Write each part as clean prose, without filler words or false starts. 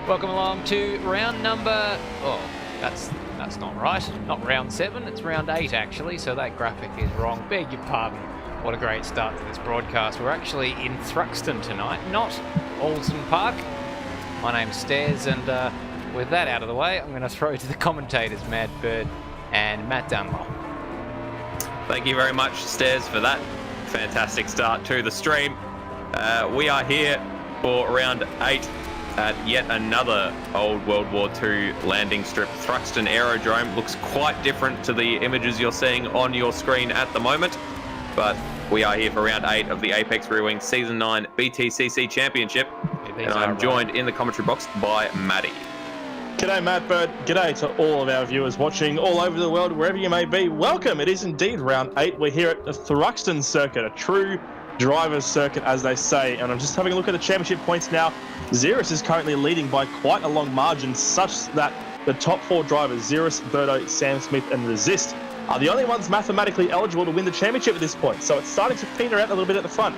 Welcome along to round number... Oh, that's not right. Not round 7, it's round 8 actually, so that graphic is wrong. Beg your pardon. What a great start to this broadcast. We're actually in Thruxton tonight, not Alton Park. My name's Stairs, and with that out of the way, I'm going to throw to the commentators, Mad Bird and Matt Dunlop. Thank you very much, Stairs, for that fantastic start to the stream. We are here for round 8 at yet another old World War II landing strip. Thruxton Aerodrome looks quite different to the images you're seeing on your screen at the moment, but we are here for round 8 of the Apex Rear Wing Season 9 BTCC Championship, and I'm joined in the commentary box by Maddie. G'day Matt Bird, g'day to all of our viewers watching all over the world, wherever you may be. Welcome, it is indeed round 8. We're here at the Thruxton circuit, a true driver's circuit as they say, and I'm just having a look at the championship points now. Ziras is currently leading by quite a long margin, such that the top 4 drivers, Ziras, Berto, Sam Smith and Resist, are the only ones mathematically eligible to win the championship at this point. So it's starting to peter out a little bit at the front.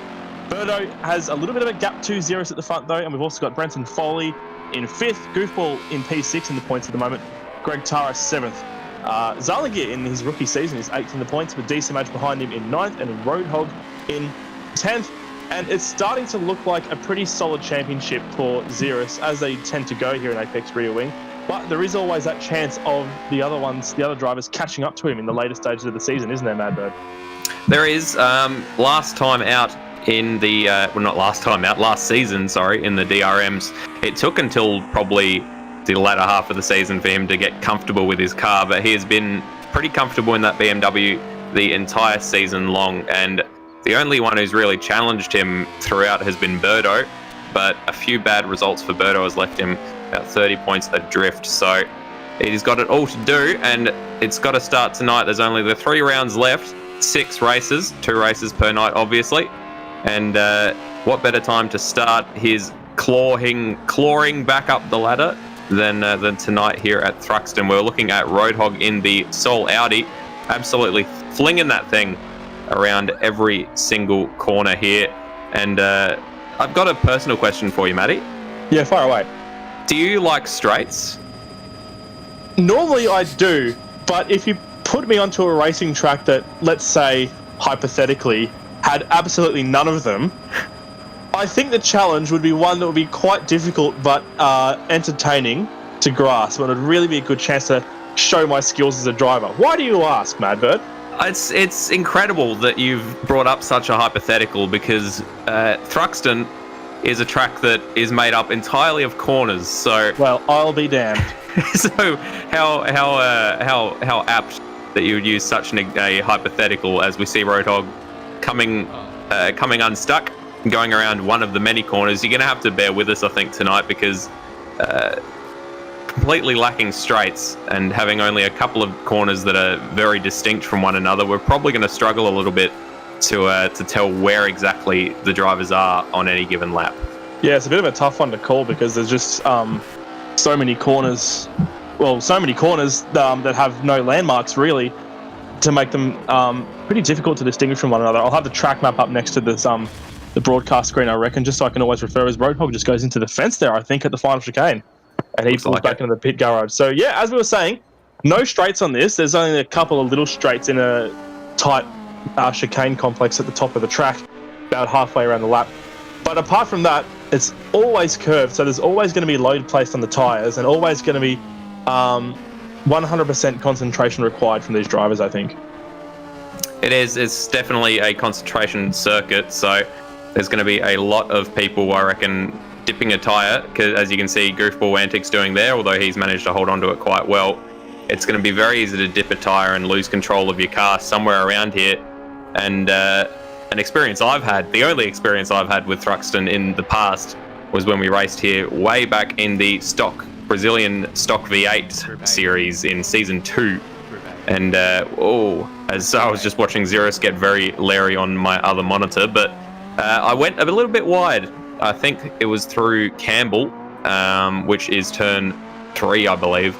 Berto has a little bit of a gap to Ziras at the front though, and we've also got Brenton Foley in 5th, Goofball in P6 in the points at the moment, Greg Tara 7th. Zalagir in his rookie season is 8th in the points, with DCMH behind him in 9th, and Roadhog in 10th. And it's starting to look like a pretty solid championship for Ziras, as they tend to go here in Apex Rear Wing. But there is always that chance of the other drivers catching up to him in the later stages of the season, isn't there, Mad Bird? There is. Last time out in the... last season, in the DRMs, it took until probably the latter half of the season for him to get comfortable with his car, but he has been pretty comfortable in that BMW the entire season long, and the only one who's really challenged him throughout has been Berto, but a few bad results for Berto has left him about 30 points adrift. So he's got it all to do, and it's got to start tonight. There's only the 3 rounds left, 6 races, 2 races per night, obviously. And what better time to start his clawing back up the ladder than tonight here at Thruxton. We're looking at Roadhog in the Sol Audi, absolutely flinging that thing around every single corner here. And I've got a personal question for you, Matty. Yeah, fire away. Do you like straights? Normally I do, but if you put me onto a racing track that, let's say, hypothetically, had absolutely none of them, I think the challenge would be one that would be quite difficult but entertaining to grasp, and it would really be a good chance to show my skills as a driver. Why do you ask, Mad Bird? It's incredible that you've brought up such a hypothetical, because Thruxton is a track that is made up entirely of corners. So, well, I'll be damned. So how apt that you would use such a hypothetical, as we see Roadhog coming unstuck, going around one of the many corners. You're going to have to bear with us, I think, tonight, because completely lacking straights and having only a couple of corners that are very distinct from one another, we're probably going to struggle a little bit to tell where exactly the drivers are on any given lap. Yeah, it's a bit of a tough one to call, because there's just so many corners that have no landmarks really, to make them pretty difficult to distinguish from one another. I'll have the track map up next to this the broadcast screen, I reckon, just so I can always refer, as Roadhog just goes into the fence there, I think, at the final chicane. And he pulls back into the pit garage. So yeah, as we were saying, no straights on this. There's only a couple of little straights in a tight chicane complex at the top of the track, about halfway around the lap. But apart from that, it's always curved. So there's always going to be load placed on the tyres, and always going to be 100% concentration required from these drivers, I think. It is. It's definitely a concentration circuit. So there's going to be a lot of people, I reckon, dipping a tyre, because as you can see Goofball Antics doing there, although he's managed to hold on to it quite well, it's going to be very easy to dip a tyre and lose control of your car somewhere around here. And an experience I've had, the only experience I've had with Thruxton in the past, was when we raced here way back in the Brazilian stock V8 series in season 2. And as I was just watching Ziras get very leery on my other monitor, but I went a little bit wide. I think it was through Campbell, which is turn 3, I believe,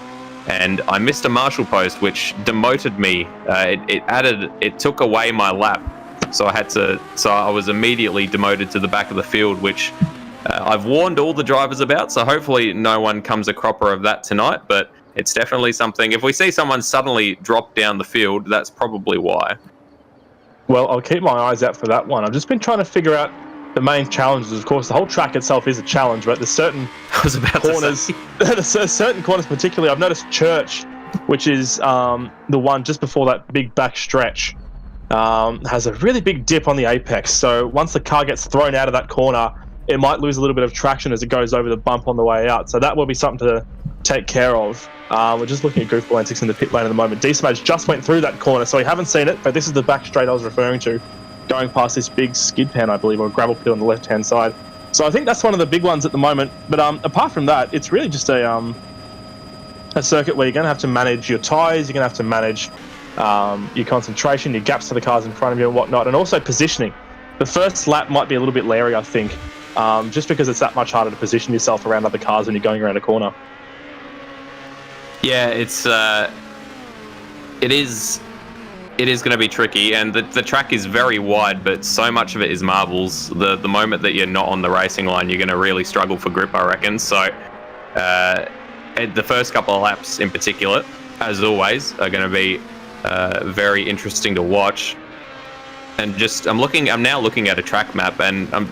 and I missed a marshal post, which demoted me. It took away my lap, so I was immediately demoted to the back of the field, which I've warned all the drivers about, so hopefully no one comes a cropper of that tonight, but it's definitely something. If we see someone suddenly drop down the field, that's probably why. Well, I'll keep my eyes out for that one. I've just been trying to figure out the main challenges. Of course, the whole track itself is a challenge, but there's certain I was about corners, to say. there's certain corners particularly. I've noticed Church, which is the one just before that big back stretch, has a really big dip on the apex. So once the car gets thrown out of that corner, it might lose a little bit of traction as it goes over the bump on the way out. So that will be something to take care of. We're just looking at goofball antics in the pit lane at the moment. D-Smudge just went through that corner, so we haven't seen it, but this is the back straight I was referring to, going past this big skid pan, I believe, or gravel pit on the left-hand side. So I think that's one of the big ones at the moment. But apart from that, it's really just a circuit where you're going to have to manage your tyres, you're going to have to manage your concentration, your gaps to the cars in front of you and whatnot, and also positioning. The first lap might be a little bit leery, I think, just because it's that much harder to position yourself around other cars when you're going around a corner. Yeah, it is going to be tricky, and the track is very wide, but so much of it is marbles. The moment that you're not on the racing line, you're going to really struggle for grip, I reckon. So the first couple of laps in particular, as always, are going to be very interesting to watch. And just I'm now looking at a track map, and I'm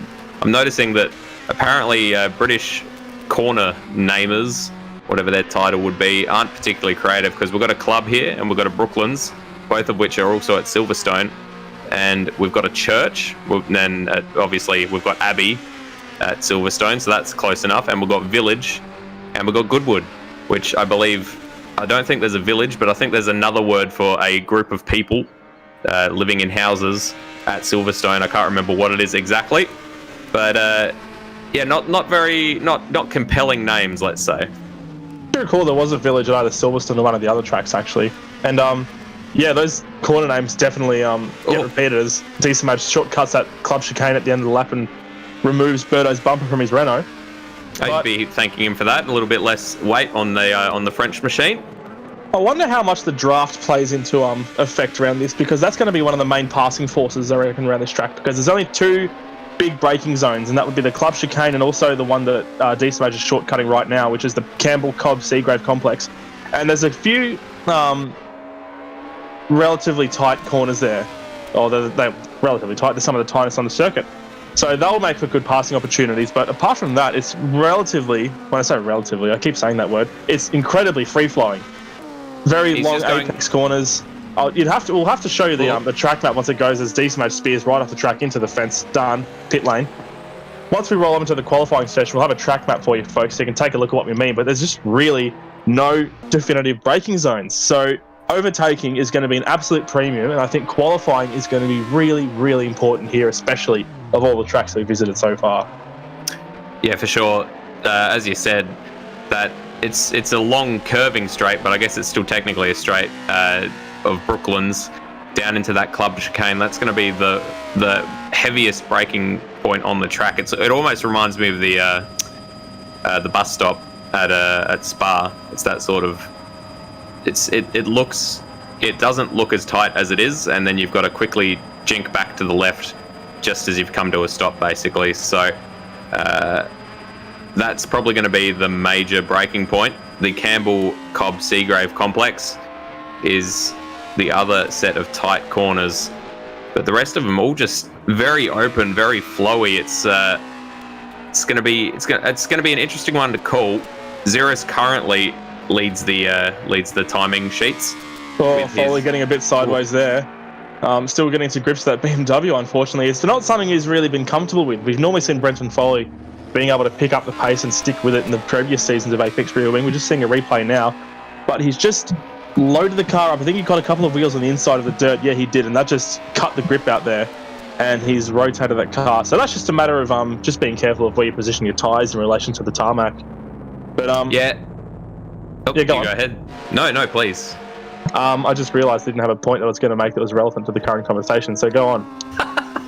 noticing that apparently British corner namers, whatever their title would be, aren't particularly creative, because we've got a club here and we've got a Brooklands, both of which are also at Silverstone, and we've got a church, then obviously we've got Abbey at Silverstone, so that's close enough, and we've got Village, and we've got Goodwood, which I don't think there's a village, but I think there's another word for a group of people living in houses at Silverstone. I can't remember what it is exactly, but yeah, not compelling names, let's say. I recall there was a village at either Silverstone or one of the other tracks, actually. And yeah, those corner names definitely get repeated as D-Smudge shortcuts that club chicane at the end of the lap and removes Berto's bumper from his Renault. I'd be thanking him for that. A little bit less weight on the French machine. I wonder how much the draft plays into effect around this, because that's going to be one of the main passing forces, I reckon, around this track, because there's only two big braking zones, and that would be the club chicane and also the one that D-Smudge is shortcutting right now, which is the Campbell-Cobb-Seagrave complex. And there's a few relatively tight corners there. Or they're relatively tight. They're some of the tightest on the circuit. So they'll make for good passing opportunities. But apart from that, it's relatively, when I say relatively, I keep saying that word, it's incredibly free-flowing. Very long apex corners. We'll have to show you the track map once it goes, as D-Smudge spears right off the track into the fence. Done. Pit lane. Once we roll up into the qualifying session, we'll have a track map for you folks, so you can take a look at what we mean. But there's just really no definitive braking zones. So overtaking is going to be an absolute premium, and I think qualifying is going to be really, really important here, especially of all the tracks that we've visited so far. Yeah, for sure. As you said, that it's a long curving straight, but I guess it's still technically a straight of Brooklands down into that club chicane. That's going to be the heaviest braking point on the track. It almost reminds me of the bus stop at Spa. It's that sort of. It doesn't look as tight as it is, and then you've got to quickly jink back to the left just as you've come to a stop, basically. So that's probably going to be the major braking point. The Campbell-Cobb-Seagrave complex is the other set of tight corners, but the rest of them all just very open, very flowy. It's going to be an interesting one to call. Ziras currently leads the timing sheets. Oh, Foley getting a bit sideways there. Still getting to grips with that BMW, unfortunately. It's not something he's really been comfortable with. We've normally seen Brenton Foley being able to pick up the pace and stick with it in the previous seasons of Apex Rear Wing. We're just seeing a replay now. But he's just loaded the car up. I think he got a couple of wheels on the inside of the dirt. Yeah, he did, and that just cut the grip out there. And he's rotated that car. So that's just a matter of just being careful of where you position your tyres in relation to the tarmac. But yeah. Oh, yeah, go ahead. No, please. I just realised I didn't have a point that was going to make that was relevant to the current conversation, so go on.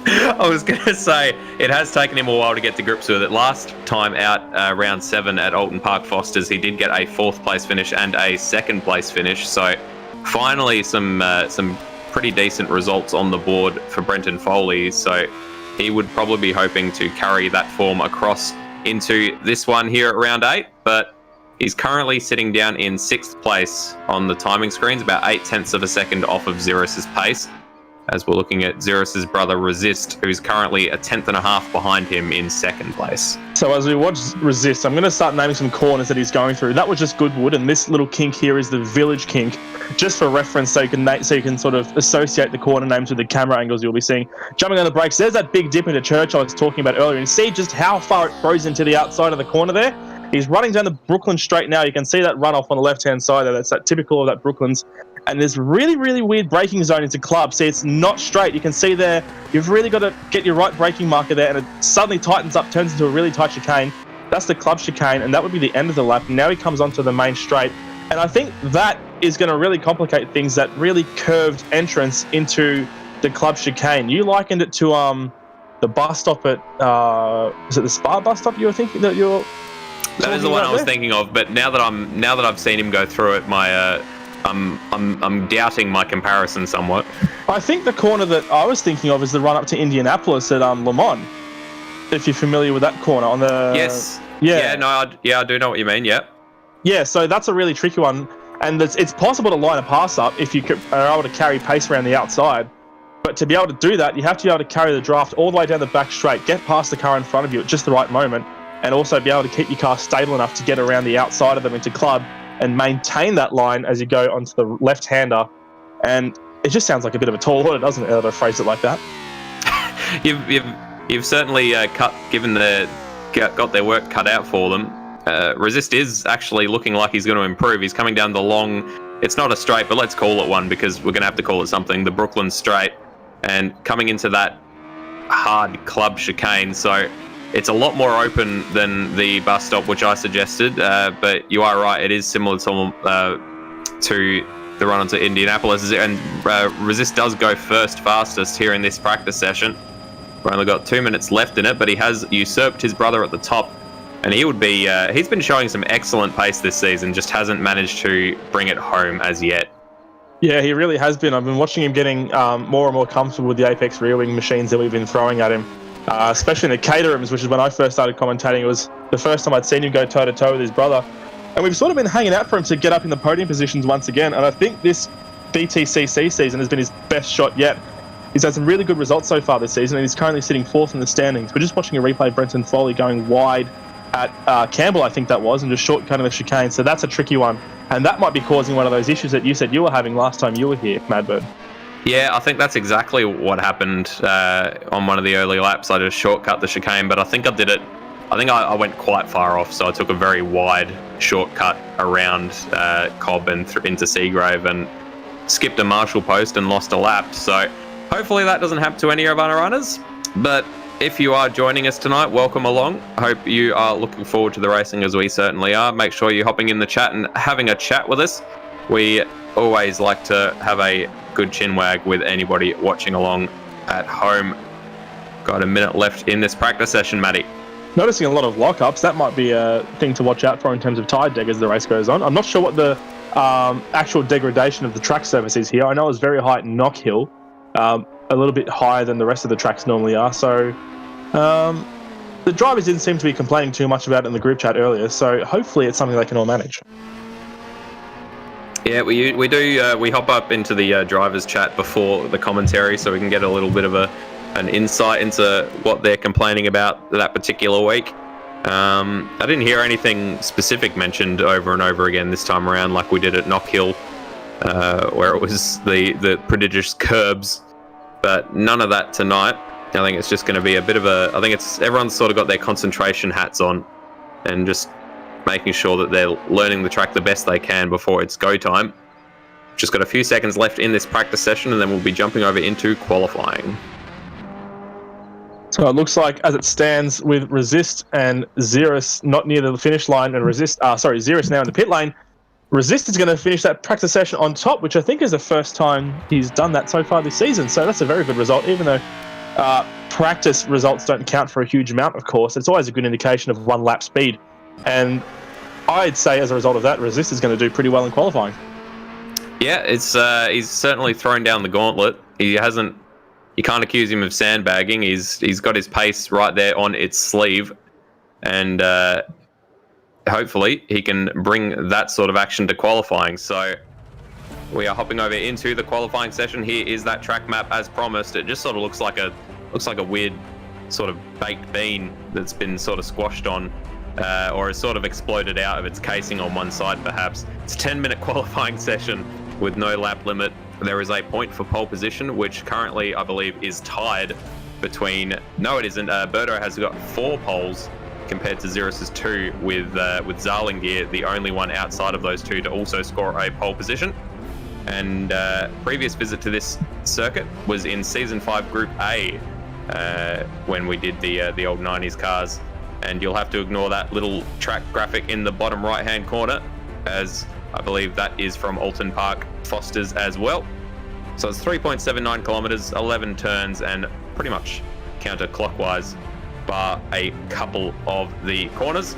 I was going to say, it has taken him a while to get to grips with it. Last time out, round 7 at Alton Park Fosters, he did get a 4th place finish and a 2nd place finish. So finally some pretty decent results on the board for Brenton Foley. So he would probably be hoping to carry that form across into this one here at round 8, but he's currently sitting down in 6th place on the timing screens, about 0.8 of a second off of Ziras' pace, as we're looking at Ziras' brother Resist, who's currently 1.5 tenths behind him in 2nd place. So as we watch Resist, I'm going to start naming some corners that he's going through. That was just Goodwood, and this little kink here is the Village kink, just for reference, so you can sort of associate the corner names with the camera angles you'll be seeing. Jumping on the brakes, there's that big dip into Church I was talking about earlier, and see just how far it throws into the outside of the corner there. He's running down the Brooklyn straight now. You can see that runoff on the left-hand side there. That's that typical of that Brooklands. And there's really, really weird braking zone into Club. See, it's not straight. You can see there, you've really got to get your right braking marker there, and it suddenly tightens up, turns into a really tight chicane. That's the Club chicane, and that would be the end of the lap. Now he comes onto the main straight. And I think that is going to really complicate things, that really curved entrance into the Club chicane. You likened it to the bus stop at, is it the Spa bus stop you were thinking that you're... That is the one I was thinking of, but now that I've seen him go through it, I'm doubting my comparison somewhat. I think the corner that I was thinking of is the run up to Indianapolis at Le Mans. If you're familiar with that corner on the I do know what you mean. Yeah, so that's a really tricky one, and it's possible to line a pass up if you are able to carry pace around the outside. But to be able to do that, you have to be able to carry the draft all the way down the back straight, get past the car in front of you at just the right moment, and also be able to keep your car stable enough to get around the outside of them into Club and maintain that line as you go onto the left-hander. And it just sounds like a bit of a tall order, doesn't it, to phrase it like that? You've certainly got their work cut out for them. Resist is actually looking like he's going to improve. He's coming down the long, it's not a straight, but let's call it one because we're going to have to call it something, the Brooklyn straight, and coming into that hard Club chicane. So it's a lot more open than the bus stop, which I suggested, but you are right, it is similar to the run onto Indianapolis, and Resist does go fastest here in this practice session. We've only got 2 minutes left in it, but he has usurped his brother at the top, and he would be, he's been showing some excellent pace this season, just hasn't managed to bring it home as yet. Yeah, he really has been. I've been watching him getting more and more comfortable with the Apex rear wing machines that we've been throwing at him. Especially in the caterhams, which is when I first started commentating. It was the first time I'd seen him go toe-to-toe with his brother. And we've sort of been hanging out for him to get up in the podium positions once again. And I think this BTCC season has been his best shot yet. He's had some really good results so far this season, and he's currently sitting 4th in the standings. We're just watching a replay of Brenton Foley going wide at Campbell, I think that was, and just shortcutting the chicane. So that's a tricky one. And that might be causing one of those issues that you said you were having last time you were here, Madbird. Yeah, I think that's exactly what happened on one of the early laps. I just shortcut the chicane, but I think I did it. I think I went quite far off, so I took a very wide shortcut around Cobb and into Seagrave and skipped a marshal post and lost a lap. So hopefully that doesn't happen to any of our runners. But if you are joining us tonight, welcome along. I hope you are looking forward to the racing as we certainly are. Make sure you're hopping in the chat and having a chat with us. We always like to have a good chin wag with anybody watching along at home. Got a minute left in this practice session, Matty. Noticing a lot of lockups. That might be a thing to watch out for in terms of tyre deg as the race goes on. I'm not sure what the actual degradation of the track surface is here. I know it's very high at Knock Hill, a little bit higher than the rest of the tracks normally are. So the drivers didn't seem to be complaining too much about it in the group chat earlier. So hopefully it's something they can all manage. Yeah, we hop up into the drivers chat before the commentary so we can get a little bit of an insight into what they're complaining about that particular week. I didn't hear anything specific mentioned over and over again this time around like we did at Knock Hill, where it was the prodigious curbs, but none of that tonight. I think it's just going to be a bit of everyone's sort of got their concentration hats on and just making sure that they're learning the track the best they can before it's go time. Just got a few seconds left in this practice session and then we'll be jumping over into qualifying. So it looks like as it stands with Resist and Ziras not near the finish line and Ziras now in the pit lane, Resist is going to finish that practice session on top, which I think is the first time he's done that so far this season. So that's a very good result, even though practice results don't count for a huge amount, of course. It's always a good indication of one lap speed. And I'd say as a result of that, Resist is going to do pretty well in qualifying. Yeah, it's he's certainly thrown down the gauntlet. You can't accuse him of sandbagging. He's got his pace right there on its sleeve. and hopefully he can bring that sort of action to qualifying. So we are hopping over into the qualifying session. Here is that track map as promised. It just sort of looks like a weird sort of baked bean that's been sort of squashed on, or has sort of exploded out of its casing on one side perhaps. It's a 10-minute qualifying session with no lap limit. There is a point for pole position, which currently I believe is tied between, no it isn't, Berto has got 4 poles compared to Ziras' 2, with Zarlingear the only one outside of those 2 to also score a pole position. And previous visit to this circuit was in Season 5 Group A, when we did the old 90s cars. And you'll have to ignore that little track graphic in the bottom right-hand corner, as I believe that is from Alton Park Fosters as well. So it's 3.79 kilometers, 11 turns, and pretty much counterclockwise, bar a couple of the corners.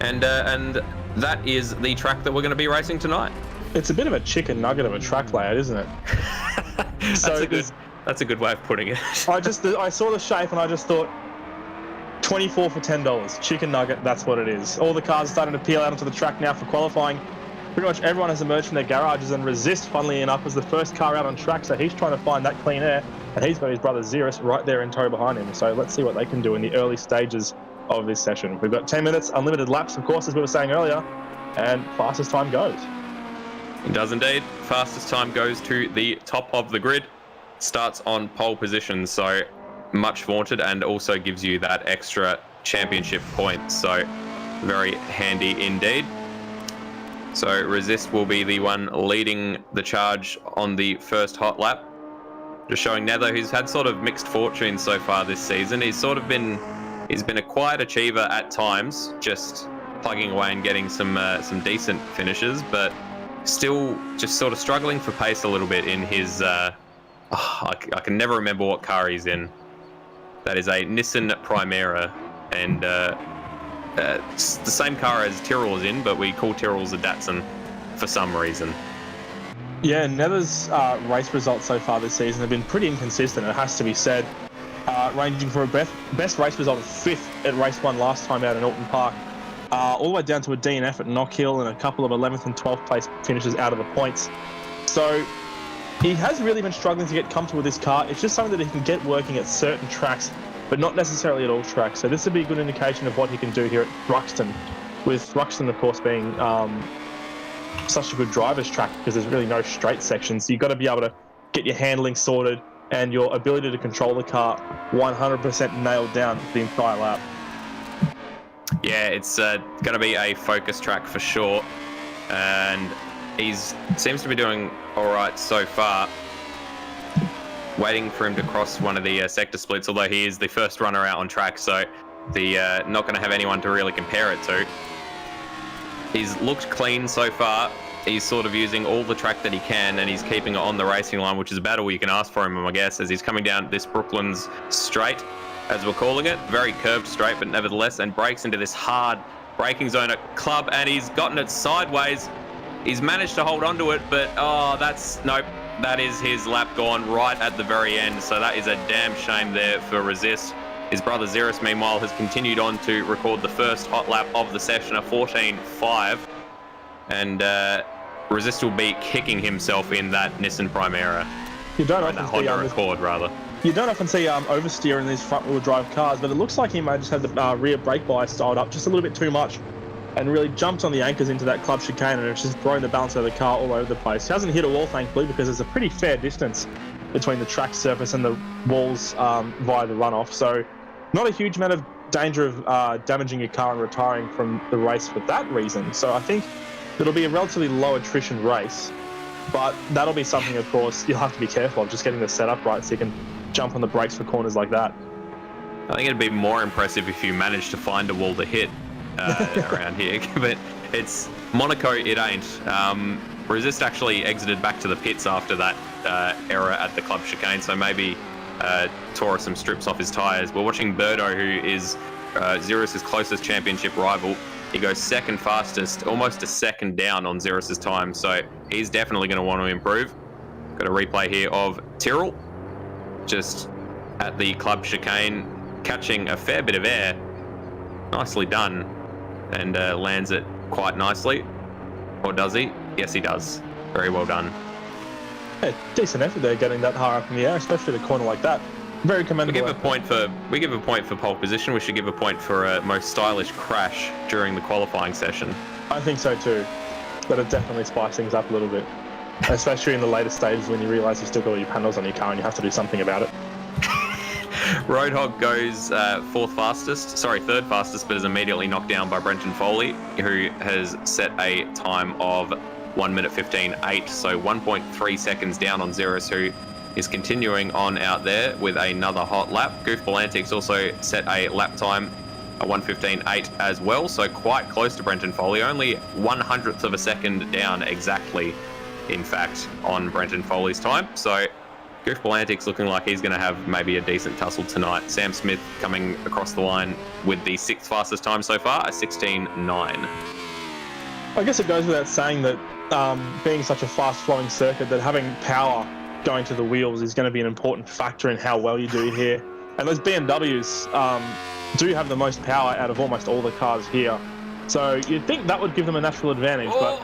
And that is the track that we're going to be racing tonight. It's a bit of a chicken nugget of a track layout, isn't it? That's a good way of putting it. I saw the shape and I just thought, 24 for $10. Chicken nugget, that's what it is. All the cars are starting to peel out onto the track now for qualifying. Pretty much everyone has emerged from their garages, and Resist, funnily enough, was the first car out on track, so he's trying to find that clean air, and he's got his brother Ziras right there in tow behind him. So let's see what they can do in the early stages of this session. We've got 10 minutes, unlimited laps, of course, as we were saying earlier, and fastest time goes. It does indeed. Fastest time goes to the top of the grid. Starts on pole position, so much vaunted, and also gives you that extra championship point. So very handy indeed. So Resist will be the one leading the charge on the first hot lap. Just showing Nether, who's had sort of mixed fortunes so far this season. He's been a quiet achiever at times, just plugging away and getting some decent finishes, but still just sort of struggling for pace a little bit in his I can never remember what car he's in. That is a Nissan Primera, and it's the same car as Tyrrell is in, but we call Tyrrell's a Datsun for some reason. Yeah, Nether's race results so far this season have been pretty inconsistent, it has to be said. Ranging from a best race result of 5th at race 1 last time out in Alton Park, all the way down to a DNF at Knock Hill and a couple of 11th and 12th place finishes out of the points. So he has really been struggling to get comfortable with this car. It's just something that he can get working at certain tracks, but not necessarily at all tracks. So this would be a good indication of what he can do here at Thruxton, with Thruxton, of course, being such a good driver's track because there's really no straight sections. So you've got to be able to get your handling sorted and your ability to control the car 100% nailed down for the entire lap. Yeah, it's going to be a focus track for sure, and seems to be doing all right so far. Waiting for him to cross one of the sector splits, although he is the first runner out on track, so not going to have anyone to really compare it to. He's looked clean so far. He's sort of using all the track that he can, and he's keeping it on the racing line, which is about all you can ask for him, I guess, as he's coming down this Brooklands straight, as we're calling it. Very curved straight, but nevertheless, and breaks into this hard braking zone at Club, and he's gotten it sideways. He's managed to hold onto it, but nope. That is his lap gone right at the very end, so that is a damn shame there for Resist. His brother Ziras, meanwhile, has continued on to record the first hot lap of the session, a 14.5, and Resist will be kicking himself in that Nissan Primera. You don't that Honda Accord, rather. You don't often see oversteer in these front-wheel drive cars, but it looks like he may just have the rear brake bias dialed up just a little bit too much, and really jumped on the anchors into that club chicane, and it's just thrown the balance of the car all over the place. He hasn't hit a wall, thankfully, because there's a pretty fair distance between the track surface and the walls via the runoff. So not a huge amount of danger of damaging your car and retiring from the race for that reason. So I think it'll be a relatively low attrition race, but that'll be something, of course, you'll have to be careful of, just getting the setup right so you can jump on the brakes for corners like that. I think it'd be more impressive if you managed to find a wall to hit around here, but it's Monaco, it ain't. Resist actually exited back to the pits after that error at the club chicane, so maybe tore some strips off his tyres. We're watching Berto, who is Ziras' closest championship rival. He goes second fastest, almost a second down on Ziras' time, so he's definitely going to want to improve. Got a replay here of Tyrrell, just at the club chicane, catching a fair bit of air, Nicely done. And lands it quite nicely. Or does he? Yes, he does. Very well done. Yeah, decent effort there, getting that high up in the air, especially at a corner like that. Very commendable. We give a point for pole position. We should give a point for a most stylish crash during the qualifying session. I think so too. But it definitely spiced things up a little bit, especially in the later stages when you realise you've still got all your panels on your car and you have to do something about it. Roadhog goes third fastest, but is immediately knocked down by Brenton Foley, who has set a time of 1 minute 15.8, so 1.3 seconds down on Ziras, who is continuing on out there with another hot lap. Goofball Antics also set a lap time, a 1:15.8 as well, so quite close to Brenton Foley, only 1/100th of a second down exactly, in fact, on Brenton Foley's time. So Goofball Antics looking like he's going to have maybe a decent tussle tonight. Sam Smith coming across the line with the 6th fastest time so far, a 16.9. I guess it goes without saying that being such a fast-flowing circuit, that having power going to the wheels is going to be an important factor in how well you do here. And those BMWs do have the most power out of almost all the cars here. So you'd think that would give them a natural advantage, but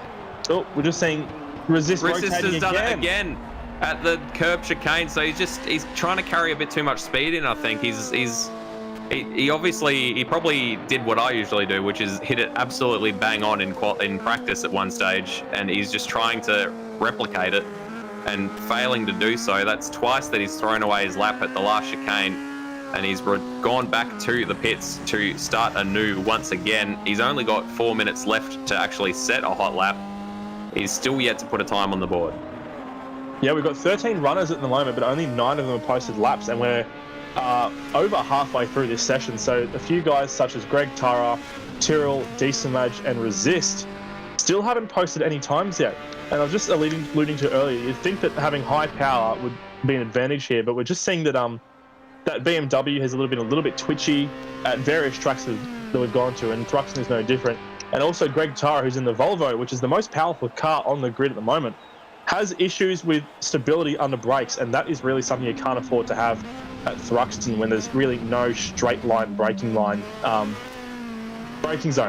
we're just seeing Resist rotating has done again. it again at the curb chicane. So he's trying to carry a bit too much speed in, I think. He probably did what I usually do, which is hit it absolutely bang on in practice at one stage, and he's just trying to replicate it and failing to do so. That's twice that he's thrown away his lap at the last chicane, and he's gone back to the pits to start anew once again. He's only got 4 minutes left to actually set a hot lap. He's still yet to put a time on the board. Yeah, we've got 13 runners at the moment, but only 9 of them have posted laps, and we're over halfway through this session. So a few guys such as Greg Tara, Tyrrell, Decimage, and Resist still haven't posted any times yet. And I was just alluding to earlier, you'd think that having high power would be an advantage here, but we're just seeing that that BMW has been a little bit twitchy at various tracks that we've gone to, and Thruxton is no different. And also Greg Tara, who's in the Volvo, which is the most powerful car on the grid at the moment, has issues with stability under brakes, and that is really something you can't afford to have at Thruxton when there's really no straight line braking zones.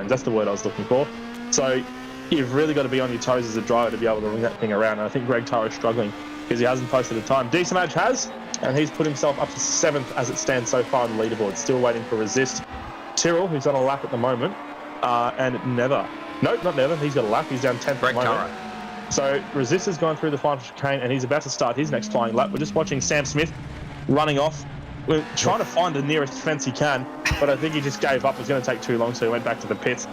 That's the word I was looking for. So you've really got to be on your toes as a driver to be able to bring that thing around. And I think Greg Tara is struggling because he hasn't posted a time. Decimage has, and he's put himself up to 7th as it stands so far on the leaderboard. Still waiting for Resist. Tyrrell, who's on a lap at the moment, and not Never. He's got a lap. He's down 10th Greg at the moment. Tara. So Resist has gone through the final chicane, and he's about to start his next flying lap. We're just watching Sam Smith running off. We're trying to find the nearest fence he can, but I think he just gave up. It was going to take too long, so he went back to the pits.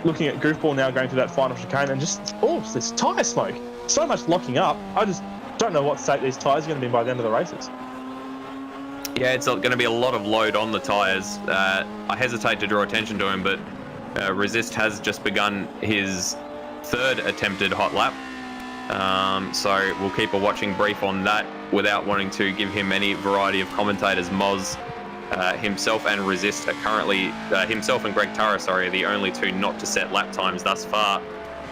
Looking at Goofball now going through that final chicane, and just, this tyre smoke. So much locking up. I just don't know what state these tyres are going to be by the end of the races. Yeah, it's going to be a lot of load on the tyres. I hesitate to draw attention to him, but Resist has just begun his 3rd attempted hot lap. So we'll keep a watching brief on that without wanting to give him any variety of commentators. Moz himself and Resist are currently, himself and Greg Tara, are the only 2 not to set lap times thus far.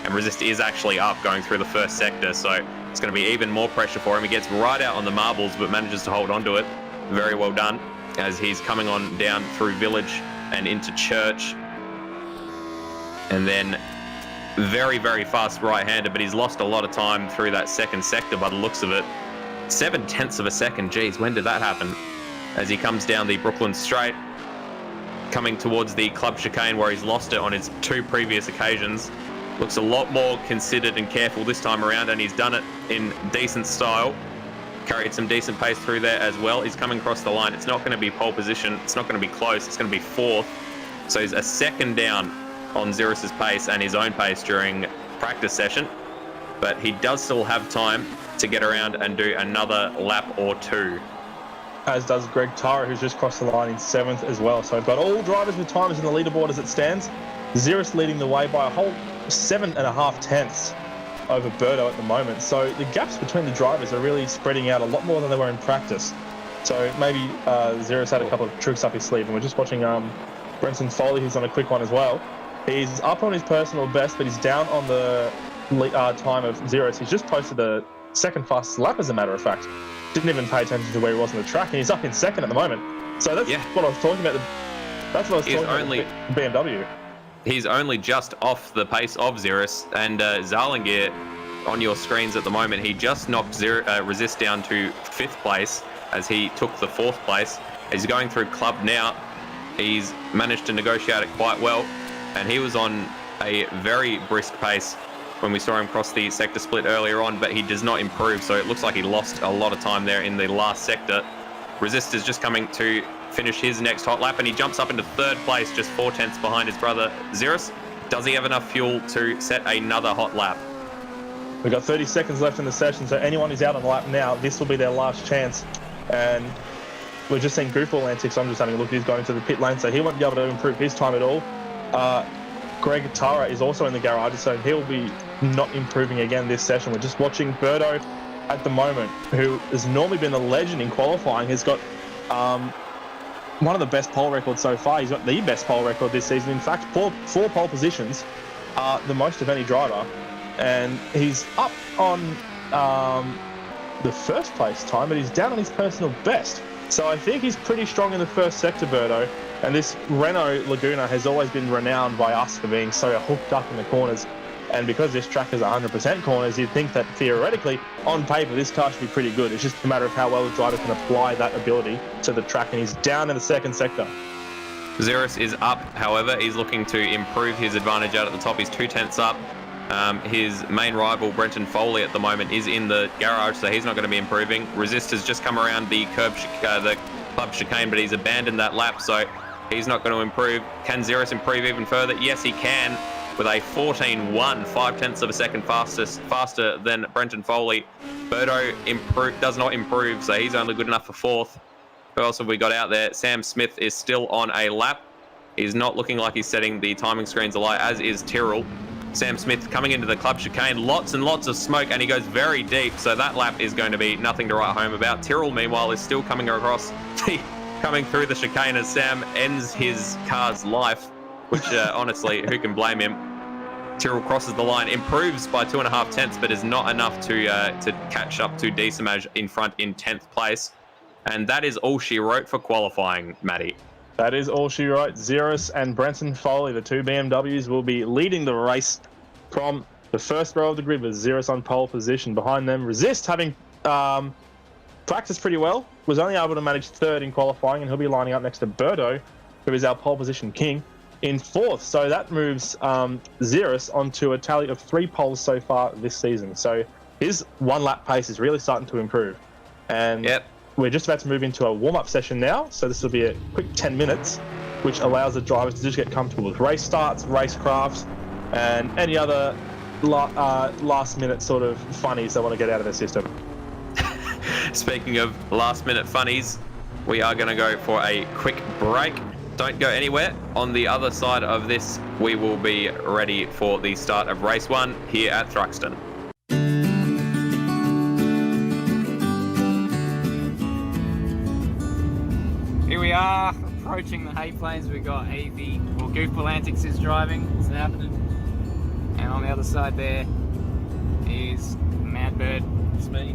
And Resist is actually up going through the first sector, so it's going to be even more pressure for him. He gets right out on the marbles, but manages to hold on to it. Very well done, as he's coming on down through Village and into Church. And then very, very fast right-hander, but he's lost a lot of time through that second sector by the looks of it. 0.7 of a second, geez, when did that happen? As he comes down the Brooklyn Straight, coming towards the club chicane where he's lost it on his 2 previous occasions. Looks a lot more considered and careful this time around, and he's done it in decent style. Carried some decent pace through there as well. He's coming across the line. It's not going to be pole position. It's not going to be close. It's going to be 4th. So he's a second down on Ziras' pace and his own pace during practice session. But he does still have time to get around and do another lap or 2. As does Greg Tara, who's just crossed the line in 7th as well. So we've got all drivers with times in the leaderboard as it stands. Ziras leading the way by a whole 7.5 tenths over Berto at the moment. So the gaps between the drivers are really spreading out a lot more than they were in practice. So maybe Ziras had a couple of tricks up his sleeve. And we're just watching Brenton Foley, who's on a quick one as well. He's up on his personal best, but he's down on the time of Ziras. He's just posted the 2nd fastest lap, as a matter of fact. Didn't even pay attention to where he was on the track, and he's up in 2nd at the moment. So that's what I was talking about. That's what I was He is talking only- about BMW. He's only just off the pace of Ziras, and Zarlingier on your screens at the moment, he just knocked Resist down to 5th place as he took the 4th place. He's going through club now. He's managed to negotiate it quite well, and he was on a very brisk pace when we saw him cross the sector split earlier on, but he does not improve, so it looks like he lost a lot of time there in the last sector. Resist is just coming to finish his next hot lap, and he jumps up into 3rd place, just 4 tenths behind his brother Ziras. Does he have enough fuel to set another hot lap? We've got 30 seconds left in the session, so anyone who's out on the lap now, this will be their last chance. And we're just seeing goofball antics. I'm just having a look. He's going to the pit lane, so he won't be able to improve his time at all. Greg Tara is also in the garage, so he'll be not improving again this session. We're just watching Berto at the moment, who has normally been a legend in qualifying. He's got one of the best pole records so far. He's got the best pole record this season. In fact, 4 pole positions are the most of any driver. And he's up on the 1st place time, but he's down on his personal best. So I think he's pretty strong in the 1st sector, Berto. And this Renault Laguna has always been renowned by us for being so hooked up in the corners. And because this track is 100% corners, you'd think that theoretically, on paper, this car should be pretty good. It's just a matter of how well the driver can apply that ability to the track. And he's down in the 2nd sector. Ziras is up, however. He's looking to improve his advantage out at the top. He's 2 tenths up. His main rival, Brenton Foley, at the moment is in the garage, so he's not going to be improving. Resist has just come around the the club chicane, but he's abandoned that lap, so he's not going to improve. Can Ziras improve even further? Yes, he can, with a 14.1, 5 tenths of a second faster than Brenton Foley. Berto does not improve, so he's only good enough for 4th. Who else have we got out there? Sam Smith is still on a lap. He's not looking like he's setting the timing screens alight, as is Tyrrell. Sam Smith coming into the club chicane, lots and lots of smoke, and he goes very deep, so that lap is going to be nothing to write home about. Tyrrell, meanwhile, is still coming across, coming through the chicane as Sam ends his car's life, which honestly, who can blame him? Tyrrell crosses the line, improves by 2.5 tenths, but is not enough to catch up to Decimage in front in 10th place. And that is all she wrote for qualifying, Matty. That is all she wrote. Ziras and Brenton Foley, the 2 BMWs, will be leading the race from the 1st row of the grid with Ziras on pole position. Behind them, Resist, having practiced pretty well, was only able to manage 3rd in qualifying, and he'll be lining up next to Berto, who is our pole position king, in 4th. So that moves Ziras onto a tally of 3 poles so far this season. So his 1-lap pace is really starting to improve. And Yep. We're just about to move into a warm-up session now, so this will be a quick 10 minutes, which allows the drivers to just get comfortable with race starts, race crafts, and any other last-minute sort of funnies they want to get out of their system. Speaking of last-minute funnies, we are going to go for a quick break. Don't go anywhere. On the other side of this, we will be ready for the start of race 1 here at Thruxton. Here we are, approaching the hay plains. We've got Evie, or Goofball Antics is driving. What's happening? And on the other side there is Madbird. It's me.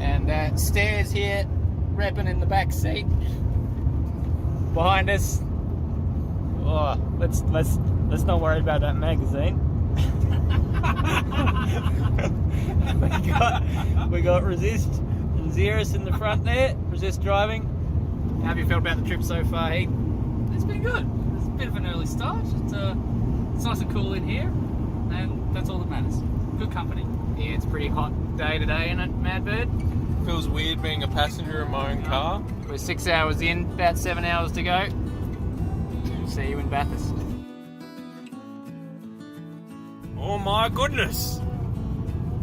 And Stairs here, repping in the back seat. Behind us. Oh, let's not worry about that magazine. we got Resist and Ziras in the front there. Resist driving. How have you felt about the trip so far, Heath? It's been good. It's a bit of an early start. It's nice and cool in here, and that's all that matters. Good company. Yeah, it's a pretty hot day today, isn't it, Madbird? Feels weird being a passenger in my own car. We're 6 hours in, about 7 hours to go. See you in Bathurst. Oh my goodness!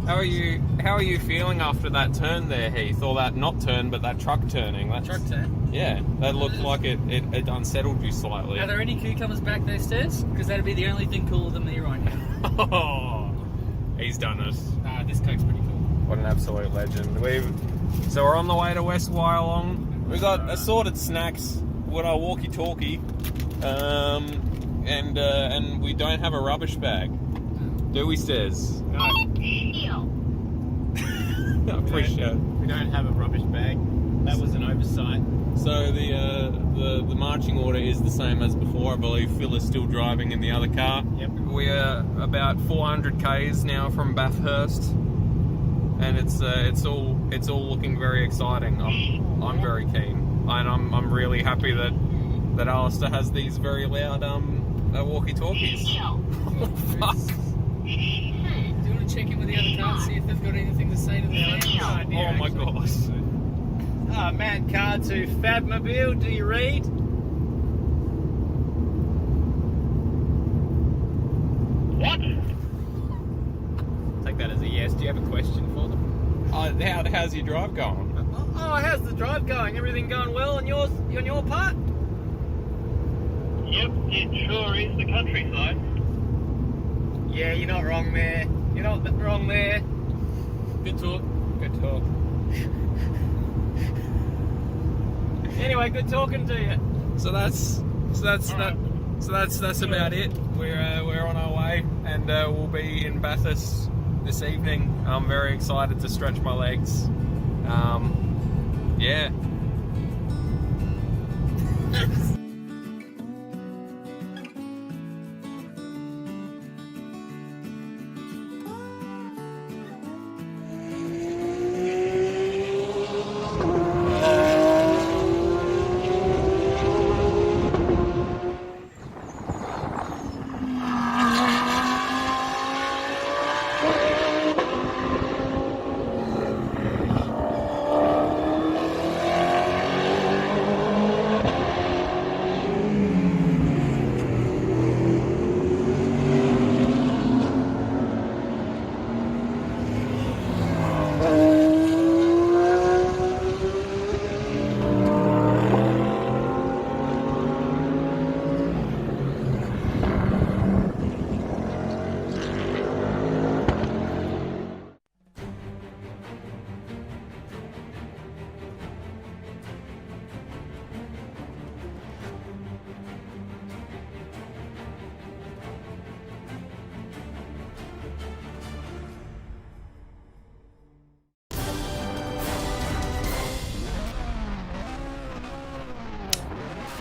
How are you feeling after that turn there, Heath? Or that not turn, but that truck turning? Truck turn. Yeah, that looked like it unsettled you slightly. Are there any cucumbers back there, Stairs? Because that'd be the only thing cooler than me right now. Oh, he's done it. Nah, this Coke's pretty cool. What an absolute legend. So we're on the way to West Wyalong. We got assorted snacks with our walkie-talkie, and we don't have a rubbish bag. Do we, Stairs? No. I appreciate it. We don't have a rubbish bag. That was an oversight. So the marching order is the same as before. I believe Phil is still driving in the other car. Yep. We're about 400 k's now from Bathurst, and it's all looking very exciting. I'm very keen, and I'm really happy that Alistair has these very loud walkie-talkies. Fuck. Hey, do you want to check in with the other cars, see if they've got anything to say to the phone? Oh my gosh. Man car to Fabmobile, do you read? What? Take that as a yes. Do you have a question for them? How's your drive going? Oh, how's the drive going? Everything going well on your part? Yep, it sure is the countryside. Yeah, you're not wrong there. You're not wrong there. Good talk. Good talk. Anyway, good talking to you. So that's about it. We're on our way, and we'll be in Bathurst this evening. I'm very excited to stretch my legs. Yeah.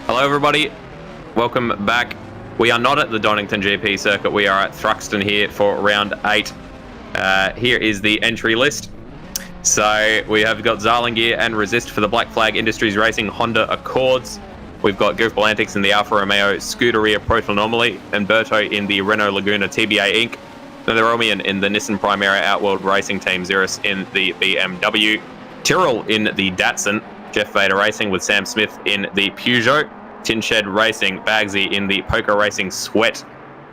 Hello everybody, welcome back. We are not at the Donington GP circuit, we are at Thruxton here for round 8. Here is the entry list. So we have got Zarlingear and Resist for the Black Flag Industries Racing Honda Accords. We've got Goofball Antics in the Alfa Romeo Scuderia Protonomaly, and Berto in the Renault Laguna TBA Inc. Then the Romian in the Nissan Primera Outworld Racing Team, Ziras in the BMW. Tyrrell in the Datsun, Jeff Vader Racing with Sam Smith in the Peugeot. Tin Shed Racing, Bagsy in the Poker Racing Sweat,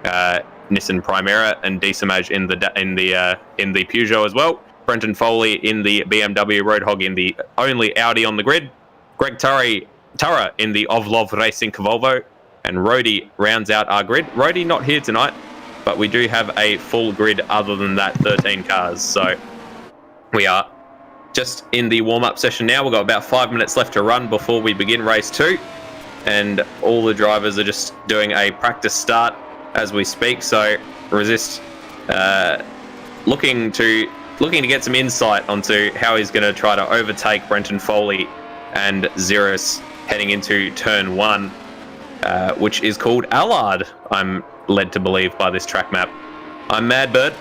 Nissan Primera, and Decimage in the Peugeot as well. Brenton Foley in the BMW, Roadhog in the only Audi on the grid. Greg Turra in the Ovlov Racing Volvo, and Rody rounds out our grid. Rody not here tonight, but we do have a full grid other than that, 13 cars. So we are just in the warm-up session now. We've got about 5 minutes left to run before we begin race 2. And all the drivers are just doing a practice start as we speak. So Resist looking to get some insight onto how he's going to try to overtake Brenton Foley and Ziras heading into turn 1, which is called Allard, I'm led to believe by this track map. I'm Madbird,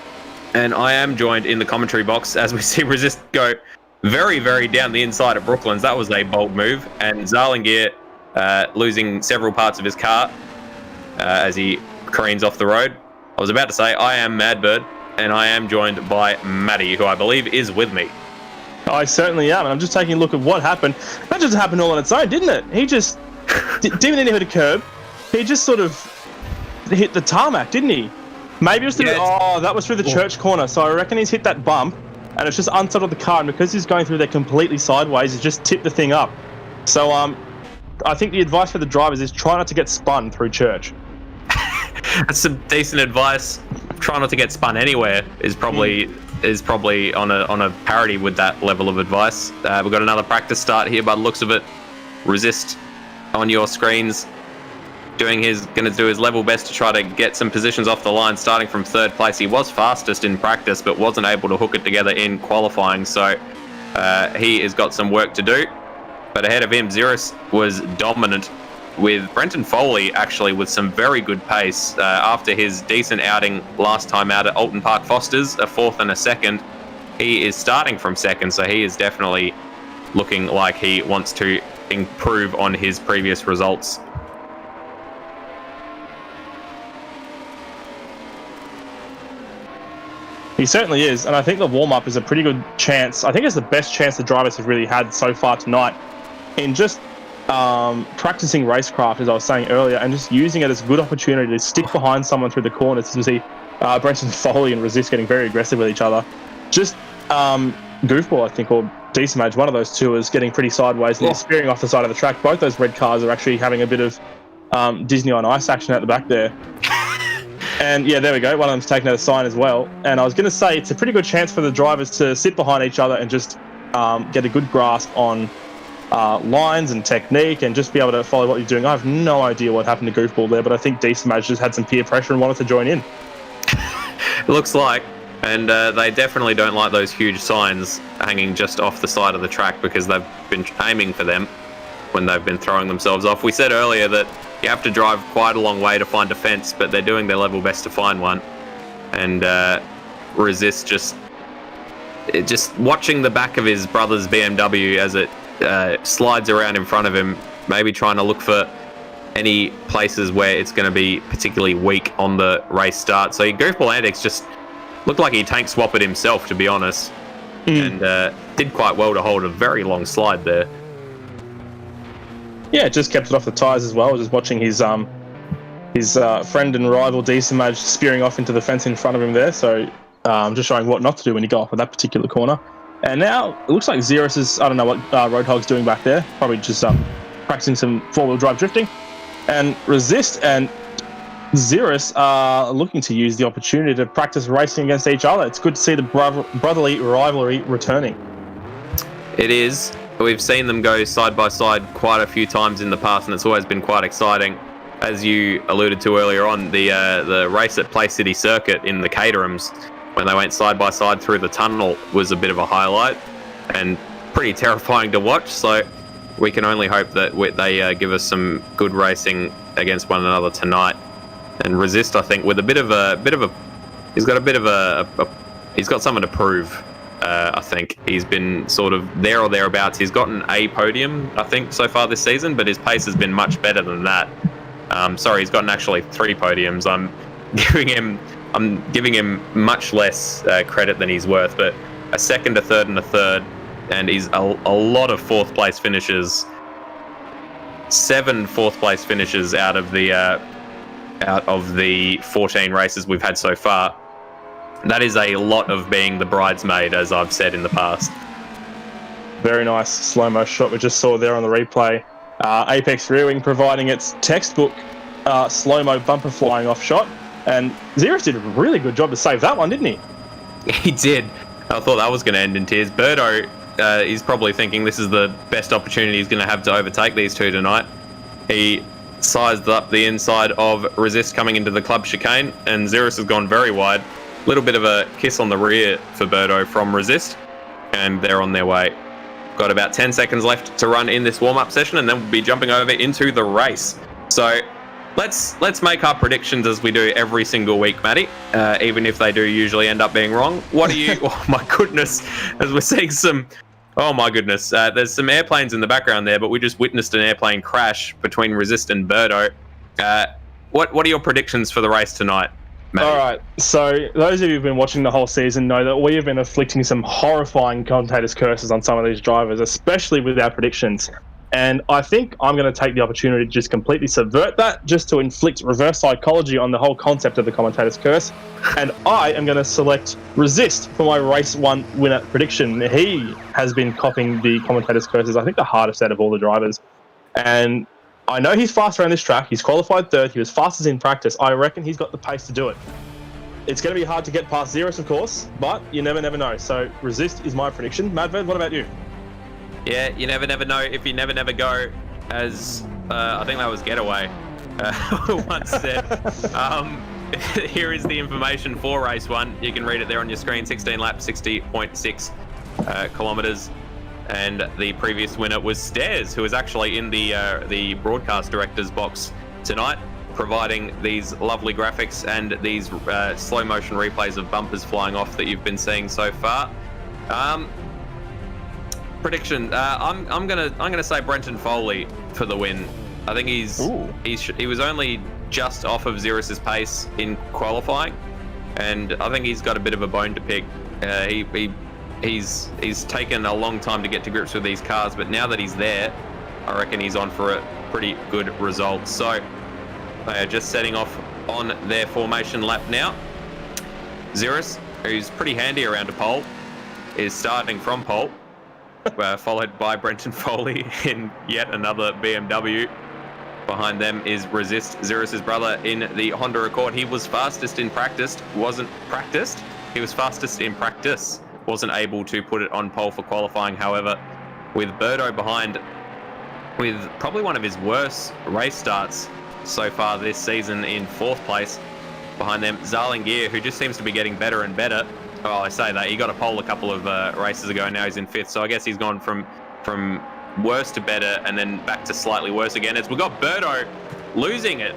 and I am joined in the commentary box as we see Resist go very, very down the inside of Brooklands. That was a bold move, and Zarlingear losing several parts of his car as he careens off the road. I was about to say I am Madbird, and I am joined by Matty, who I believe is with me. I certainly am, and I'm just taking a look at what happened. That just happened all on its own, didn't it? He just didn't even hit a curb. He just sort of hit the tarmac, didn't he? Maybe it was through that was through the church corner, so I reckon he's hit that bump, and it's just unsettled the car, and because he's going through there completely sideways, he's just tipped the thing up. So, I think the advice for the drivers is try not to get spun through church. That's some decent advice. Try not to get spun anywhere is probably on a parity with that level of advice. We've got another practice start here by the looks of it. Resist on your screens, going to do his level best to try to get some positions off the line, starting from 3rd place. He was fastest in practice, but wasn't able to hook it together in qualifying. So he has got some work to do. But ahead of him, Ziras was dominant, with Brenton Foley actually with some very good pace after his decent outing last time out at Alton Park Fosters, a 4th and a 2nd. He is starting from 2nd, so he is definitely looking like he wants to improve on his previous results. He certainly is, and I think the warm-up is a pretty good chance. I think it's the best chance the drivers have really had so far tonight in just practicing racecraft, as I was saying earlier, and just using it as a good opportunity to stick behind someone through the corners. You see Brenton Foley and Resist getting very aggressive with each other. Just Goofball, I think, or Decimage, one of those two is getting pretty sideways and they're spearing off the side of the track. Both those red cars are actually having a bit of Disney on Ice action at the back there. And yeah, there we go. One of them's taking out a sign as well. And I was going to say, it's a pretty good chance for the drivers to sit behind each other and just get a good grasp on lines and technique and just be able to follow what you're doing. I have no idea what happened to Goofball there, but I think Decimage just had some peer pressure and wanted to join in. It looks like. And they definitely don't like those huge signs hanging just off the side of the track because they've been aiming for them when they've been throwing themselves off. We said earlier that you have to drive quite a long way to find a fence, but they're doing their level best to find one. And Resist just watching the back of his brother's BMW as it slides around in front of him, maybe trying to look for any places where it's going to be particularly weak on the race start. So Goofball Antics just looked like he tank swapped himself, to be honest, and did quite well to hold a very long slide there. Yeah, just kept it off the tyres as well. Just watching his friend and rival Decimage spearing off into the fence in front of him there. So just showing what not to do when you go off of that particular corner. And now it looks like Ziras is, I don't know what Roadhog's doing back there. Probably just practicing some four-wheel drive drifting. And Resist and Ziras are looking to use the opportunity to practice racing against each other. It's good to see the brotherly rivalry returning. It is. We've seen them go side by side quite a few times in the past, and it's always been quite exciting. As you alluded to earlier on, the race at Play City Circuit in the Caterhams, when they went side by side through the tunnel, was a bit of a highlight and pretty terrifying to watch. So we can only hope that they give us some good racing against one another tonight. And Resist, I think, with he's got something to prove. I think he's been sort of there or thereabouts. He's gotten a podium, I think, so far this season, but his pace has been much better than that. He's gotten actually 3 podiums. I'm giving him much less credit than he's worth, but a 2nd, a 3rd, and a 3rd, and he's a lot of 4th place finishes. 7 4th place finishes out of the 14 races we've had so far. That is a lot of being the bridesmaid, as I've said in the past. Very nice slow-mo shot we just saw there on the replay. Apex Rear Wing providing its textbook slow-mo bumper flying off shot. And Ziras did a really good job to save that one, didn't he? He did. I thought that was going to end in tears. Berto, he's probably thinking this is the best opportunity he's going to have to overtake these two tonight. He sized up the inside of Resist coming into the club chicane, and Ziras has gone very wide. Little bit of a kiss on the rear for Berto from Resist, and they're on their way. Got about 10 seconds left to run in this warm-up session, and then we'll be jumping over into the race. So let's make our predictions as we do every single week, Matty, even if they do usually end up being wrong. What are you... Oh, my goodness. As we're seeing some... Oh, my goodness. There's some airplanes in the background there, but we just witnessed an airplane crash between Resist and Berto. What are your predictions for the race tonight, Matty? All right, so those of you who've been watching the whole season know that we have been inflicting some horrifying commentators' curses on some of these drivers, especially with our predictions. And I think I'm going to take the opportunity to just completely subvert that, just to inflict reverse psychology on the whole concept of the commentator's curse. And I am going to select Resist for my race 1 winner prediction. He has been copying the commentator's curses, I think the hardest out of all the drivers. And I know he's faster on this track. He's qualified 3rd. He was fastest in practice. I reckon he's got the pace to do it. It's going to be hard to get past Ziras, of course, but you never know. So Resist is my prediction. Madved, what about you? Yeah, you never know if you never go, as I think that was Getaway once said. Here is the information for race 1. You can read it there on your screen. 16 laps, 60.6 kilometres. And the previous winner was Stairs, who was actually in the broadcast director's box tonight, providing these lovely graphics and these slow motion replays of bumpers flying off that you've been seeing so far. Prediction: I'm gonna say Brenton Foley for the win. I think he was only just off of Ziras's pace in qualifying, and I think he's got a bit of a bone to pick. He's taken a long time to get to grips with these cars, but now that he's there, I reckon he's on for a pretty good result. So they are just setting off on their formation lap now. Ziras, who's pretty handy around a pole, is starting from pole, followed by Brenton Foley in yet another BMW. Behind them is Resist, Ziras's brother, in the Honda Accord. He was fastest in practice, wasn't able to put it on pole for qualifying. However, with Berto behind, with probably one of his worst race starts so far this season, in 4th place. Behind them, Zarlingier, who just seems to be getting better and better. Oh, I say that, he got a pole a couple of races ago, now he's in 5th, so I guess he's gone from worse to better and then back to slightly worse again, as we've got Berto losing it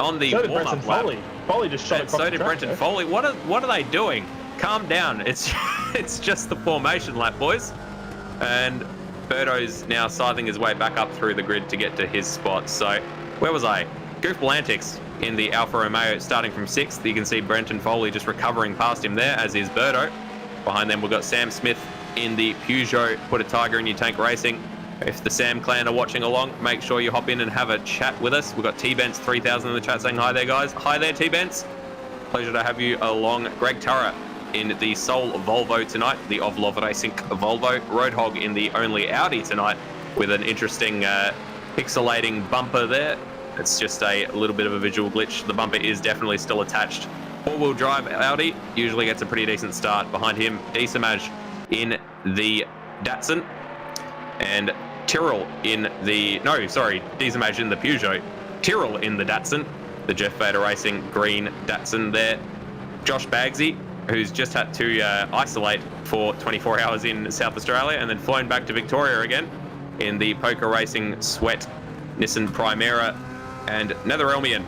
on the warm-up lap. Foley just shot and across so the did track, Brenton Foley. What are they doing? Calm down. It's just the formation lap, boys. And Berto's now scything his way back up through the grid to get to his spot. So where was I? Goofball antics in the Alfa Romeo, starting from 6th. You can see Brenton Foley just recovering past him there, as is Berto. Behind them, we've got Sam Smith in the Peugeot. Put a tiger in your tank racing. If the Sam clan are watching along, make sure you hop in and have a chat with us. We've got T-Bents 3000 in the chat saying hi there, guys. Hi there, T-Bents. Pleasure to have you along. Greg Turra in the Soul Volvo tonight, the Ovlov Racing Volvo. Roadhog in the only Audi tonight, with an interesting pixelating bumper there. It's just a little bit of a visual glitch. The bumper is definitely still attached. 4-wheel drive Audi usually gets a pretty decent start. Behind him, Diesamaj in the Datsun, and Tyrrell in the... No, sorry, Diesamaj in the Peugeot. Tyrrell in the Datsun, the Jeff Vader Racing green Datsun there. Josh Bagsy, who's just had to isolate for 24 hours in South Australia and then flown back to Victoria again in the Poker Racing Sweat Nissan Primera. And Netherelmian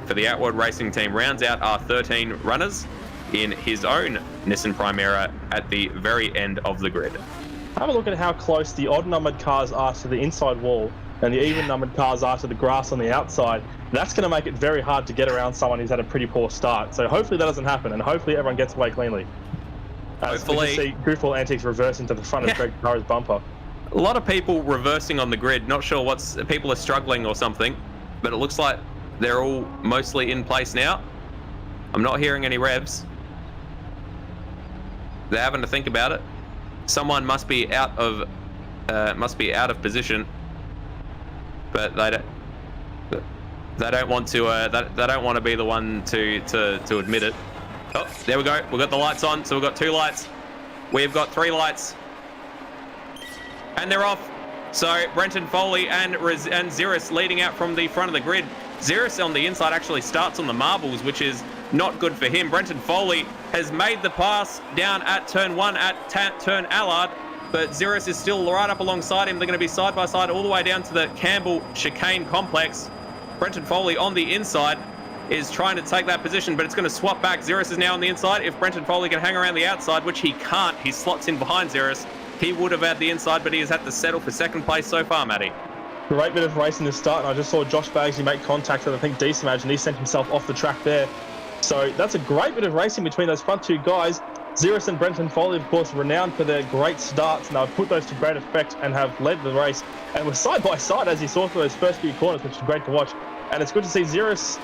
for the Outward Racing team rounds out our 13 runners in his own Nissan Primera at the very end of the grid. Have a look at how close the odd-numbered cars are to the inside wall and the even-numbered cars are to the grass on the outside. That's going to make it very hard to get around someone who's had a pretty poor start. So hopefully that doesn't happen, and hopefully everyone gets away cleanly. Hopefully. We can see Goofball antics reverse into the front of Greg Carr's bumper. A lot of people reversing on the grid. Not sure people are struggling or something, but it looks like they're all mostly in place now. I'm not hearing any revs. They're having to think about it. Someone must be out of position, but they don't want to. They don't want to be the one to admit it. Oh, there we go. We've got the lights on, so we've got 2 lights. We've got 3 lights, and they're off. So Brenton Foley and Ziras leading out from the front of the grid. Ziras on the inside actually starts on the marbles, which is not good for him. Brenton Foley has made the pass down at turn 1 at turn Allard, but Ziras is still right up alongside him. They're going to be side by side all the way down to the Campbell chicane complex. Brenton Foley on the inside is trying to take that position, but it's going to swap back. Ziras is now on the inside. If Brenton Foley can hang around the outside, which he can't, he slots in behind Ziras. He would have had the inside, but he has had to settle for 2nd place so far, Matty. Great bit of racing to start, and I just saw Josh Bagsy make contact with, I think, Diesamaj, and he sent himself off the track there. So that's a great bit of racing between those front 2 guys. Ziras and Brenton Foley, of course, renowned for their great starts, and they've put those to great effect and have led the race. And we're side by side, as you saw, for those first few corners, which is great to watch. And it's good to see Ziras,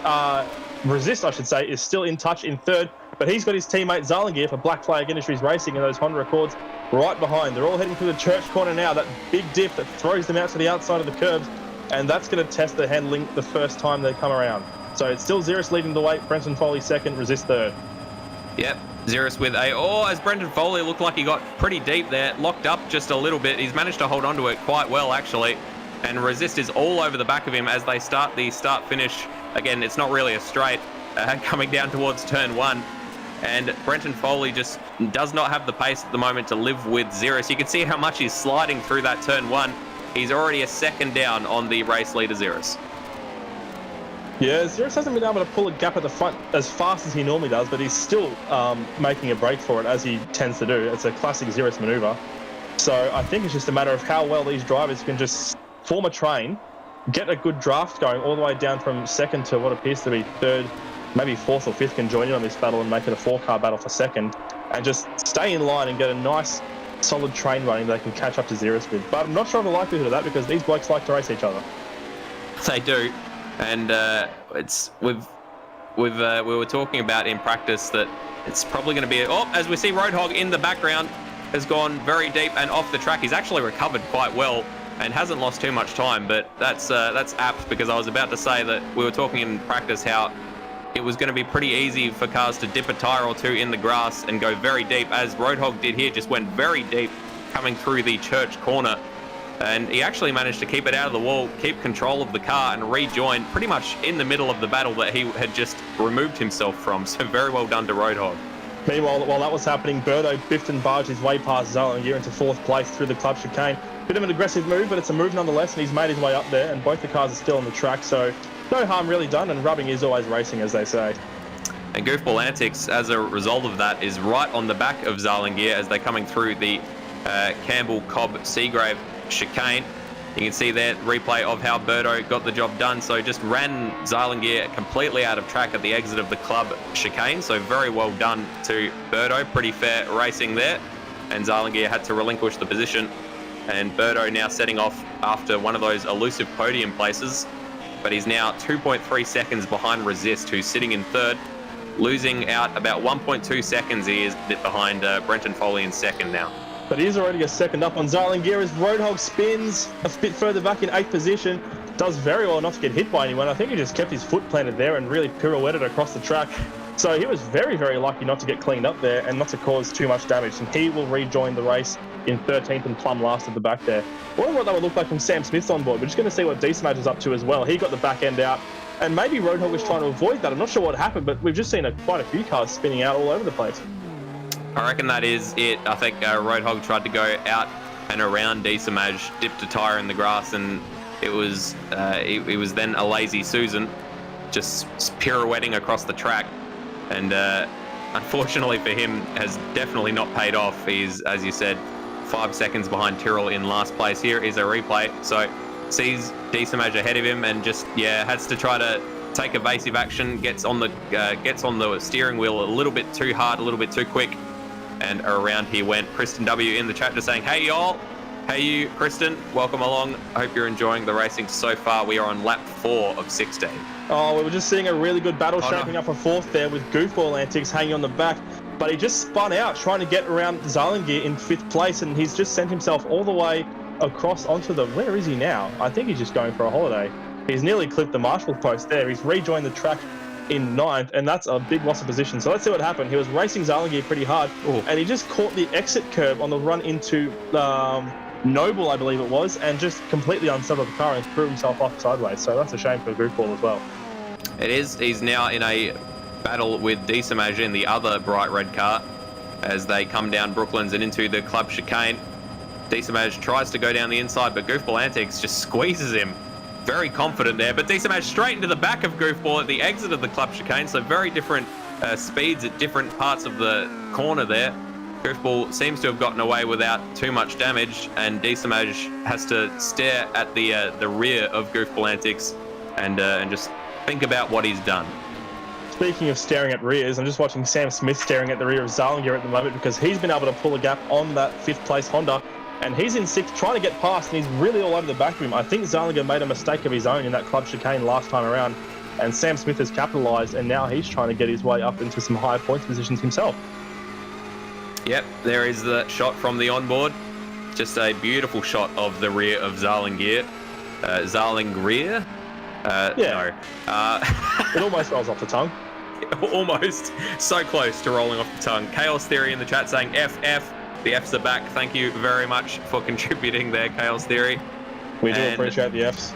Resist, I should say, is still in touch in 3rd, but he's got his teammate Zarlingier for Black Flag Industries Racing in those Honda Accords right behind. They're all heading through the church corner now, that big dip that throws them out to the outside of the curbs, and that's going to test their handling the first time they come around. So it's still Ziras leading the way, Brenton Foley 2nd, Resist 3rd. Yep, Ziras with as Brenton Foley looked like he got pretty deep there, locked up just a little bit. He's managed to hold on to it quite well, actually. And Resist is all over the back of him as they start the start-finish. Again, it's not really a straight, coming down towards turn 1. And Brenton Foley just does not have the pace at the moment to live with Ziras. You can see how much he's sliding through that turn 1. He's already a second down on the race leader, Ziras. Yeah, Ziras hasn't been able to pull a gap at the front as fast as he normally does, but he's still making a break for it, as he tends to do. It's a classic Ziras manoeuvre. So I think it's just a matter of how well these drivers can just form a train, get a good draft going all the way down from second to what appears to be third, maybe fourth or fifth can join in on this battle and make it a 4-car battle for second, and just stay in line and get a nice, solid train running that they can catch up to Ziras with. But I'm not sure of the likelihood of that because these blokes like to race each other. They do. And we were talking about in practice that it's probably going to be as we see Roadhog in the background has gone very deep and off the track. He's actually recovered quite well and hasn't lost too much time, but that's apt because I was about to say that we were talking in practice how it was going to be pretty easy for cars to dip a tire or two in the grass and go very deep, as Roadhog did here, just went very deep coming through the church corner. And he actually managed to keep it out of the wall, keep control of the car, and rejoin pretty much in the middle of the battle that he had just removed himself from. So very well done to Roadhog. Meanwhile, while that was happening, Berto biffed and barged his way past Zallinger into 4th place through the club chicane. Bit of an aggressive move, but it's a move nonetheless, and he's made his way up there, and both the cars are still on the track, so no harm really done, and rubbing is always racing, as they say. And Goofball Antics, as a result of that, is right on the back of Zallinger as they're coming through the Campbell-Cobb-Seagrave chicane. You can see there replay of how Berto got the job done. So just ran Zallinger completely out of track at the exit of the club chicane. So very well done to Berto. Pretty fair racing there. And Zallinger had to relinquish the position. And Berto now setting off after one of those elusive podium places. But he's now 2.3 seconds behind Resist, who's sitting in 3rd. Losing out about 1.2 seconds. He is a bit behind Brenton Foley in 2nd now. But he is already a second up on Zallinger as Roadhog spins a bit further back in 8th position. Does very well not to get hit by anyone. I think he just kept his foot planted there and really pirouetted across the track. So he was very, very lucky not to get cleaned up there and not to cause too much damage. And he will rejoin the race in 13th and plumb last at the back there. I wonder what that would look like from Sam Smith's on board. We're just going to see what D-Smash is up to as well. He got the back end out. And maybe Roadhog was trying to avoid that. I'm not sure what happened, but we've just seen quite a few cars spinning out all over the place. I reckon that is it. I think Roadhog tried to go out and around D-Samaj, dipped a tyre in the grass, and it was then a lazy Susan, just pirouetting across the track. And unfortunately for him, has definitely not paid off. He's, as you said, 5 seconds behind Tyrrell in last place. Here is a replay. So sees D-Samaj ahead of him and just, has to try to take evasive action, gets on the steering wheel a little bit too hard, a little bit too quick. And around he went. Kristen W in the chat just saying, hey y'all, hey you, Kristen, welcome along. I hope you're enjoying the racing so far. We are on lap 4 of 16. Oh, we were just seeing a really good battle shaping up for 4th there with Goofball Antics hanging on the back. But he just spun out trying to get around Zallinger in 5th place, and he's just sent himself all the way across onto the... Where is he now? I think he's just going for a holiday. He's nearly clipped the marshal post there. He's rejoined the track in 9th, and that's a big loss of position. So let's see what happened. He was racing Zallinger pretty hard, and he just caught the exit curb on the run into Noble, I believe it was, and just completely unsettled the car and threw himself off sideways. So that's a shame for Goofball as well. It is. He's now in a battle with D-Samaj in the other bright red car as they come down Brooklands and into the club chicane. D-Samaj tries to go down the inside, but Goofball Antics just squeezes him. Very confident there, but D-Samaj straight into the back of Goofball at the exit of the club chicane, so very different speeds at different parts of the corner there. Goofball seems to have gotten away without too much damage, and D-Samaj has to stare at the rear of Goofball Antics and just think about what he's done. Speaking of staring at rears, I'm just watching Sam Smith staring at the rear of Zallinger at the moment because he's been able to pull a gap on that 5th place Honda. And he's in 6th, trying to get past, and he's really all over the back of him. I think Zallinger made a mistake of his own in that club chicane last time around, and Sam Smith has capitalised, and now he's trying to get his way up into some higher points positions himself. Yep, there is the shot from the onboard. Just a beautiful shot of the rear of Zallinger. Zallinger? Yeah. No. It almost rolls off the tongue. Almost. So close to rolling off the tongue. Chaos Theory in the chat saying FF. The Fs are back. Thank you very much for contributing there, Chaos Theory. We do appreciate the Fs.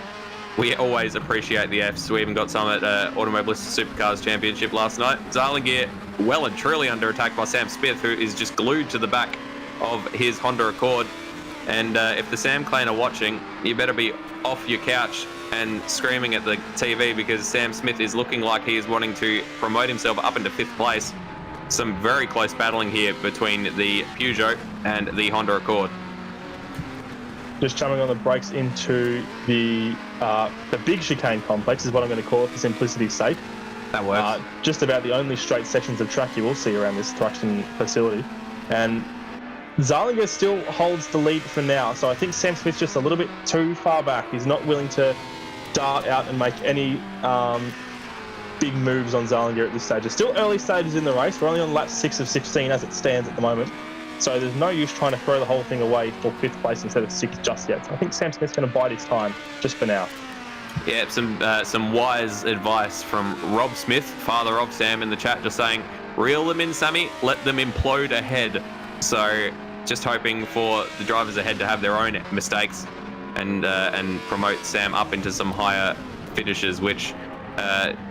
We always appreciate the Fs. We even got some at Automobilista Supercars Championship last night. Zarlingier well and truly under attack by Sam Smith, who is just glued to the back of his Honda Accord. And if the Sam clan are watching, you better be off your couch and screaming at the TV, because Sam Smith is looking like he is wanting to promote himself up into 5th place. Some very close battling here between the Peugeot and the Honda Accord. Just chumming on the brakes into the big chicane complex is what I'm going to call it for simplicity's sake. That works. Just about the only straight sections of track you will see around this Thruxton facility. And Zarlingier still holds the lead for now, so I think Sam Smith's just a little bit too far back. He's not willing to dart out and make any big moves on Zarlingier at this stage. It's still early stages in the race. We're only on lap 6 of 16 as it stands at the moment. So there's no use trying to throw the whole thing away for 5th place instead of 6th just yet. So I think Sam Smith's going to bide his time just for now. Yeah, some wise advice from Rob Smith, father of Sam, in the chat, just saying, reel them in, Sammy, let them implode ahead. So just hoping for the drivers ahead to have their own mistakes and promote Sam up into some higher finishes, which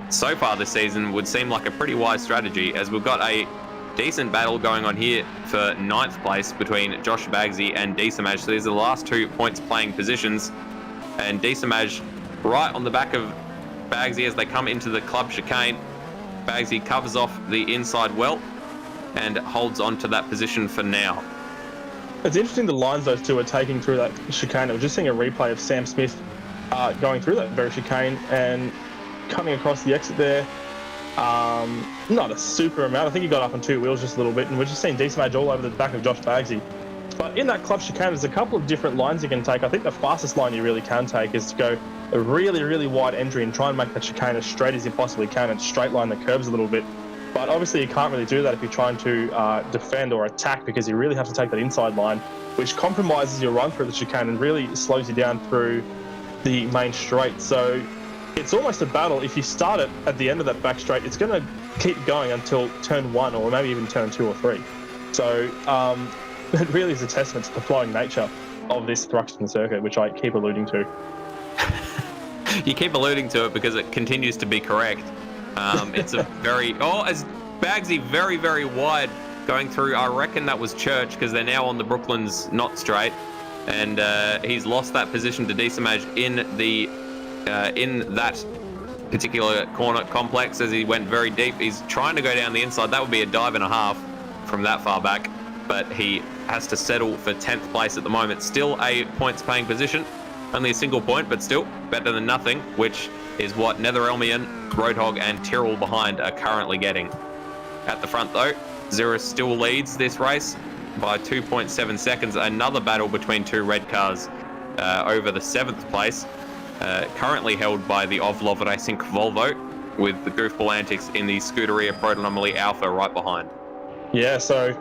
so far this season would seem like a pretty wise strategy, as we've got a decent battle going on here for 9th place between Josh Bagsy and Desamaj. So these are the last 2 points playing positions, and Desamaj right on the back of Bagsy as they come into the club chicane. Bagsy covers off the inside well and holds on to that position for now. It's interesting the lines those two are taking through that chicane. I was just seeing a replay of Sam Smith going through that very chicane and coming across the exit there. Not a super amount. I think he got up on 2 wheels just a little bit, and we're just seeing Desamaj all over the back of Josh Bagsy. But in that club chicane, there's a couple of different lines you can take. I think the fastest line you really can take is to go a really, really wide entry and try and make that chicane as straight as you possibly can and straight line the curves a little bit. But obviously you can't really do that if you're trying to defend or attack, because you really have to take that inside line, which compromises your run through the chicane and really slows you down through the main straight. So it's almost a battle. If you start it at the end of that back straight, it's going to keep going until turn 1 or maybe even turn 2 or 3. So it really is a testament to the flowing nature of this Thruxton circuit, which I keep alluding to. You keep alluding to it because it continues to be correct. It's a very... as Bagsy very, very wide going through. I reckon that was Church, because they're now on the Brooklands not straight. And he's lost that position to Desamaj in that particular corner complex as he went very deep. He's trying to go down the inside. That would be a dive and a half from that far back, but he has to settle for 10th place at the moment. Still a points paying position, only a single point, but still better than nothing, which is what Netherelmian, Roadhog and Tyrrell behind are currently getting. At the front though, Ziras still leads this race by 2.7 seconds. Another battle between 2 red cars over the 7th place. Currently held by the Ovlov Racing Volvo, with the goofball antics in the Scuderia Pro Anomaly Alpha right behind. Yeah, so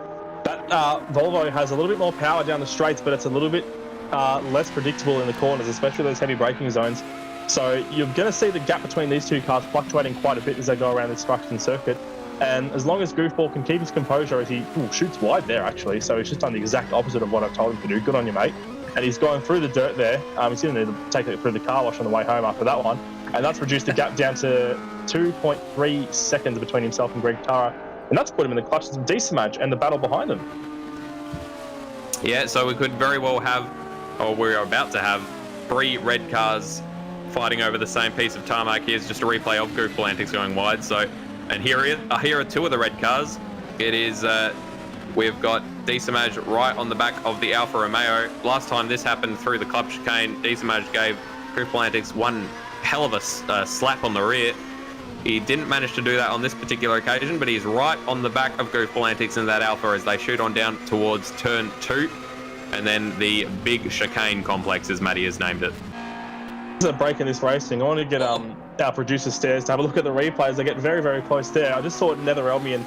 that Volvo has a little bit more power down the straights, but it's a little bit less predictable in the corners, especially those heavy braking zones. So you're going to see the gap between these 2 cars fluctuating quite a bit as they go around this Thruxton circuit. And as long as Goofball can keep his composure as he shoots wide there, actually. So he's just done the exact opposite of what I've told him to do. Good on you, mate. And he's going through the dirt there. He's going to need to take it through the car wash on the way home after that one. And that's reduced the gap down to 2.3 seconds between himself and Greg Tara. And that's put him in the clutches of Desamaj and the battle behind him. Yeah, so we could very well have, or we're about to have, 3 red cars fighting over the same piece of tarmac. Here's just a replay of Goofball antics going wide. So, and here are 2 of the red cars. It is, we've got Desamaj right on the back of the Alfa Romeo. Last time this happened through the club chicane, Desamaj gave Goofball antics one hell of a slap on the rear. He didn't manage to do that on this particular occasion, but he's right on the back of Goofball antics in that Alpha as they shoot on down towards turn 2, and then the big chicane complex, as Matty has named it. There's a break in this racing. I want to get our producer Stairs to have a look at the replays. They get very, very close there. I just saw Netherelmian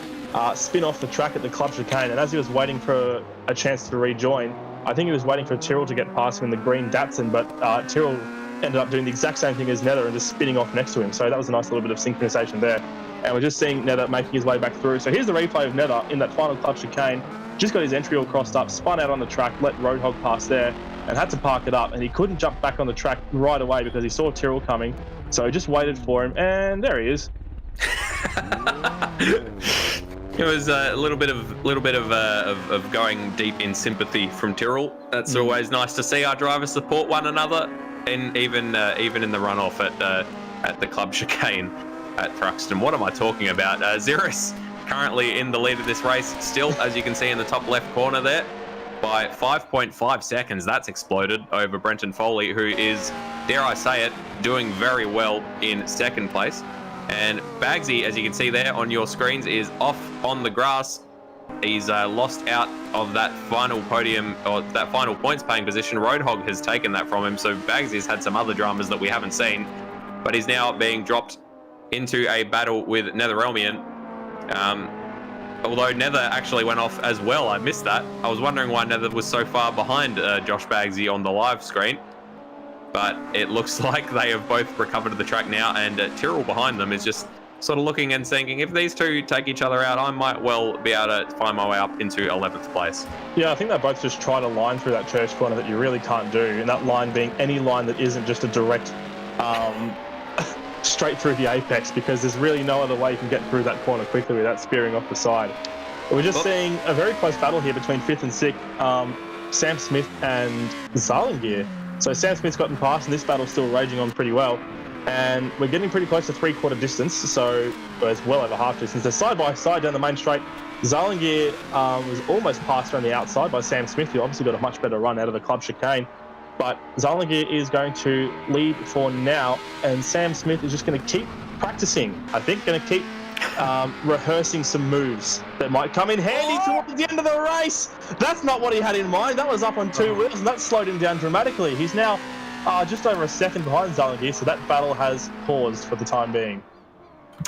spin off the track at the club chicane, and as he was waiting for a chance to rejoin, I think he was waiting for Tyrrell to get past him in the green Datsun, but Tyrrell ended up doing the exact same thing as Nether and just spinning off next to him. So that was a nice little bit of synchronization there. And we're just seeing Nether making his way back through. So here's the replay of Nether in that final clutch chicane. Just got his entry all crossed up, spun out on the track, let Roadhog pass there, and had to park it up. And he couldn't jump back on the track right away because he saw Tyrrell coming. So he just waited for him, and there he is. It was a little bit of going deep in sympathy from Tyrrell. That's always nice to see our drivers support one another, and even in the runoff at the club chicane at Thruxton. What am I talking about? Ziras currently in the lead of this race, still, as you can see in the top left corner there, by 5.5 seconds. That's exploded over Brenton Foley, who is, dare I say it, doing very well in second place. And Bagsy, as you can see there on your screens, is off on the grass. He's lost out of that final podium, or that final points paying position. Roadhog has taken that from him, so Bagsy's had some other dramas that we haven't seen, but he's now being dropped into a battle with Netherelmian. Although Nether actually went off as well. I missed that. I was wondering why Nether was so far behind Josh Bagsy on the live screen. But it looks like they have both recovered the track now, and Tyrrell behind them is just sort of looking and thinking, if these two take each other out, I might well be able to find my way up into 11th place. Yeah, I think they both just tried a line through that church corner that you really can't do, and that line being any line that isn't just a direct straight through the apex, because there's really no other way you can get through that corner quickly without spearing off the side. We're just seeing a very close battle here between 5th and 6th, Sam Smith and Zarlingear. So Sam Smith's gotten past, and this battle's still raging on pretty well. And we're getting pretty close to 3/4 distance, so it's well over half distance. They're side by side down the main straight. Zarlingear was almost passed around the outside by Sam Smith, who obviously got a much better run out of the club chicane. But Zarlingear is going to lead for now, and Sam Smith is just going to keep practicing. I think going to keep rehearsing some moves that might come in handy towards the end of the race. That's not what he had in mind. That was up on two wheels, and that slowed him down dramatically. He's now just over a second behind Zarlingear, so that battle has paused for the time being.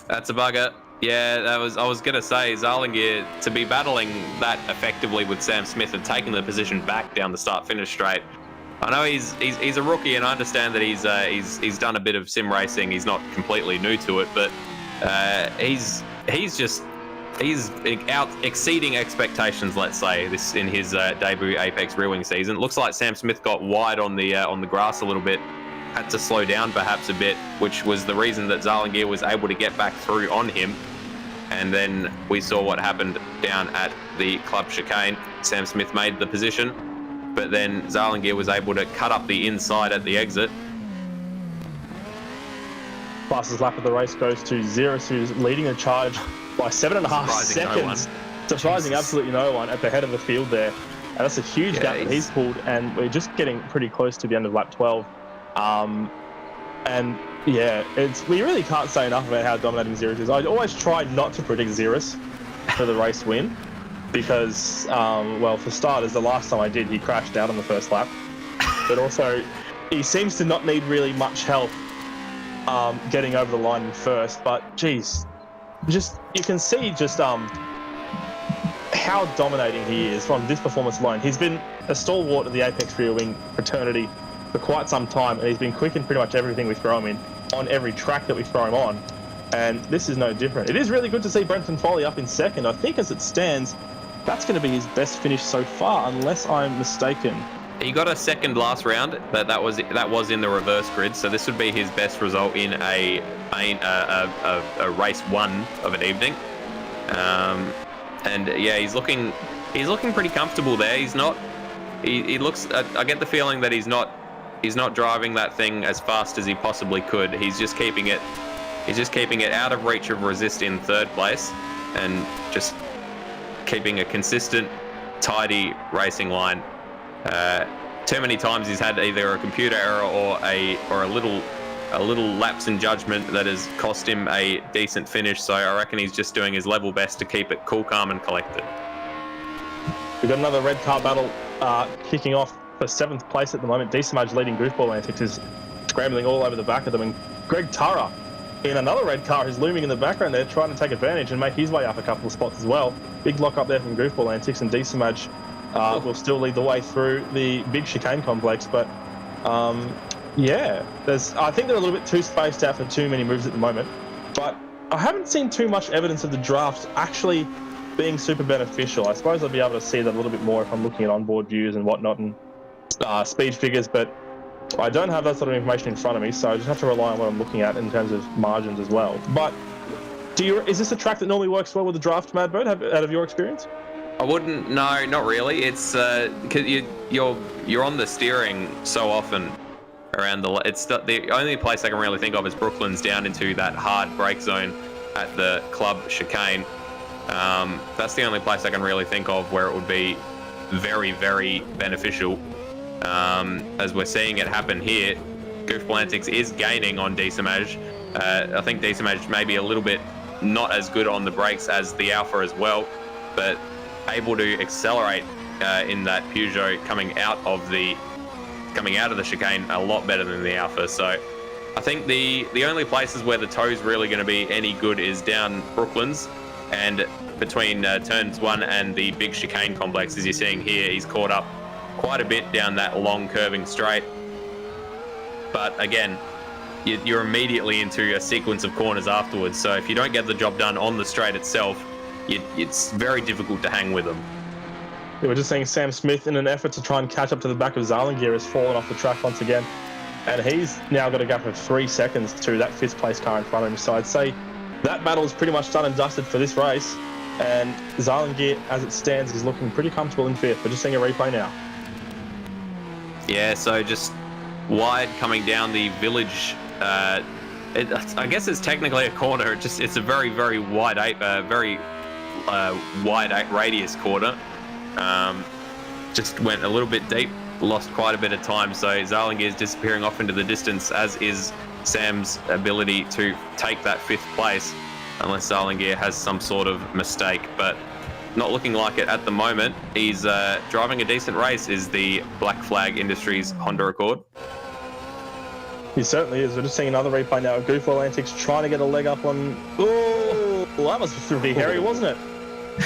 That's a bugger. Yeah, I was going to say, Zarlingear, to be battling that effectively with Sam Smith and taking the position back down the start-finish straight. I know he's a rookie, and I understand that he's done a bit of sim racing. He's not completely new to it, but he's out exceeding expectations, let's say, this in his debut Apex Real Wing season. It looks like Sam Smith got wide on the grass a little bit, had to slow down perhaps a bit, which was the reason that Zarlingear was able to get back through on him. And then we saw what happened down at the club chicane. Sam Smith made the position, but then Zarlingear was able to cut up the inside at the exit. Fastest lap of the race goes to Ziras, who's leading the charge by 7.5 seconds. Surprising absolutely no one at the head of the field there. And that's a huge gap that he's pulled, and we're just getting pretty close to the end of lap 12. And yeah, we really can't say enough about how dominating Ziras is. I always try not to predict Ziras for the race win, because, well, for starters, the last time I did, he crashed out on the first lap. But also, he seems to not need really much help getting over the line in first. But, geez, you can see just how dominating he is from this performance alone. He's been a stalwart of the Apex Rear Wing fraternity for quite some time, and he's been quick in pretty much everything we throw him in, on every track that we throw him on. And this is no different. It is really good to see Brenton Foley up in second. I think as it stands, that's going to be his best finish so far, unless I'm mistaken. He got a second last round, but that was in the reverse grid, so this would be his best result in a race one of an evening. And yeah, he's looking pretty comfortable there. He looks. I get the feeling that he's not driving that thing as fast as he possibly could. He's just keeping it out of reach of resist in third place, and just keeping a consistent, tidy racing line. Too many times he's had either a computer error or a little lapse in judgment that has cost him a decent finish. So I reckon he's just doing his level best to keep it cool, calm, and collected. We've got another red car battle kicking off for 7th place at the moment. D-Smudge leading Goofball Antics is scrambling all over the back of them, and Greg Turra in another red car who's looming in the background there, trying to take advantage and make his way up a couple of spots as well. Big lock up there from Goofball Antics, and D-Smudge will still lead the way through the big chicane complex, but Yeah, I think they're a little bit too spaced out for too many moves at the moment, but I haven't seen too much evidence of the drafts actually being super beneficial. I suppose I'll be able to see that a little bit more if I'm looking at onboard views and whatnot and speed figures, but I don't have that sort of information in front of me, so I just have to rely on what I'm looking at in terms of margins as well. But is this a track that normally works well with the draft, Madbird, out of your experience? I wouldn't. No, not really. It's because you're on the steering so often around the only place I can really think of is Brooklands down into that hard brake zone at the club chicane. That's the only place I can really think of where it would be very, very beneficial. As we're seeing it happen here, Goofball Antics is gaining on Decimage. I think Decimage may be a little bit not as good on the brakes as the Alpha as well, but able to accelerate in that Peugeot coming out of the chicane a lot better than the Alpha. So I think the only places where the tow's really going to be any good is down Brooklands and between turns 1 and the big chicane complex. As you're seeing here, he's caught up quite a bit down that long curving straight. But again, you're immediately into a sequence of corners afterwards. So if you don't get the job done on the straight itself, it's very difficult to hang with them. Yeah, we're just seeing Sam Smith in an effort to try and catch up to the back of Zarlingier has fallen off the track once again. And he's now got a gap of 3 seconds to that 5th place car in front of him. So I'd say that battle is pretty much done and dusted for this race. And Zarlingier, as it stands, is looking pretty comfortable in 5th. We're just seeing a replay now. Yeah, so just wide coming down the village. I guess it's technically a corner. It's a very, very wide radius corner. Just went a little bit deep, lost quite a bit of time. So Zarlingier is disappearing off into the distance, as is Sam's ability to take that 5th place, unless Zarlingier has some sort of mistake. But not looking like it at the moment. He's driving a decent race, is the Black Flag Industries Honda Accord. He certainly is. We're just seeing another replay now of Goofball Antics trying to get a leg up on... Oh, that was pretty hairy, wasn't it?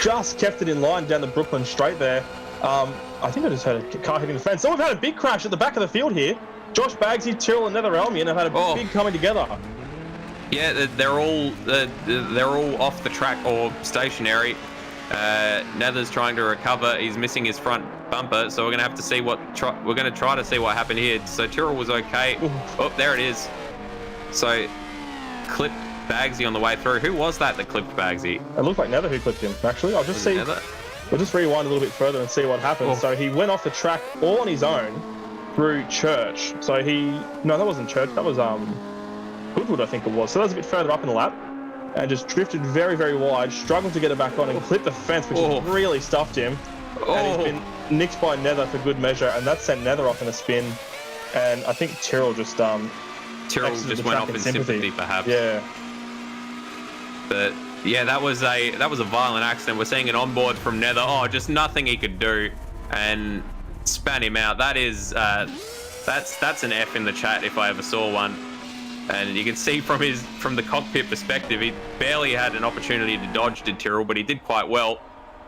Just kept it in line down the Brooklyn straight there. I think I just heard a car hitting the fence. Oh, we've had a big crash at the back of the field here. Josh Bagsy, Tyrrell and Netherelmian have had a big coming together. Yeah, they're all off the track or stationary. Nether's trying to recover. He's missing his front bumper, so we're going to have to see we're going to try to see what happened here. So Tyrrell was okay. Oh, there it is. So clipped Bagsy on the way through. Who was that clipped Bagsy? It looked like Nether who clipped him, actually. We'll just rewind a little bit further and see what happened. Oh. So he went off the track all on his own through Church. So no, that wasn't Church. That was Goodwood, I think it was. So that was a bit further up in the lap. And just drifted very, very wide, struggled to get it back on and clipped the fence, which has really stuffed him. And he's been nicked by Nether for good measure, and that sent Nether off in a spin. And I think Tyrrell just went off in sympathy, perhaps. Yeah. But yeah, that was a violent accident. We're seeing an onboard from Nether. Oh, just nothing he could do, and span him out. That is that's an F in the chat if I ever saw one. And you can see from the cockpit perspective, he barely had an opportunity to dodge, did Tyrrell, but he did quite well.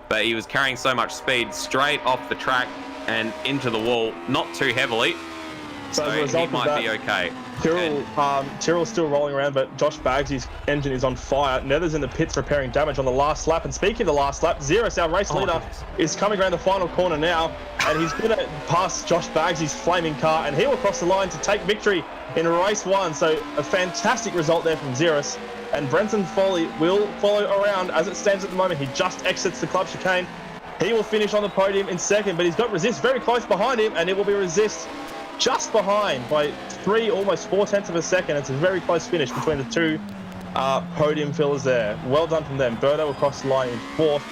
But he was carrying so much speed straight off the track and into the wall, not too heavily. So he might be okay. Tyrrell's still rolling around, but Josh Bagsy's engine is on fire. Nether's in the pits repairing damage on the last lap. And speaking of the last lap, Ziras, our race leader, is coming around the final corner now. And he's going to pass Josh Bagsy's flaming car, and he will cross the line to take victory in race 1. So a fantastic result there from Ziras. And Brenton Foley will follow around as it stands at the moment. He just exits the club chicane. He will finish on the podium in 2nd, but he's got Resist very close behind him, and it will be Resist just behind by 3, almost 4/10 of a second. It's a very close finish between the two podium fillers there. Well done from them. Berto will cross the line in 4th,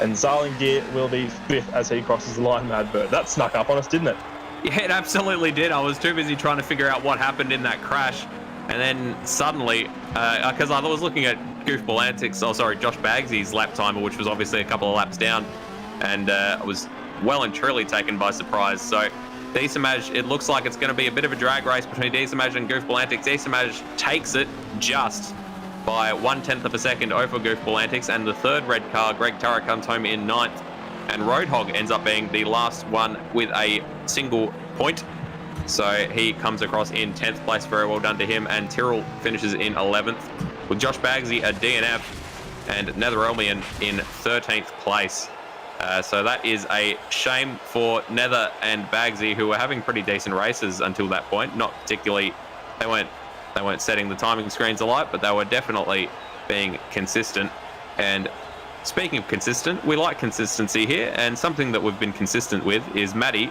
and Zarlingier will be 5th as he crosses the line, Mad Bird. That snuck up on us, didn't it? Yeah, it absolutely did. I was too busy trying to figure out what happened in that crash. And then suddenly, because I was looking at Goofball Antics, Josh Bagsy's lap timer, which was obviously a couple of laps down, and I was well and truly taken by surprise. So Decimage, it looks like it's going to be a bit of a drag race between Decimage and Goofball Antics. Decimage takes it just by 1/10 of a second over Goofball Antics, and the 3rd red car, Greg Turra, comes home in 9th, and Roadhog ends up being the last one with a single point. So he comes across in 10th place. Very well done to him. And Tyrrell finishes in 11th, with Josh Bagsy a DNF and Netherelmian in 13th place. So that is a shame for Nether and Bagsy, who were having pretty decent races until that point. Not particularly, they weren't setting the timing screens alight, but they were definitely being consistent. And speaking of consistent, we like consistency here, and something that we've been consistent with is Matty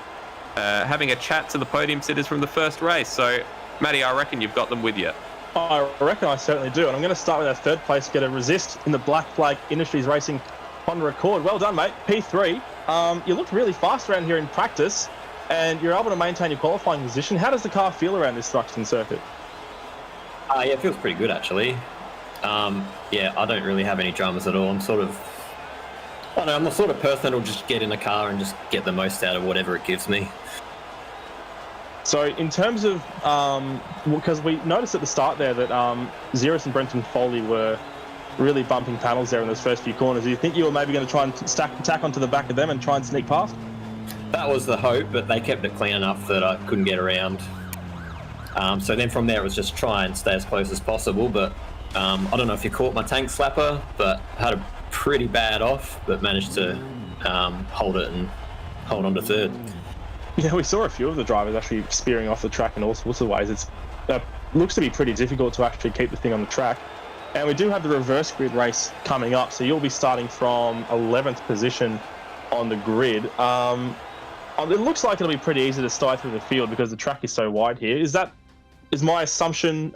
having a chat to the podium sitters from the first race. So, Matty, I reckon you've got them with you. I reckon I certainly do, and I'm going to start with our third place getter, Resist, in the Black Flag Industries Racing Honda Accord. Well done, mate. P3. You looked really fast around here in practice, and you're able to maintain your qualifying position. How does the car feel around this Thruxton circuit? Yeah, it feels pretty good, actually. Yeah, I don't really have any dramas at all. I'm the sort of person that'll just get in a car and just get the most out of whatever it gives me. So in terms of, because we noticed at the start there that Ziras and Brenton Foley were really bumping panels there in those first few corners. Do you think you were maybe going to try and tack onto the back of them and try and sneak past? That was the hope, but they kept it clean enough that I couldn't get around. So then from there it was just try and stay as close as possible, but I don't know if you caught my tank slapper, but had a pretty bad off, but managed to hold it and hold on to third. Yeah, we saw a few of the drivers actually spearing off the track in all sorts of ways. It looks to be pretty difficult to actually keep the thing on the track. And we do have the reverse grid race coming up, so you'll be starting from 11th position on the grid. It looks like it'll be pretty easy to start through the field because the track is so wide here. Is my assumption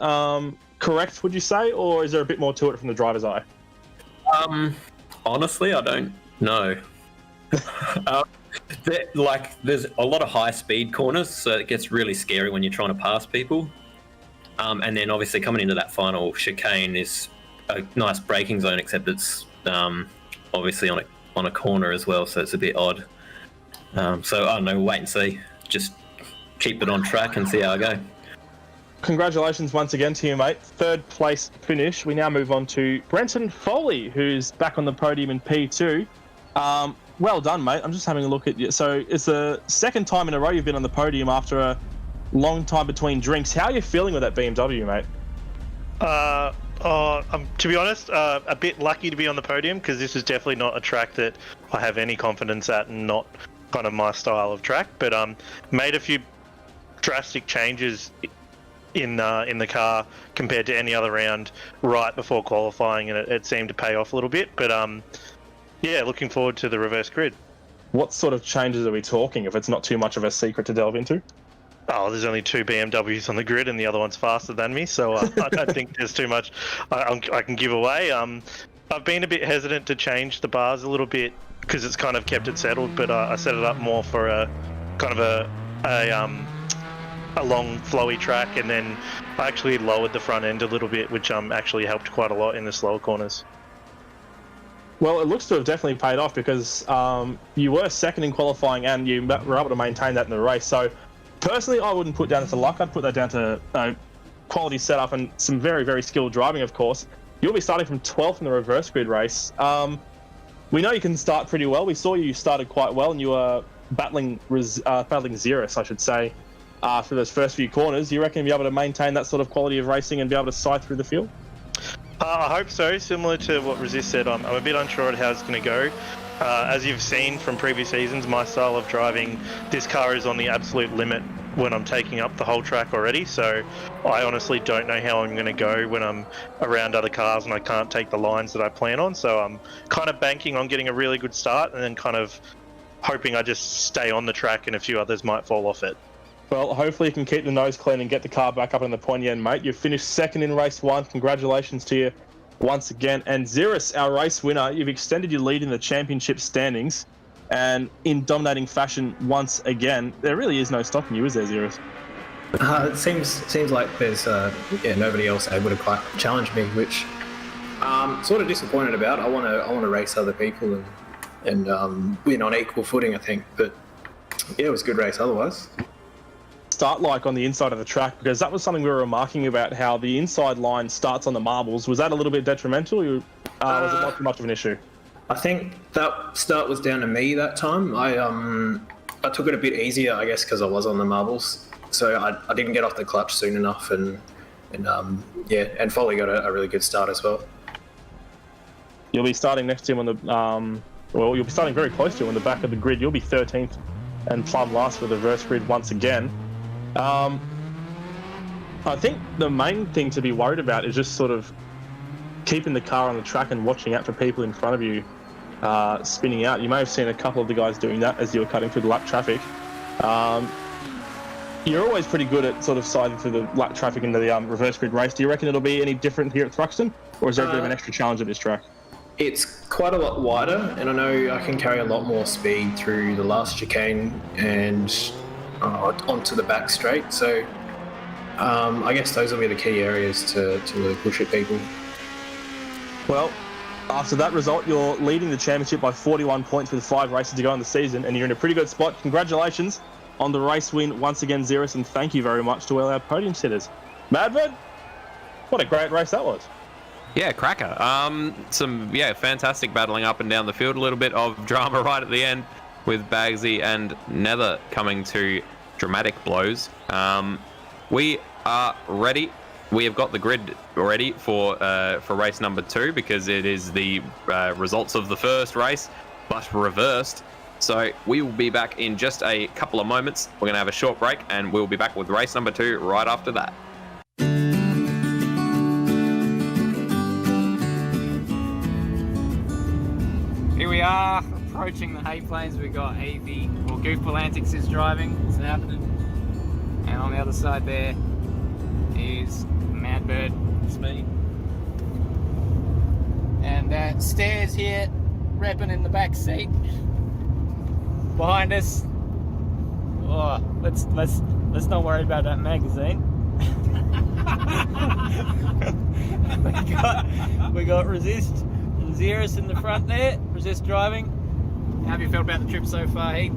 correct, would you say, or is there a bit more to it from the driver's eye? Honestly, I don't know. There's a lot of high-speed corners, so it gets really scary when you're trying to pass people. And then obviously coming into that final chicane is a nice braking zone, except it's obviously on a corner as well, so it's a bit odd. So I don't know, wait and see. Just keep it on track and see how I go. Congratulations once again to you, mate. Third place finish. We now move on to Brenton Foley, who's back on the podium in P2. Well done, mate. I'm just having a look at you. So it's the second time in a row you've been on the podium after a long time between drinks. How are you feeling with that BMW, mate? To be honest, a bit lucky to be on the podium because this is definitely not a track that I have any confidence at and not kind of my style of track. But made a few drastic changes in the car compared to any other round right before qualifying, and it seemed to pay off a little bit. But yeah, looking forward to the reverse grid. What sort of changes are we talking, if it's not too much of a secret to delve into? Oh, there's only 2 BMWs on the grid and the other one's faster than me, so I don't think there's too much I can give away. I've been a bit hesitant to change the bars a little bit because it's kind of kept it settled, but I set it up more for a kind of a long flowy track, and then I actually lowered the front end a little bit, which actually helped quite a lot in the slower corners. Well, it looks to have definitely paid off because you were second in qualifying and you were able to maintain that in the race. So personally, I wouldn't put down to luck. I'd put that down to quality setup and some very, very skilled driving, of course. You'll be starting from 12th in the reverse grid race. We know you can start pretty well. We saw you started quite well and you were battling Ziras, I should say, for those first few corners. Do you reckon you'll be able to maintain that sort of quality of racing and be able to side through the field? I hope so. Similar to what Resist said, I'm a bit unsure of how it's going to go. As you've seen from previous seasons, my style of driving, this car is on the absolute limit when I'm taking up the whole track already. So I honestly don't know how I'm going to go when I'm around other cars and I can't take the lines that I plan on. So I'm kind of banking on getting a really good start and then kind of hoping I just stay on the track and a few others might fall off it. Well, hopefully you can keep the nose clean and get the car back up in the pointy end, mate. You've finished second in race 1. Congratulations to you once again. And Ziras, our race winner, you've extended your lead in the championship standings and in dominating fashion once again. There really is no stopping you, is there, Ziras? It seems like there's nobody else able to quite challenge me, which I'm sort of disappointed about. I want to race other people and win on equal footing, I think. But yeah, it was a good race otherwise. Start like on the inside of the track, because that was something we were remarking about, how the inside line starts on the marbles. Was that a little bit detrimental? Was it not too much of an issue? I think that start was down to me that time. I took it a bit easier, I guess, because I was on the marbles. so I didn't get off the clutch soon enough, and Foley got a really good start as well. You'll be starting next to him on the you'll be starting very close to him on the back of the grid. You'll be 13th and plumb last for the reverse grid once again. I think the main thing to be worried about is just sort of keeping the car on the track and watching out for people in front of you spinning out. You may have seen a couple of the guys doing that as you were cutting through the lap traffic. You're always pretty good at sort of siding through the lap traffic into the reverse grid race. Do you reckon it'll be any different here at Thruxton, or is there a bit of an extra challenge at this track? It's quite a lot wider, and I know I can carry a lot more speed through the last chicane and onto the back straight. So I guess those will be the key areas to really push at people. Well, after that result, you're leading the championship by 41 points with 5 races to go in the season, and you're in a pretty good spot. Congratulations on the race win once again, Ziras, and thank you very much to all our podium sitters. Madbird, what a great race that was. Yeah, cracker. Fantastic battling up and down the field. A little bit of drama right at the end with Bagsy and Nether coming to dramatic blows. We are ready. We have got the grid ready for race number 2 because it is the results of the first race, but reversed. So we will be back in just a couple of moments. We're going to have a short break, and we'll be back with race number 2 right after that. Here we are, approaching the hay plains. We've got Evie, or Goofball Antics is driving. What's happening? And on the other side there is Madbird. It's me. And Stairs here, repping in the back seat. Behind us. Oh, let's not worry about that magazine. we got Resist and Ziras in the front there. Resist driving. How have you felt about the trip so far, Heath?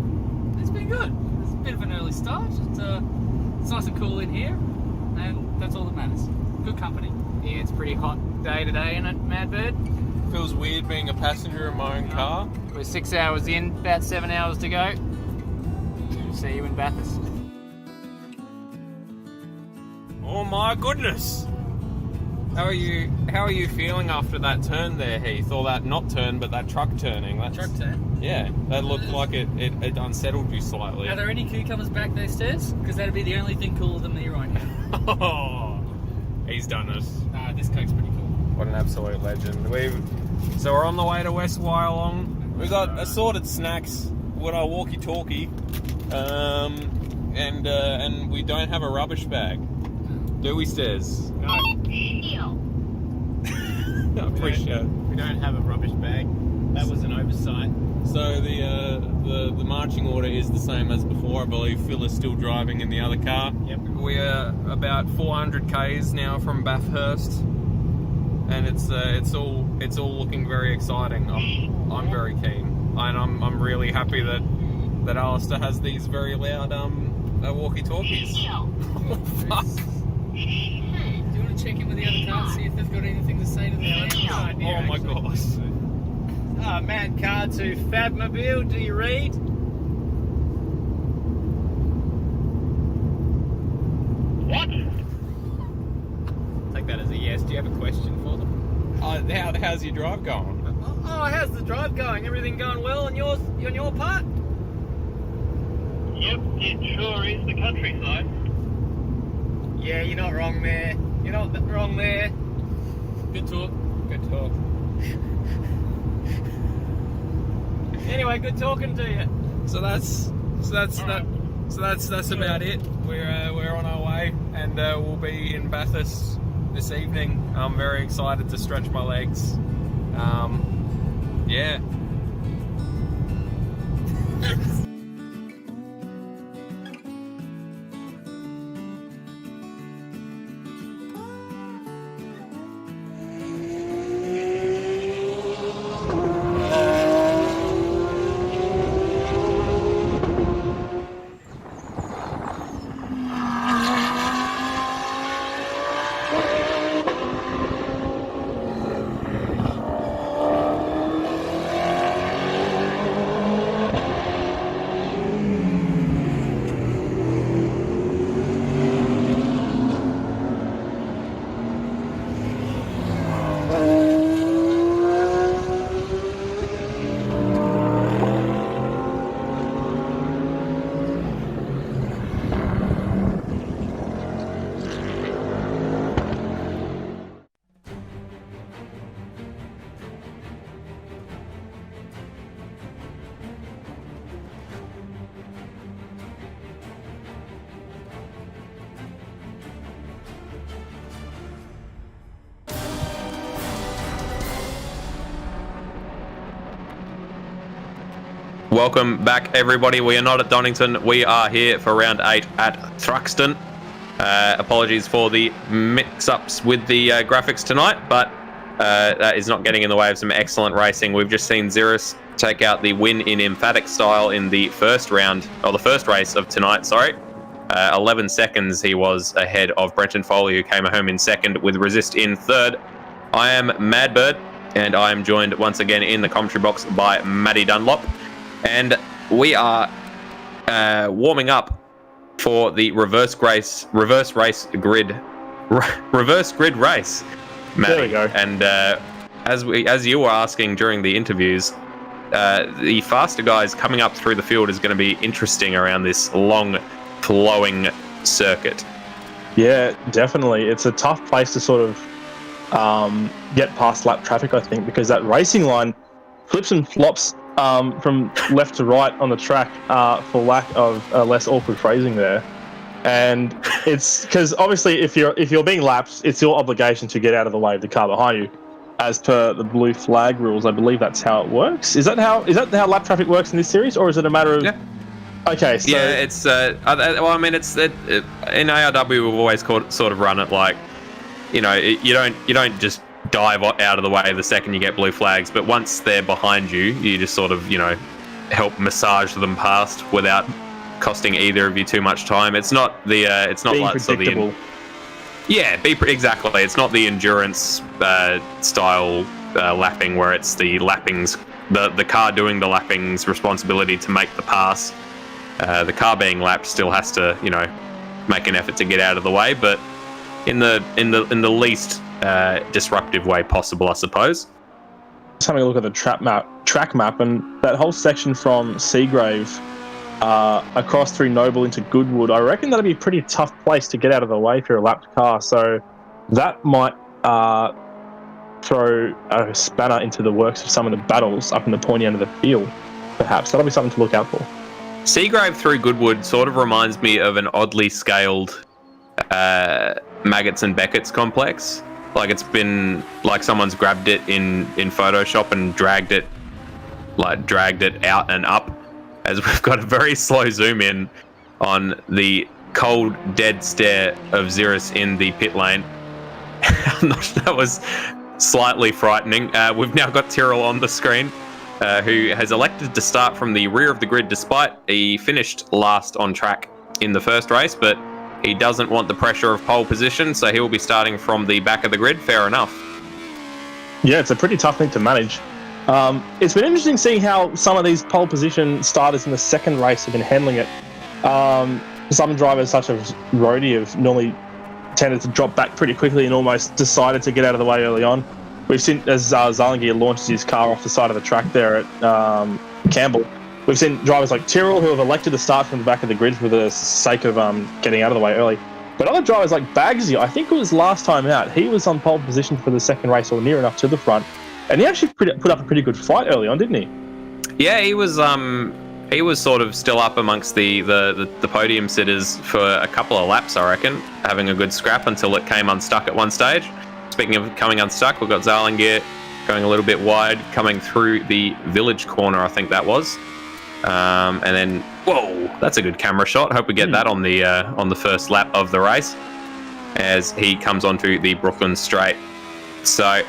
It's been good. It's a bit of an early start. It's nice and cool in here, and that's all that matters. Good company. Yeah, it's a pretty hot day today, isn't it, Madbird? Feels weird being a passenger in my own car. We're 6 hours in, about 7 hours to go. See you in Bathurst. Oh my goodness! How are you feeling after that turn there, Heath? Or that not turn, but that truck turning? Truck turn? Yeah, that looked like it unsettled you slightly. Are there any cucumbers back those stairs? Because that'd be the only thing cooler than me right now. Oh, he's done it. This coke's pretty cool. What an absolute legend. So we're on the way to West Wyalong. We've got assorted snacks with our walkie-talkie, and we don't have a rubbish bag. Do we, Stairs? No. I appreciate it. We don't have a rubbish bag. That was an oversight. So the marching order is the same as before. I believe Phil is still driving in the other car. Yep. We're about 400 k's now from Bathurst, and it's all looking very exciting. I'm very keen, and I'm really happy that Alistair has these very loud walkie-talkies. Fuck. Do you want to check in with the other cars, see if they've got anything to say to the other? Oh my gosh. Mad car to Fabmobile, do you read? What? Take that as a yes. Do you have a question for them? How's your drive going? Oh, how's the drive going? Everything going well on your part? Yep, it sure is the countryside. Yeah, you're not wrong there. You're not wrong there. Good talk. Good talk. Anyway, good talking to you. So that's about it. We're on our way, and we'll be in Bathurst this evening. I'm very excited to stretch my legs. Yeah. welcome back, everybody. We are not at Donington. We are here for round 8 at Thruxton. Apologies for the mix-ups with the graphics tonight, but that is not getting in the way of some excellent racing. We've just seen Ziras take out the win in emphatic style in the first round, or the first race of tonight, sorry. 11 seconds he was ahead of Brenton Foley, who came home in second, with Resist in third. I am Madbird, and I am joined once again in the commentary box by Maddie Dunlop. And we are warming up for the reverse grid race, Maddie. There we go. And as you were asking during the interviews, the faster guys coming up through the field is going to be interesting around this long flowing circuit. Yeah, definitely. It's a tough place to sort of get past lap traffic, I think, because that racing line flips and flops from left to right on the track for lack of less awkward phrasing there. And it's because obviously if you're being lapped, it's your obligation to get out of the way of the car behind you, as per the blue flag rules. I believe that's how it works. Is that how lap traffic works in this series, or is it a matter of? Yeah. Okay. So... Yeah, it's well, I mean, in ARW we've always sort of run it like, you know, you don't just dive out of the way the second you get blue flags, but once they're behind you, you just sort of, you know, help massage them past without costing either of you too much time. It's not the it's not being like predictable. Exactly. It's not the endurance style lapping where it's the lappings, the car doing the lapping's responsibility to make the pass. The car being lapped still has to, you know, make an effort to get out of the way, but in the least disruptive way possible, I suppose. Just having a look at the track map, and that whole section from Seagrave across through Noble into Goodwood, I reckon that'd be a pretty tough place to get out of the way if you're a lapped car. So that might throw a spanner into the works of some of the battles up in the pointy end of the field. Perhaps that'll be something to look out for. Seagrave through Goodwood sort of reminds me of an oddly scaled Maggots and Beckett's complex. Like, it's been like someone's grabbed it in Photoshop and dragged it out and up, as we've got a very slow zoom in on the cold dead stare of Ziras in the pit lane. That was slightly frightening. We've now got Tyrrell on the screen, who has elected to start from the rear of the grid despite he finished last on track in the first race, but he doesn't want the pressure of pole position, so he will be starting from the back of the grid. Fair enough. Yeah, it's a pretty tough thing to manage. It's been interesting seeing how some of these pole position starters in the second race have been handling it. Some drivers, such as Rhodey, have normally tended to drop back pretty quickly and almost decided to get out of the way early on. We've seen, as Zalangier launches his car off the side of the track there at Campbell, we've seen drivers like Tyrrell who have elected to start from the back of the grid for the sake of getting out of the way early. But other drivers like Bagsy, I think it was last time out, he was on pole position for the second race, or near enough to the front, and he actually put up a pretty good fight early on, didn't he? Yeah, he was sort of still up amongst the podium sitters for a couple of laps, I reckon, having a good scrap until it came unstuck at one stage. Speaking of coming unstuck, we've got Zalangier going a little bit wide, coming through the village corner, I think that was. And then, whoa, that's a good camera shot. Hope we get that on the first lap of the race as he comes onto the Brooklyn straight. So,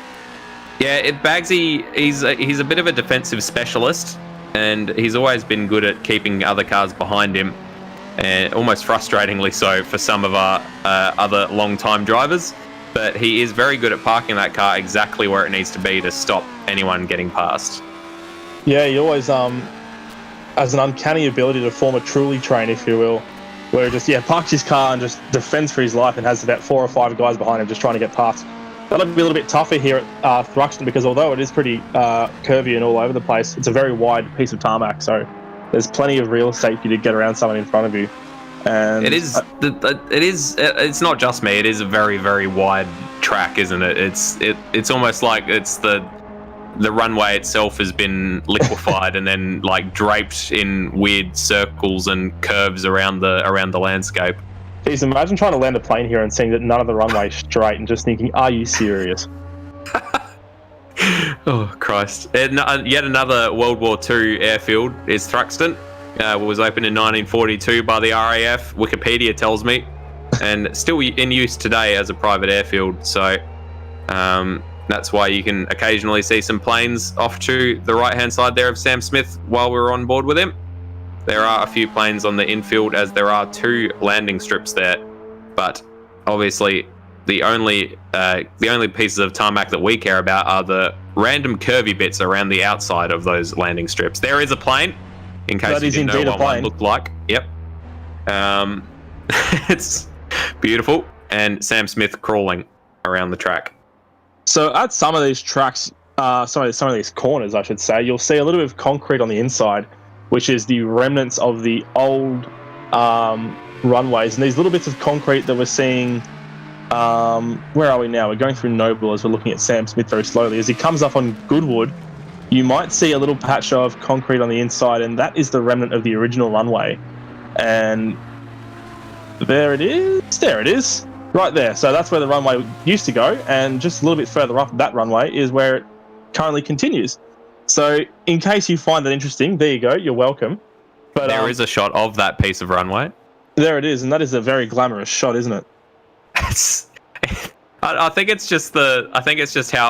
yeah, Bagsy, he's a bit of a defensive specialist, and he's always been good at keeping other cars behind him, and almost frustratingly so for some of our other long-time drivers. But he is very good at parking that car exactly where it needs to be to stop anyone getting past. Yeah, he always has an uncanny ability to form a truly train, if you will, where he just parks his car and just defends for his life and has about 4 or 5 guys behind him just trying to get past. That'll be a little bit tougher here at Thruxton, because although it is pretty curvy and all over the place, it's a very wide piece of tarmac, so there's plenty of real estate for you to get around someone in front of you. And it's not just me. It is a very, very wide track, isn't it? It's almost like it's the runway itself has been liquefied and then like draped in weird circles and curves around the landscape. Jeez, imagine trying to land a plane here and seeing that none of the runway is straight and just thinking, are you serious? Oh, Christ. And yet another World War II airfield is Thruxton. Was opened in 1942 by the RAF, Wikipedia tells me, and still in use today as a private airfield. So that's why you can occasionally see some planes off to the right-hand side there of Sam Smith while we're on board with him. There are a few planes on the infield, as there are 2 landing strips there, but obviously the only pieces of tarmac that we care about are the random curvy bits around the outside of those landing strips. There is a plane, in case you didn't know what one looked like. Yep. It's beautiful, and Sam Smith crawling around the track. So at some of these tracks, some of these corners, I should say, you'll see a little bit of concrete on the inside, which is the remnants of the old runways. And these little bits of concrete that we're seeing, where are we now? We're going through Noble as we're looking at Sam Smith very slowly. As he comes up on Goodwood, you might see a little patch of concrete on the inside, and that is the remnant of the original runway. And there it is, right there. So that's where the runway used to go, and just a little bit further up that runway is where it currently continues. So in case you find that interesting, there you go, you're welcome. But there is a shot of that piece of runway. There it is, and that is a very glamorous shot, isn't it? I think it's just how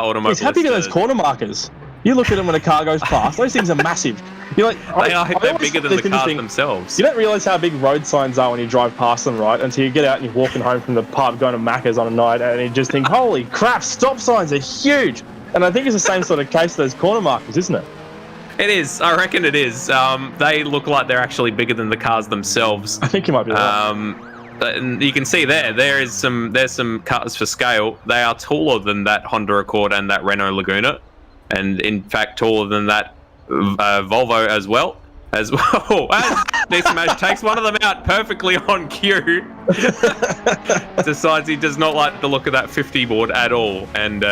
Automobilista... He's happy to those corner markers. You look at them when a car goes past, those things are massive. You're like, they're bigger than the cars themselves. You don't realise how big road signs are when you drive past them, right? Until you get out and you're walking home from the pub, going to Macca's on a night, and you just think, holy crap, stop signs are huge. And I think it's the same sort of case for those corner markers, isn't it? It is. I reckon it is. They look like they're actually bigger than the cars themselves. I think you might be right. And you can see there's some cars for scale. They are taller than that Honda Accord and that Renault Laguna, and in fact taller than that Volvo as well. Nissan takes one of them out perfectly on cue. Decides he does not like the look of that 50 board at all, and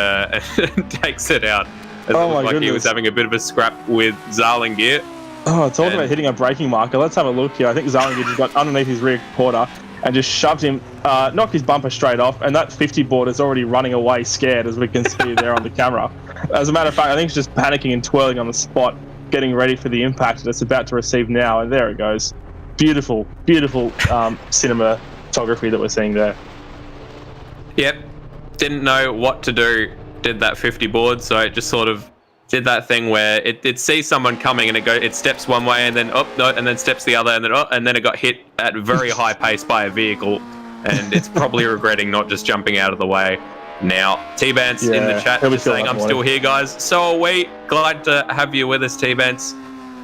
takes it out. It looked like he was having a bit of a scrap with Zarlingear. Oh, talking about hitting a braking marker. Let's have a look here. I think Zarlingear just got underneath his rear quarter and just shoved him, knocked his bumper straight off, and that 50 board is already running away scared, as we can see there on the camera. As a matter of fact, I think it's just panicking and twirling on the spot, getting ready for the impact that it's about to receive now, and there it goes. Beautiful, beautiful cinematography that we're seeing there. Yep. Didn't know what to do, did that 50 board, so it just sort of did that thing where it sees someone coming and it steps one way and then and then steps the other, and then it got hit at very high pace by a vehicle, and it's probably regretting not just jumping out of the way. Now, T-Bance in the chat just saying, I'm still here, guys. So are we. Glad to have you with us, T-Bance.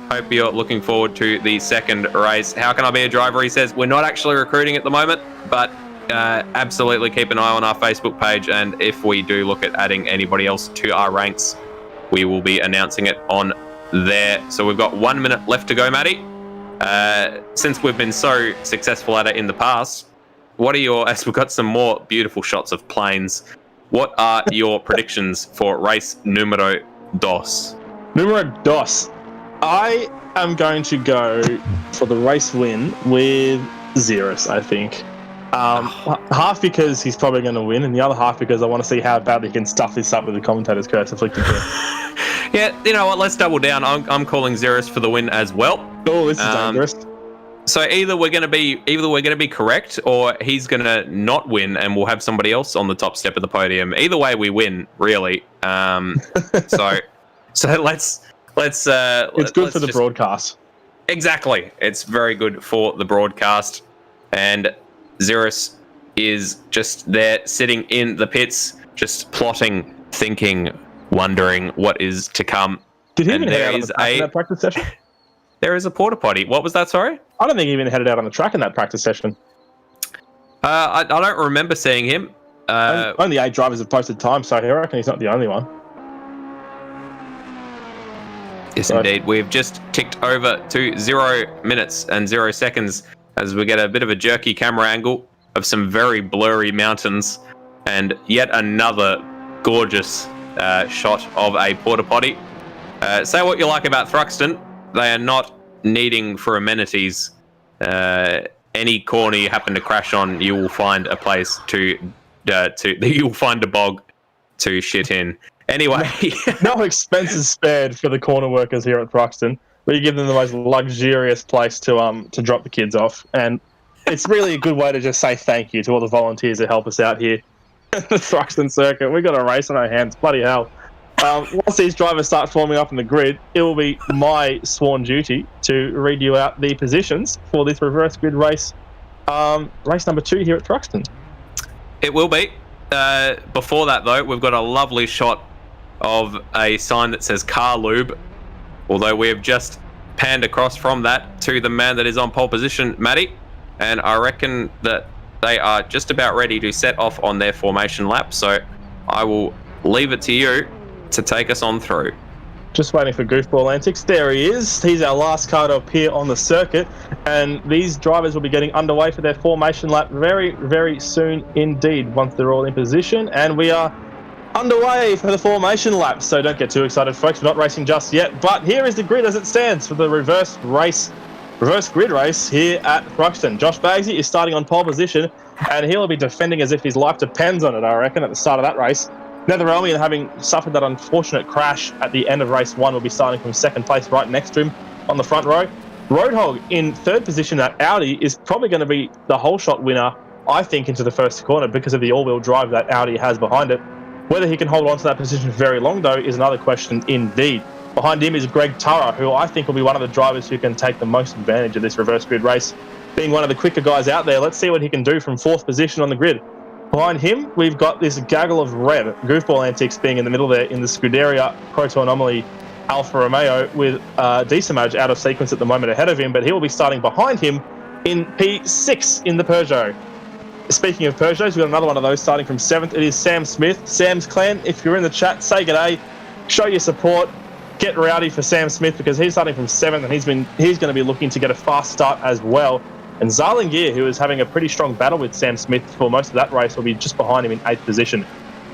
Hope you're looking forward to the second race. How can I be a driver? He says, we're not actually recruiting at the moment, but absolutely keep an eye on our Facebook page, and if we do look at adding anybody else to our ranks, we will be announcing it on there. So we've got 1 minute left to go, Matty. Since we've been so successful at it in the past, as we've got some more beautiful shots of planes, what are your predictions for race numero dos? Numero dos. I am going to go for the race win with Ziras, I think. Half because he's probably going to win, and the other half because I want to see how badly he can stuff this up with the commentator's curse afflicted. Yeah, you know what? Let's double down. I'm calling Ziras for the win as well. Oh, this is dangerous. So either we're going to be correct, or he's going to not win, and we'll have somebody else on the top step of the podium. Either way, we win, really. So let's. It's good for the broadcast. Exactly, it's very good for the broadcast, and Ziras is just there, sitting in the pits, just plotting, thinking, wondering what is to come. Did he even head out on the track in that practice session? There is a porta potty. What was that? Sorry. I don't think he even headed out on the track in that practice session. I don't remember seeing him. Only 8 drivers have posted time, so I reckon he's not the only one. Yes, indeed. We've just ticked over to 0 minutes and 0 seconds as we get a bit of a jerky camera angle of some very blurry mountains and yet another gorgeous shot of a porta potty. Say what you like about Thruxton. They are not needing for amenities. Any corner you happen to crash on, you will find a place you will find a bog to shit in. Anyway, No expenses spared for the corner workers here at Thruxton. We give them the most luxurious place to drop the kids off, and it's really a good way to just say thank you to all the volunteers that help us out here at the Thruxton circuit. We've got a race on our hands, bloody hell. Once these drivers start forming up in the grid, it will be my sworn duty to read you out the positions for this reverse grid race, race number 2 here at Thruxton. it will be. Before that, though, we've got a lovely shot of a sign that says Car Lube, although we have just panned across from that to the man that is on pole position, Matty, and I reckon that they are just about ready to set off on their formation lap, so I will leave it to you to take us on through. Just waiting for goofball antics. There he is. He's our last car to appear on the circuit, and these drivers will be getting underway for their formation lap very, very soon indeed, once they're all in position, and we are underway for the formation lap. So don't get too excited, folks. We're not racing just yet, but here is the grid as it stands for the reverse grid race here at Thruxton. Josh Bagsy is starting on pole position, and he'll be defending as if his life depends on it, I reckon, at the start of that race. Netherelmian, having suffered that unfortunate crash at the end of race 1, will be starting from second place right next to him on the front row. Roadhog in third position at Audi is probably going to be the whole shot winner, I think, into the first corner because of the all-wheel drive that Audi has behind it. Whether he can hold on to that position very long, though, is another question indeed. Behind him is Greg Turra, who I think will be one of the drivers who can take the most advantage of this reverse grid race. Being one of the quicker guys out there, let's see what he can do from fourth position on the grid. Behind him, we've got this gaggle of red, goofball antics being in the middle there in the Scuderia Proto Anomaly Alfa Romeo, with Decimage out of sequence at the moment ahead of him, but he will be starting behind him in P6 in the Peugeot. Speaking of Peugeots, we've got another one of those starting from 7th. It is Sam Smith. Sam's clan, if you're in the chat, say g'day, show your support, get rowdy for Sam Smith because he's starting from 7th and he's going to be looking to get a fast start as well. And Zarlingir, who is having a pretty strong battle with Sam Smith for most of that race, will be just behind him in 8th position.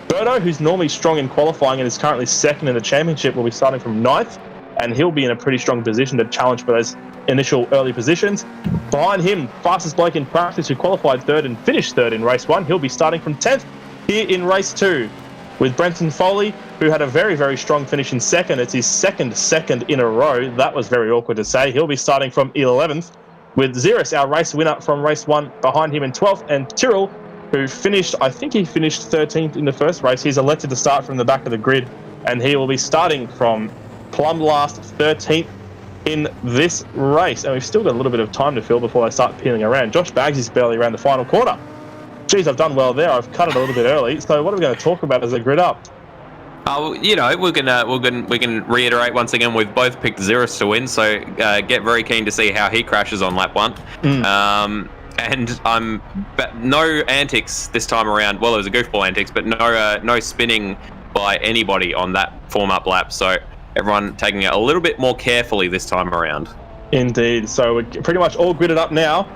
Berto, who's normally strong in qualifying and is currently 2nd in the championship, will be starting from 9th, and he'll be in a pretty strong position to challenge for those initial early positions. Behind him, fastest bloke in practice who qualified 3rd and finished 3rd in race 1, he'll be starting from 10th here in race 2. With Brenton Foley, who had a very, very strong finish in 2nd. It's his second in a row. That was very awkward to say. He'll be starting from 11th. With Ziras, our race winner from race 1, behind him in 12th, and Tyrrell, who finished, I think he finished 13th in the first race. He's elected to start from the back of the grid, and he will be starting from plumb last 13th in this race. And we've still got a little bit of time to fill before they start peeling around. Josh Baggs is barely around the final corner. Geez, I've done well there. I've cut it a little bit early. So what are we going to talk about as they grid up? You know, we can reiterate once again, we've both picked Ziras to win, so get very keen to see how he crashes on lap 1. And no antics this time around. Well, it was a goofball antics, but no spinning by anybody on that form-up lap. So everyone taking it a little bit more carefully this time around. Indeed. So we're pretty much all gridded up now.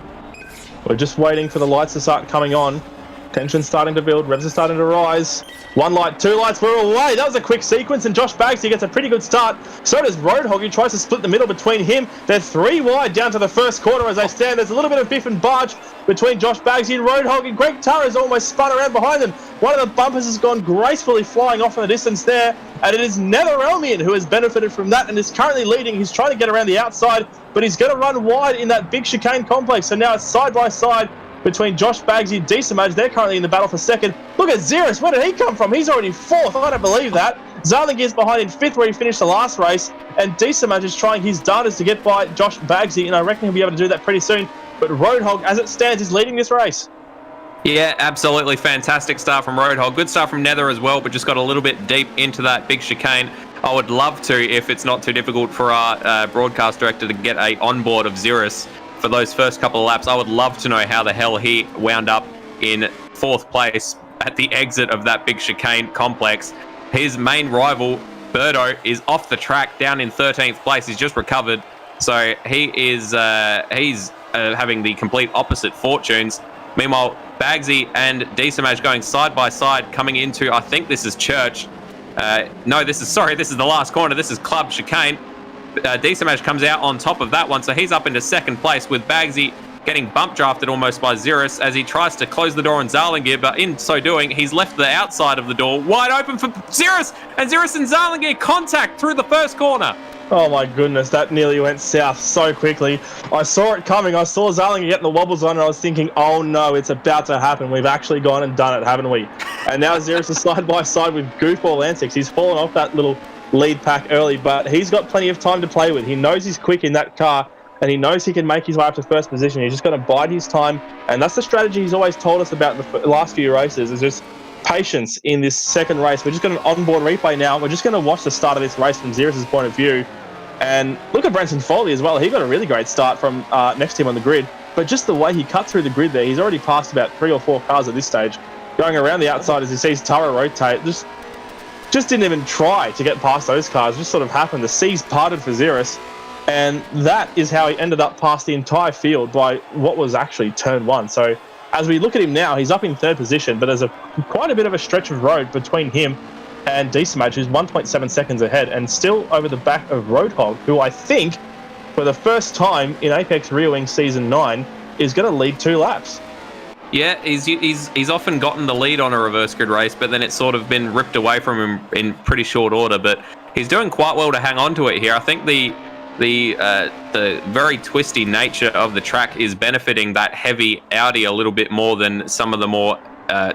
We're just waiting for the lights to start coming on. Tension's starting to build, revs are starting to rise. 1 light, 2 lights, we're away. That was a quick sequence, and Josh Bagsy gets a pretty good start. So does Roadhog, who tries to split the middle between him. They're 3 wide down to the first corner as they stand. There's a little bit of biff and barge between Josh Bagsy and Roadhog, and Greg Turra's almost spun around behind them. One of the bumpers has gone gracefully flying off in the distance there, and it is Netherelmian who has benefited from that and is currently leading. He's trying to get around the outside, but he's going to run wide in that big chicane complex. So now it's side by side between Josh Bagsy and Decimage. They're currently in the battle for 2nd. Look at Ziras. Where did he come from? He's already 4th. I don't believe that. Zarlingir's behind in 5th where he finished the last race. And Decimage is trying his darndest to get by Josh Bagsy, and I reckon he'll be able to do that pretty soon. But Roadhog, as it stands, is leading this race. Yeah, absolutely fantastic start from Roadhog. Good start from Nether as well, but just got a little bit deep into that big chicane. I would love to, if it's not too difficult for our broadcast director to get a onboard of Ziras for those first couple of laps. I would love to know how the hell he wound up in 4th place at the exit of that big chicane complex. His main rival, Berto, is off the track down in 13th place. He's just recovered. So he is he's having the complete opposite fortunes. Meanwhile, Bagsy and Decimage going side by side coming into, I think this is Church. This is the last corner. This is Club Chicane. Decimage comes out on top of that one, so he's up into 2nd place with Bagsy getting bump drafted almost by Ziras as he tries to close the door on Zarlingier, but in so doing, he's left the outside of the door wide open for Ziras, and Ziras and Zarlingier contact through the first corner. Oh my goodness, that nearly went south so quickly. I saw it coming. I saw Zarlingier getting the wobbles on, and I was thinking, oh no, it's about to happen. We've actually gone and done it, haven't we? And now Ziras is side by side with Goofball Antics. He's fallen off that little lead pack early, but he's got plenty of time to play with. He knows he's quick in that car, and he knows he can make his way up to first position. He's just got to bide his time, and that's the strategy he's always told us about the last few races, is just patience in this second race. We're just got an onboard replay now. We're just going to watch the start of this race from Ziras' point of view. And look at Brenton Foley as well. He got a really great start from next to him on the grid. But just the way he cut through the grid there, he's already passed about 3 or 4 cars at this stage. Going around the outside as he sees Tara rotate, just didn't even try to get past those cars. Just sort of happened. The seas parted for Ziras. And that is how he ended up past the entire field by what was actually turn 1. So as we look at him now, he's up in 3rd position, but there's quite a bit of a stretch of road between him and Decimage, who's 1.7 seconds ahead and still over the back of Roadhog, who I think, for the first time in Apex Rear Wing Season 9, is going to lead 2 laps. Yeah, he's often gotten the lead on a reverse grid race, but then it's sort of been ripped away from him in pretty short order. But he's doing quite well to hang on to it here. I think the very twisty nature of the track is benefiting that heavy Audi a little bit more than some of the more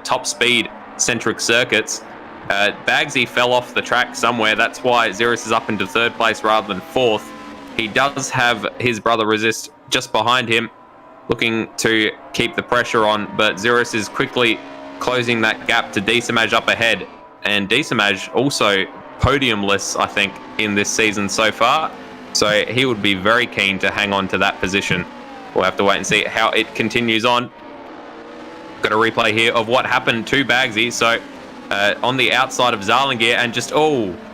top speed centric circuits. Bagsy fell off the track somewhere. That's why Ziras is up into 3rd place rather than 4th. He does have his brother Resist just behind him, looking to keep the pressure on, but Ziras is quickly closing that gap to Decimage up ahead. And Decimage also podiumless, I think, in this season so far. So he would be very keen to hang on to that position. We'll have to wait and see how it continues on. Got a replay here of what happened to Bagsy. So on the outside of Zarlingier, and just,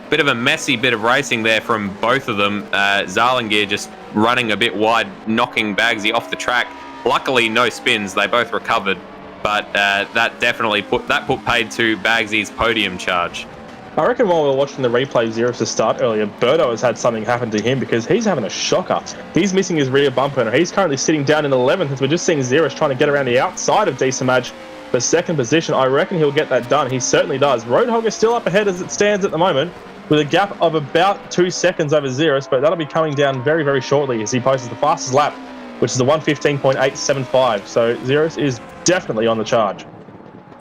bit of a messy bit of racing there from both of them. Zarlingier just running a bit wide, knocking Bagsy off the track. Luckily, no spins. They both recovered, but that definitely put paid to Bagsy's podium charge. I reckon while we were watching the replay of Ziras' start earlier, Berto has had something happen to him because he's having a shocker. He's missing his rear bumper, and he's currently sitting down in 11th as we're just seeing Ziras trying to get around the outside of Decimage for 2nd position. I reckon he'll get that done. He certainly does. Roadhog is still up ahead as it stands at the moment, with a gap of about 2 seconds over Ziras, but that'll be coming down very, very shortly as he posts the fastest lap, which is the 1:15.875. So Ziras is definitely on the charge.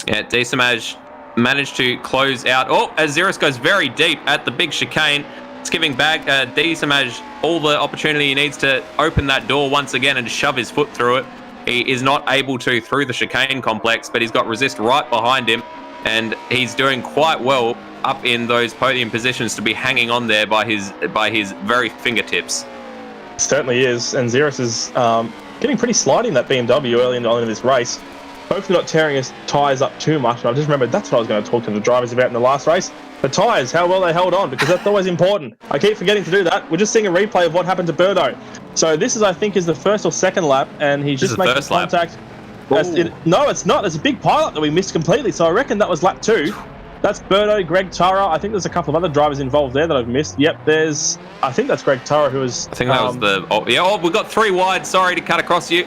Yeah, Decimage managed to close out. As Ziras goes very deep at the big chicane, it's giving back Decimage all the opportunity he needs to open that door once again and shove his foot through it. He is not able to through the chicane complex, but he's got Resist right behind him, and he's doing quite well up in those podium positions to be hanging on there by his very fingertips. Certainly is, and Ziras is getting pretty slidey in that BMW early on in this race. Hopefully not tearing his tyres up too much. And I just remembered that's what I was going to talk to the drivers about in the last race. The tyres, how well they held on, because that's always important. I keep forgetting to do that. We're just seeing a replay of what happened to Berto. So this is, I think, is the 1st or 2nd lap, and he's just making contact. No, it's not. There's a big pile-up that we missed completely, so I reckon that was lap 2. That's Berto, Greg Tara. I think there's a couple of other drivers involved there that I've missed. Yep, I think that's Greg Tara who was... I think that was we've got 3 wide. Sorry to cut across you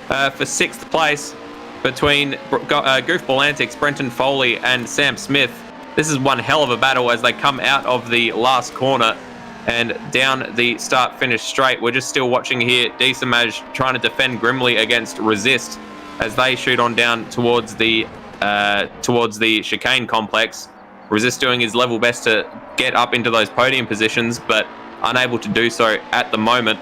for 6th place between Goofball Antics, Brenton Foley, and Sam Smith. This is one hell of a battle as they come out of the last corner and down the start-finish straight. We're just still watching here Decimage trying to defend grimly against Resist as they shoot on down towards the chicane complex. Resist doing his level best to get up into those podium positions, but unable to do so at the moment.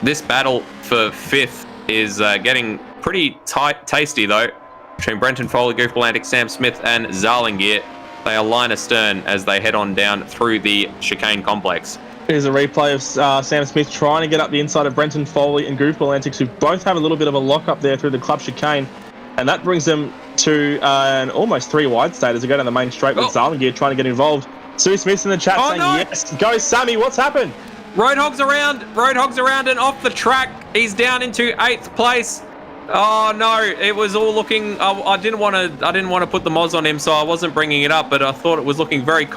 This battle for 5th is getting pretty tasty though, between Brenton Foley, Goofball Antics, Sam Smith, and Zarlingier. They are line astern as they head on down through the chicane complex. Here's a replay of Sam Smith trying to get up the inside of Brenton Foley and Goofball Antics, who both have a little bit of a lock up there through the club chicane. And that brings them to an almost 3 wide state as they go down the main straight with Zarlingier trying to get involved. Sue Smith's in the chat saying, yes, go Sammy, what's happened? Roadhog's around and off the track. He's down into 8th place. Oh no, it was all looking, I didn't want to put the moz on him, so I wasn't bringing it up, but I thought it was looking very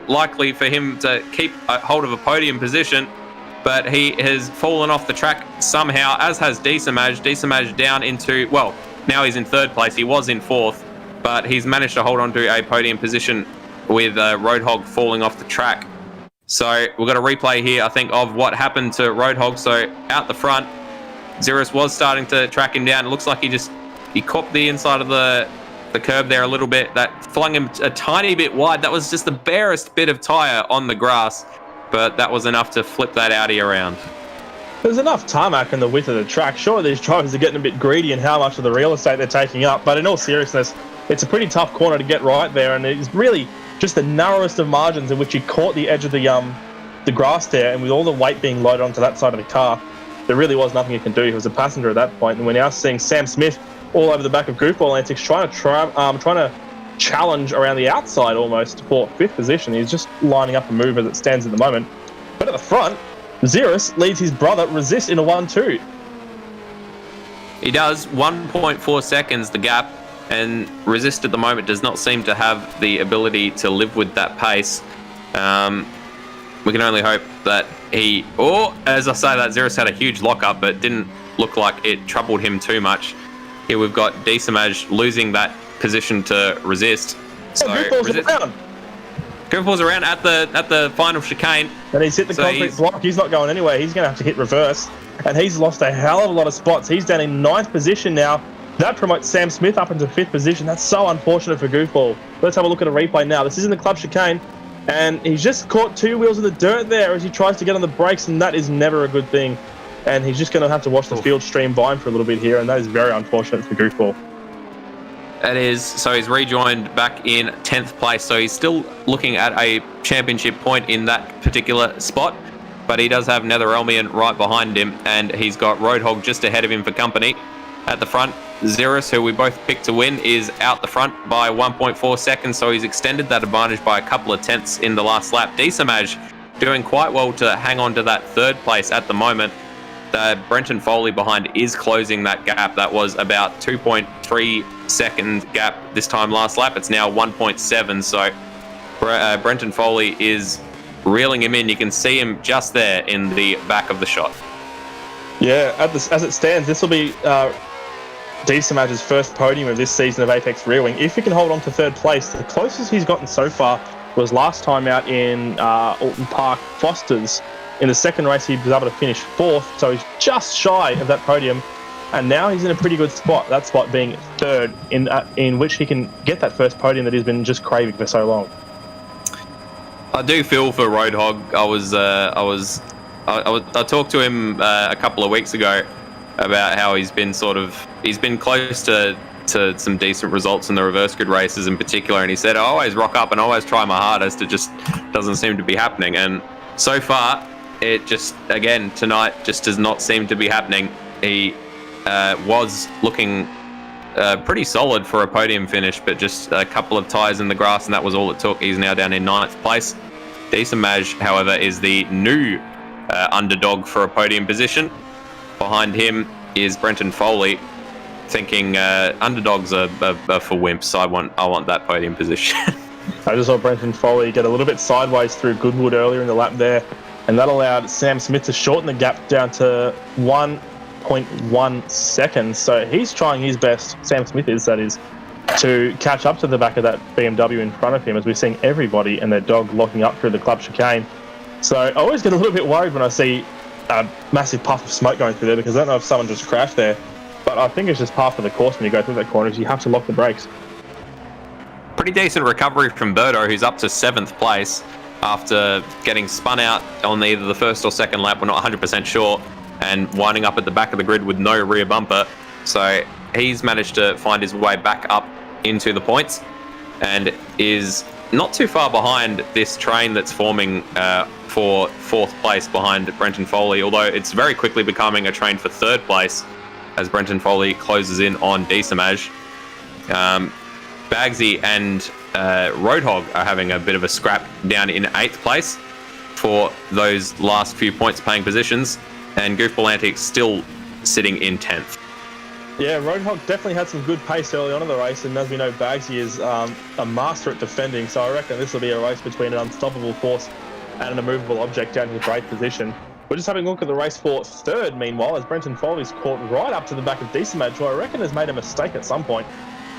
likely for him to keep a hold of a podium position. but he has fallen off the track somehow, as has Desamaj. Desamaj down into, well, now he's in third place. He was in fourth, but he's managed to hold on to a podium position with Roadhog falling off the track. So we've got a replay here, I think, of what happened to Roadhog. So out the front, Ziras was starting to track him down. It looks like he caught the inside of the curb there a little bit. That flung him a tiny bit wide. That was just the barest bit of tyre on the grass, but that was enough to flip that Audi around. There's enough tarmac in the width of the track. Sure, these drivers are getting a bit greedy in how much of the real estate they're taking up, but in all seriousness, it's a pretty tough corner to get right there, and it's really just the narrowest of margins in which he caught the edge of the grass there, and with all the weight being loaded onto that side of the car, there really was nothing he can do. He was a passenger at that point, and we're now seeing Sam Smith all over the back of Goofball Antics, trying to challenge around the outside almost for fifth position. He's just lining up a move as it stands at the moment. But at the front, Ziras leads his brother Resist in a 1-2. He does, 1.4 seconds the gap, and Resist at the moment does not seem to have the ability to live with that pace. We can only hope that as I say that, Ziras had a huge lockup, but didn't look like it troubled him too much. Here we've got Desamaj losing that position to Resist. So Goofball's around at the final chicane. And he's hit the concrete block. He's not going anywhere. He's going to have to hit reverse. And he's lost a hell of a lot of spots. He's down in 9th position now. That promotes Sam Smith up into 5th position. That's so unfortunate for Goofball. Let's have a look at a replay now. This is in the club chicane. And he's just caught 2 wheels in the dirt there as he tries to get on the brakes, and that is never a good thing. And he's just going to have to watch the field stream by him for a little bit here, and that is very unfortunate for Goofball. It is. So he's rejoined back in 10th place. So he's still looking at a championship point in that particular spot, but he does have Netherelmian right behind him, and he's got Roadhog just ahead of him for company. At the front, Ziras, who we both picked to win, is out the front by 1.4 seconds, so he's extended that advantage by a couple of tenths in the last lap. Desamaj doing quite well to hang on to that third place at the moment. Brenton Foley behind is closing that gap. That was about 2.3 second gap this time last lap. It's now 1.7, so Brenton Foley is reeling him in. You can see him just there in the back of the shot. Yeah, as it stands, this will be Desamaj's first podium of this season of Apex Rear Wing. If he can hold on to third place, the closest he's gotten so far was last time out in Alton Park Fosters. In the second race, he was able to finish 4th, so he's just shy of that podium. And now he's in a pretty good spot, that spot being 3rd, in which he can get that first podium that he's been just craving for so long. I do feel for Roadhog. I talked to him a couple of weeks ago about how he's been close to some decent results in the reverse grid races in particular, and he said, I always rock up and always try my hardest. It just doesn't seem to be happening. And so far, it just, again, tonight just does not seem to be happening. He was looking pretty solid for a podium finish, but just a couple of tyres in the grass, and that was all it took. He's now down in 9th place. Desamaj, however, is the new underdog for a podium position. Behind him is Brenton Foley, thinking underdogs are for wimps. I want that podium position. I just saw Brenton Foley get a little bit sideways through Goodwood earlier in the lap there, and that allowed Sam Smith to shorten the gap down to 1.1 seconds. So he's trying his best, Sam Smith is, that is, to catch up to the back of that BMW in front of him, as we're seeing everybody and their dog locking up through the club chicane. So I always get a little bit worried when I see a massive puff of smoke going through there, because I don't know if someone just crashed there. But I think it's just part of the course when you go through that corner, is you have to lock the brakes. Pretty decent recovery from Berto, who's up to 7th place after getting spun out on either the first or second lap. We're not 100% sure, and winding up at the back of the grid with no rear bumper. So he's managed to find his way back up into the points and is not too far behind this train that's forming for 4th place behind Brenton Foley, although it's very quickly becoming a train for 3rd place as Brenton Foley closes in on Desamaj. Bagsy and Roadhog are having a bit of a scrap down in 8th place for those last few points paying positions, and Goofball Antics still sitting in 10th. Yeah, Roadhog definitely had some good pace early on in the race, and as we know, Bagsy is a master at defending, so I reckon this will be a race between an unstoppable force and an immovable object down to the brake position. We're just having a look at the race for third, meanwhile, as Brenton Foley's caught right up to the back of Decimage, who I reckon has made a mistake at some point.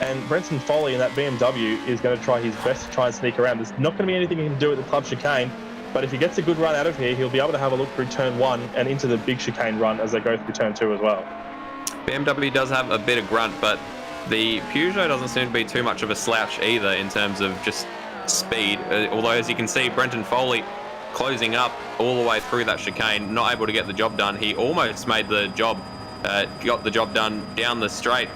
And Brenton Foley in that BMW is going to try his best to try and sneak around. There's not going to be anything he can do at the club chicane, but if he gets a good run out of here, he'll be able to have a look through turn 1 and into the big chicane run as they go through turn 2 as well. BMW does have a bit of grunt, but the Peugeot doesn't seem to be too much of a slouch either in terms of just speed. Although, as you can see, Brenton Foley closing up all the way through that chicane, not able to get the job done. He almost made the job, got the job done down the straight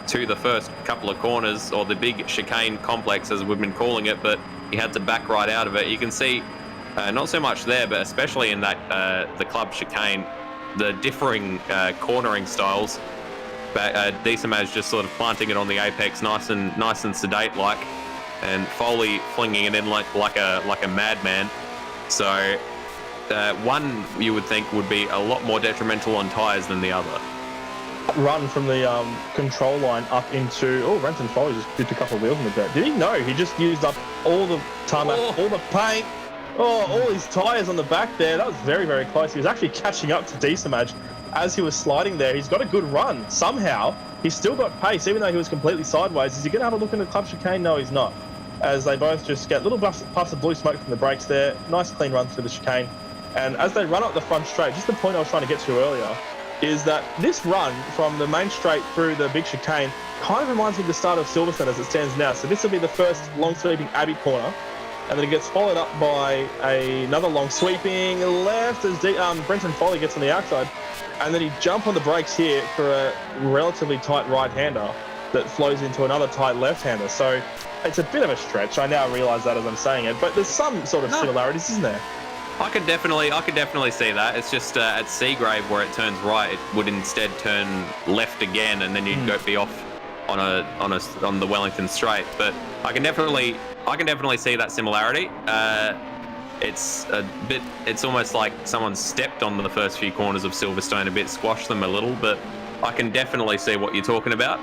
to the first couple of corners, or the big chicane complex as we've been calling it, but he had to back right out of it. You can see not so much there, but especially in that the club chicane, the differing cornering styles. Decimage just sort of planting it on the apex, nice and sedate like, and Foley flinging it in like a madman. So one you would think would be a lot more detrimental on tyres than the other. Run from the control line up into... Oh, Brenton Foley just dipped a couple of wheels in the dirt. Did he? No, he just used up all the tarmac, all the paint, all his tyres on the back there. That was very, very close. He was actually catching up to Decimage as he was sliding there. He's got a good run. Somehow, he's still got pace, even though he was completely sideways. Is he going to have a look in the club chicane? No, he's not. As they both just get little puffs of blue smoke from the brakes there. Nice clean run through the chicane. And as they run up the front straight, just the point I was trying to get to earlier, is that this run from the main straight through the big chicane kind of reminds me of the start of Silverstone as it stands now. So this will be the first long sweeping Abbey corner, and then it gets followed up by another long sweeping left as Brenton Foley gets on the outside, and then he jump on the brakes here for a relatively tight right-hander that flows into another tight left-hander. So it's a bit of a stretch. I now realise that as I'm saying it, but there's some sort of similarities, isn't there? I could definitely see that. It's just at Seagrave where it turns right, it would instead turn left again, and then you'd be off on the Wellington Straight. But I can definitely see that similarity. It's almost like someone stepped on the first few corners of Silverstone a bit, squashed them a little, but I can definitely see what you're talking about.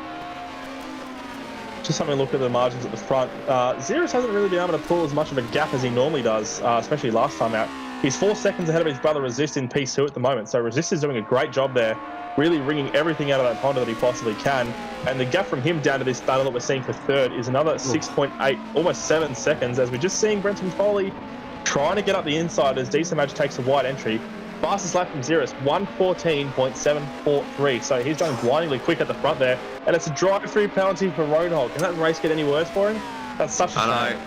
Just having a look at the margins at the front. Ziras hasn't really been able to pull as much of a gap as he normally does, especially last time out. He's 4 seconds ahead of his brother Resist in P2 at the moment, so Resist is doing a great job there, really wringing everything out of that Honda that he possibly can. And the gap from him down to this battle that we're seeing for third is another 6.8, almost 7 seconds, as we're just seeing Brenton Foley trying to get up the inside as Decimage takes a wide entry. Fastest lap from Ziras, 1:14.743. So he's going blindingly quick at the front there. And it's a drive-through penalty for Roadhog. Can that race get any worse for him? That's such a shame. I know.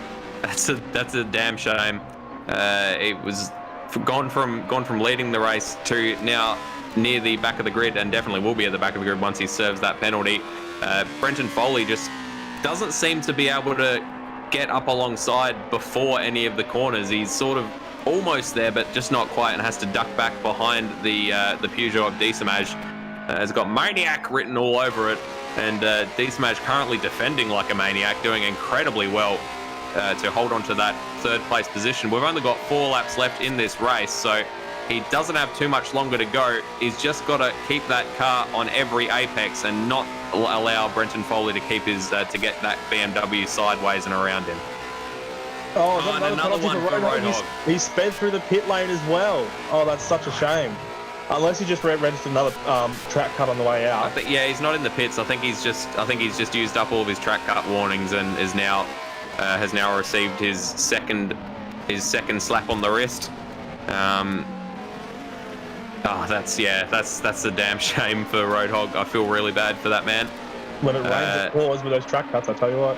That's a damn shame. It was gone from leading the race to now near the back of the grid, and definitely will be at the back of the grid once he serves that penalty. Brenton Foley just doesn't seem to be able to get up alongside before any of the corners. He's sort of almost there, but just not quite, and has to duck back behind the Peugeot of Decimage. It's got Maniac written all over it, and Decimage currently defending like a maniac, doing incredibly well to hold on to that third place position. We've only got 4 laps left in this race, so he doesn't have too much longer to go. He's just got to keep that car on every apex and not allow Brenton Foley to keep his to get that BMW sideways and around him. Oh, another one for Roadhog. He sped through the pit lane as well. Oh, that's such a shame. Unless he just registered another track cut on the way out. He's not in the pits. I think he's just used up all of his track cut warnings and has now received his second slap on the wrist. That's a damn shame for Roadhog. I feel really bad for that man. When it rains, it pours with those track cuts, I tell you what.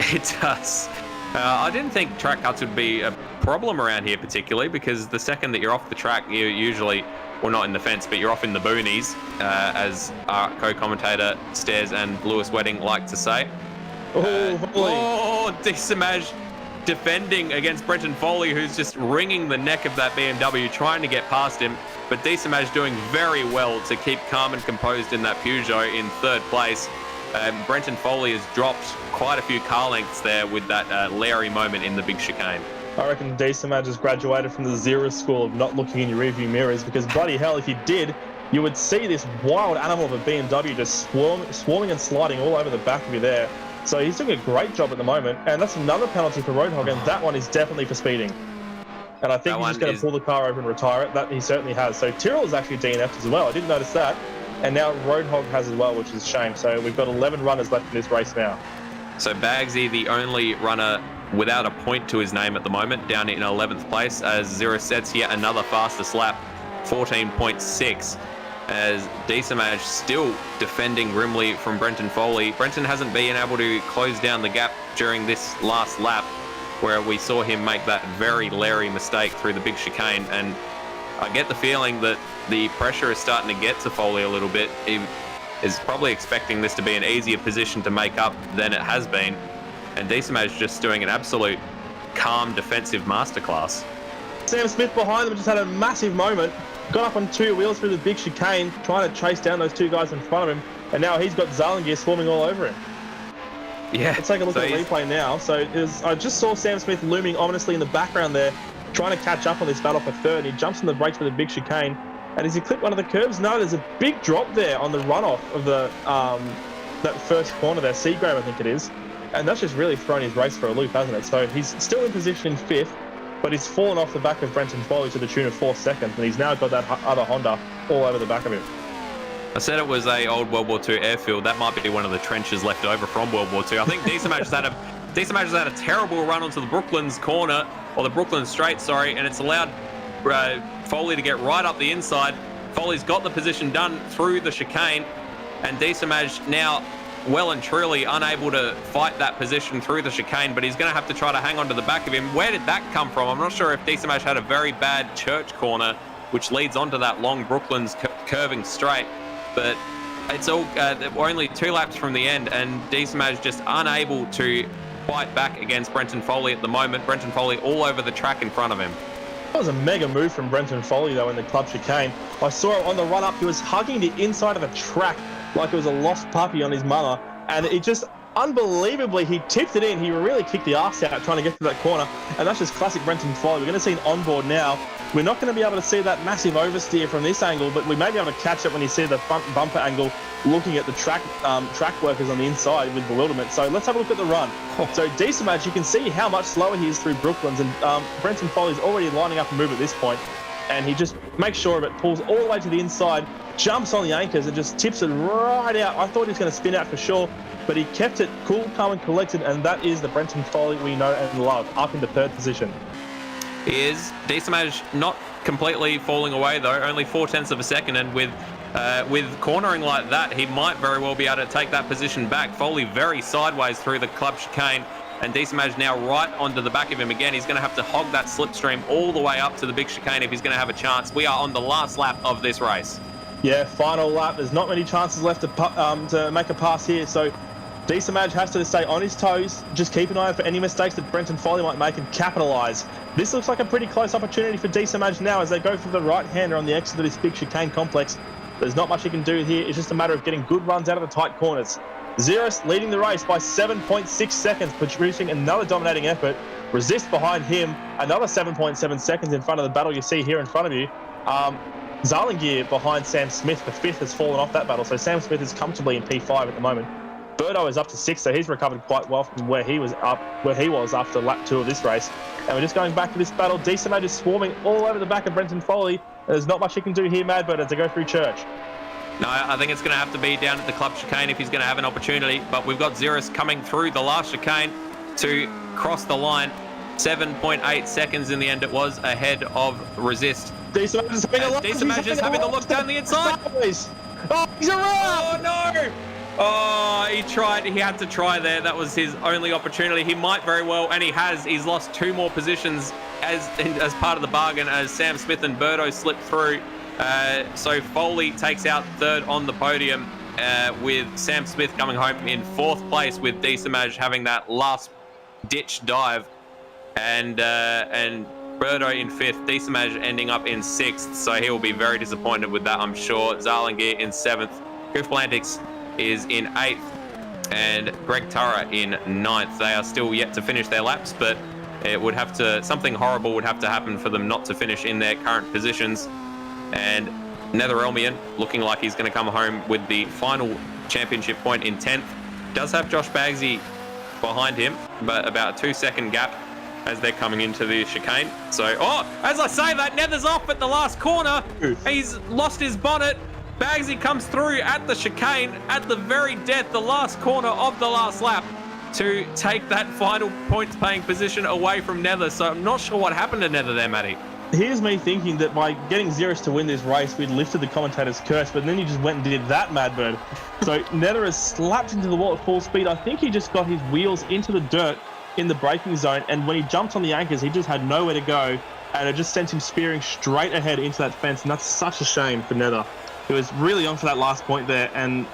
It does. I didn't think track cuts would be a problem around here particularly, because the second that you're off the track, you're usually, well, not in the fence, but you're off in the boonies, as our co-commentator Stairs and Lewis Wedding like to say. Decimage defending against Brenton Foley, who's just wringing the neck of that BMW, trying to get past him. But Decimage doing very well to keep calm and composed in that Peugeot in third place. Brenton Foley has dropped quite a few car lengths there with that Larry moment in the big chicane. I reckon Decimage has graduated from the Ziras school of not looking in your rearview mirrors, because bloody hell, if you did, you would see this wild animal of a BMW just swarming and sliding all over the back of you there. So he's doing a great job at the moment, and that's another penalty for Roadhog, and that one is definitely for speeding. And I think he's just going to pull the car over and retire it. That he certainly has. So Tyrrell is actually DNF'd as well. I didn't notice that. And now Roadhog has as well, which is a shame. So we've got 11 runners left in this race now. So Bagsy, the only runner without a point to his name at the moment, down in 11th place, as Ziras sets yet another fastest lap, 14.6. As Desamaj still defending grimly from Brenton Foley. Brenton hasn't been able to close down the gap during this last lap, where we saw him make that very Larry mistake through the big chicane. And I get the feeling that the pressure is starting to get to Foley a little bit. He is probably expecting this to be an easier position to make up than it has been. And Desamaj just doing an absolute calm defensive masterclass. Sam Smith behind them just had a massive moment. Got up on two wheels through the big chicane, trying to chase down those two guys in front of him. And now he's got Zalangir swarming all over him. Yeah. Let's take a look at the replay now. So I just saw Sam Smith looming ominously in the background there, trying to catch up on this battle for third. He jumps on the brakes for the big chicane. And as he clipped one of the curves, no, there's a big drop there on the runoff of the that first corner there, Seagrave, I think it is. And that's just really thrown his race for a loop, hasn't it? So he's still in position in fifth, but he's fallen off the back of Brenton Foley to the tune of 4 seconds, and he's now got that other Honda all over the back of him. I said it was a old World War II airfield. That might be one of the trenches left over from World War II. I think Desamaj has had a terrible run onto the Brooklands corner, or the Brooklands straight, sorry, and it's allowed Foley to get right up the inside. Foley's got the position done through the chicane, and Desamaj now well and truly unable to fight that position through the chicane, but he's going to have to try to hang on to the back of him. Where did that come from? I'm not sure if Desamaj had a very bad church corner, which leads onto that long Brooklands curving straight, but it's all we're only 2 laps from the end, and Desamaj just unable to fight back against Brenton Foley at the moment. Brenton Foley all over the track in front of him. That was a mega move from Brenton Foley, though, in the club chicane. I saw it on the run-up. He was hugging the inside of the track like it was a lost puppy on his mother. And it just, unbelievably, he tipped it in. He really kicked the arse out trying to get to that corner. And that's just classic Brenton Foley. We're going to see an onboard now. We're not going to be able to see that massive oversteer from this angle, but we may be able to catch it when you see the front bumper angle looking at the track workers on the inside with bewilderment. So let's have a look at the run. So Desamaj, you can see how much slower he is through Brooklands, and Brenton Foley's already lining up a move at this point, and he just makes sure of it, pulls all the way to the inside, jumps on the anchors and just tips it right out. I thought he was going to spin out for sure, but he kept it cool, calm and collected, and that is the Brenton Foley we know and love, up into third position. Is Desamaj not completely falling away though, only 0.4 of a second, and with cornering like that, he might very well be able to take that position back. Foley very sideways through the club chicane, and Desamaj now right onto the back of him again. He's going to have to hog that slipstream all the way up to the big chicane if he's going to have a chance. We are on the last lap of this race. Yeah, final lap. There's not many chances left to make a pass here, so Desamaj has to stay on his toes. Just keep an eye out for any mistakes that Brenton Foley might make and capitalise. This looks like a pretty close opportunity for Desamaj now as they go for the right-hander on the exit of this big chicane complex. There's not much he can do here. It's just a matter of getting good runs out of the tight corners. Ziras leading the race by 7.6 seconds, producing another dominating effort. Resist behind him, another 7.7 seconds in front of the battle you see here in front of you. Zalangir behind Sam Smith, the fifth, has fallen off that battle, so Sam Smith is comfortably in P5 at the moment. Berto is up to 6th, so he's recovered quite well from where he was after lap 2 of this race. And we're just going back to this battle. Desamaj is swarming all over the back of Brenton Foley. There's not much he can do here, Madbird, as they go through church. No, I think it's going to have to be down at the club chicane if he's going to have an opportunity. But we've got Ziras coming through the last chicane to cross the line. 7.8 seconds in the end it was, ahead of Resist. Desamaj is having a look down the inside. Oh, he's around! Oh, no! Oh, he had to try there. That was his only opportunity. He might very well, and he has. He's lost 2 more positions as part of the bargain as Sam Smith and Berto slip through. So Foley takes out 3rd on the podium with Sam Smith coming home in 4th place with Desamaj having that last ditch dive, and Berto in 5th, Desamaj ending up in 6th, so he will be very disappointed with that, I'm sure. Zalangir in 7th, Gooflantics is in 8th, and Greg Turra in 9th. They are still yet to finish their laps, but it would have to, something horrible would have to happen for them not to finish in their current positions. And Netherelmian looking like he's going to come home with the final championship point in 10th. Does have Josh Bagsy behind him, but about a 2-second gap. as they're coming into the chicane. So, as I say that, Nether's off at the last corner. He's lost his bonnet. Bagsy comes through at the chicane at the very death, the last corner of the last lap, to take that final points paying position away from Nether. So I'm not sure what happened to Nether there, Matty. Here's me thinking that by getting Ziras to win this race, we'd lifted the commentator's curse, but then he just went and did that, Madbird. So Nether has slapped into the wall at full speed. I think he just got his wheels into the dirt in the braking zone, and when he jumped on the anchors, he just had nowhere to go, and it just sent him spearing straight ahead into that fence, and that's such a shame for Nether. He was really on for that last point there, and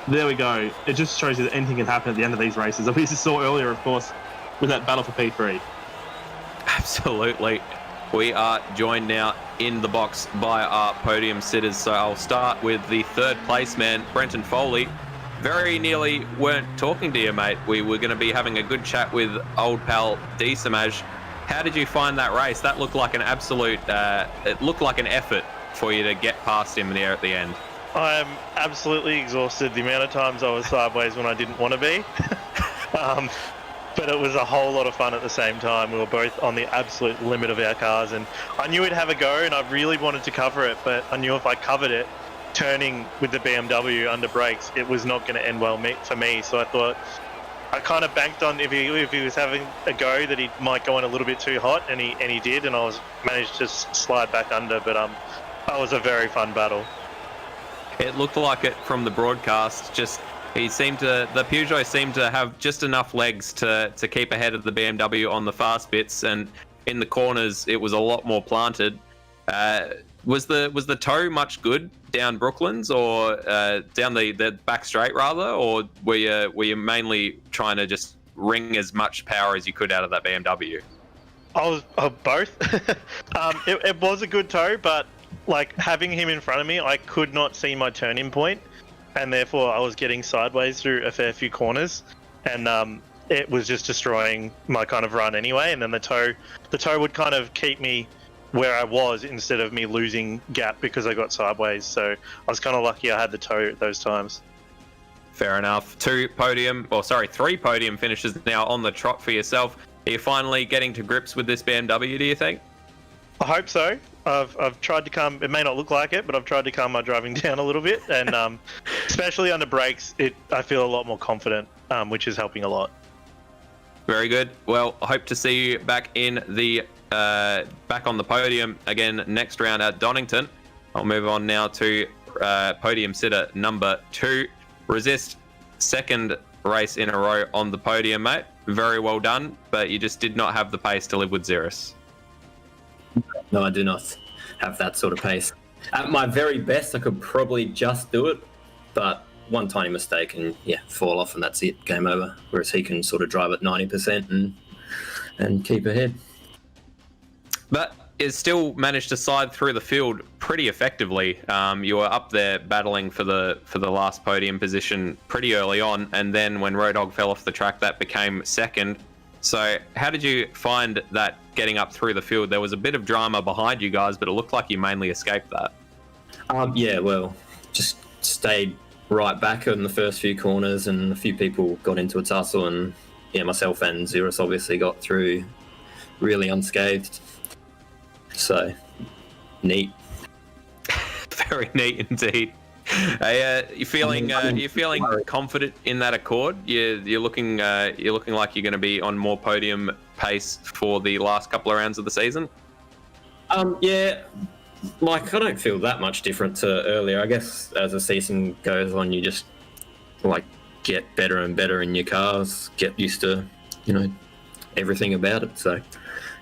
there we go. It just shows you that anything can happen at the end of these races. We just saw earlier, of course, with that battle for P3. Absolutely. We are joined now in the box by our podium sitters. So I'll start with the third place man, Brenton Foley. Very nearly weren't talking to you, mate. We were going to be having a good chat with old pal D-Samaj. How did you find that race? That looked like an absolute, it looked like an effort for you to get past him there at the end. I'm absolutely exhausted. The amount of times I was sideways when I didn't want to be. But it was a whole lot of fun at the same time. We were both on the absolute limit of our cars, and I knew we'd have a go, and I really wanted to cover it, but I knew if I covered it, turning with the BMW under brakes, it was not going to end well for me. So I thought I kind of banked on if he was having a go that he might go in a little bit too hot, and he did, and I managed to slide back under. But that was a very fun battle. It looked like it from the broadcast. Just the Peugeot seemed to have just enough legs to keep ahead of the BMW on the fast bits, and in the corners it was a lot more planted. Was the toe much good down Brooklands or down the back straight rather, or were you mainly trying to just wring as much power as you could out of that BMW? I was both. It was a good toe, but like having him in front of me, I could not see my turning point, and therefore I was getting sideways through a fair few corners, and it was just destroying my kind of run anyway. And then the toe would kind of keep me where I was instead of me losing gap because I got sideways. So I was kind of lucky I had the toe at those times. Fair enough. 3 podium finishes now on the trot for yourself. Are you finally getting to grips with this BMW, do you think? I hope so. I've tried to calm, it may not look like it, but I've tried to calm my driving down a little bit, and especially under brakes, I feel a lot more confident, which is helping a lot. Very good. Well, I hope to see you back in the back on the podium again next round at Donington. I'll move on now to podium sitter number 2. Resist, second race in a row on the podium, mate. Very well done, but you just did not have the pace to live with Ziras. No, I do not have that sort of pace. At my very best, I could probably just do it, but one tiny mistake and fall off, and that's it, game over. Whereas he can sort of drive at 90% and keep ahead. But you still managed to slide through the field pretty effectively. You were up there battling for the last podium position pretty early on, and then when Roadhog fell off the track, that became second. So how did you find that getting up through the field? There was a bit of drama behind you guys, but it looked like you mainly escaped that. Just stayed right back in the first few corners, and a few people got into a tussle, and myself and Ziras obviously got through really unscathed. So neat. Very neat indeed. You feeling confident in that Accord? You're looking like you're going to be on more podium pace for the last couple of rounds of the season. I don't feel that much different to earlier. I guess as the season goes on, you just get better and better in your cars, get used to everything about it. So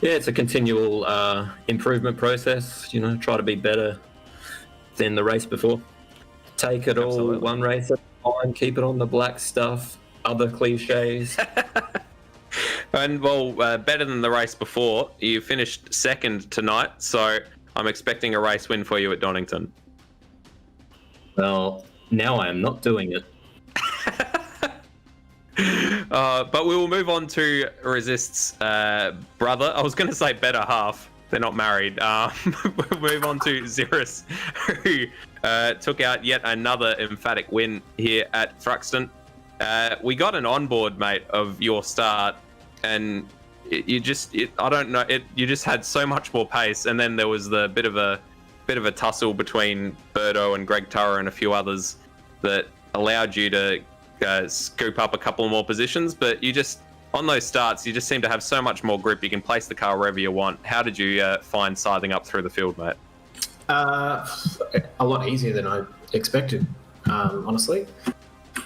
it's a continual improvement process. Try to be better than the race before. Take it all one race at a time, keep it on the black stuff, other cliches. And better than the race before. You finished second tonight, so I'm expecting a race win for you at Donington. Well, now I am not doing it. But we will move on to Resist's brother. I was going to say better half. They're not married. We'll move on to Ziras, who took out yet another emphatic win here at Thruxton. We got an onboard, mate, of your start, and I don't know. You just had so much more pace, and then there was the bit of a tussle between Berto and Greg Turrer and a few others that allowed you to scoop up a couple more positions. But on those starts, you just seem to have so much more grip. You can place the car wherever you want. How did you find scything up through the field, mate? A lot easier than I expected, honestly.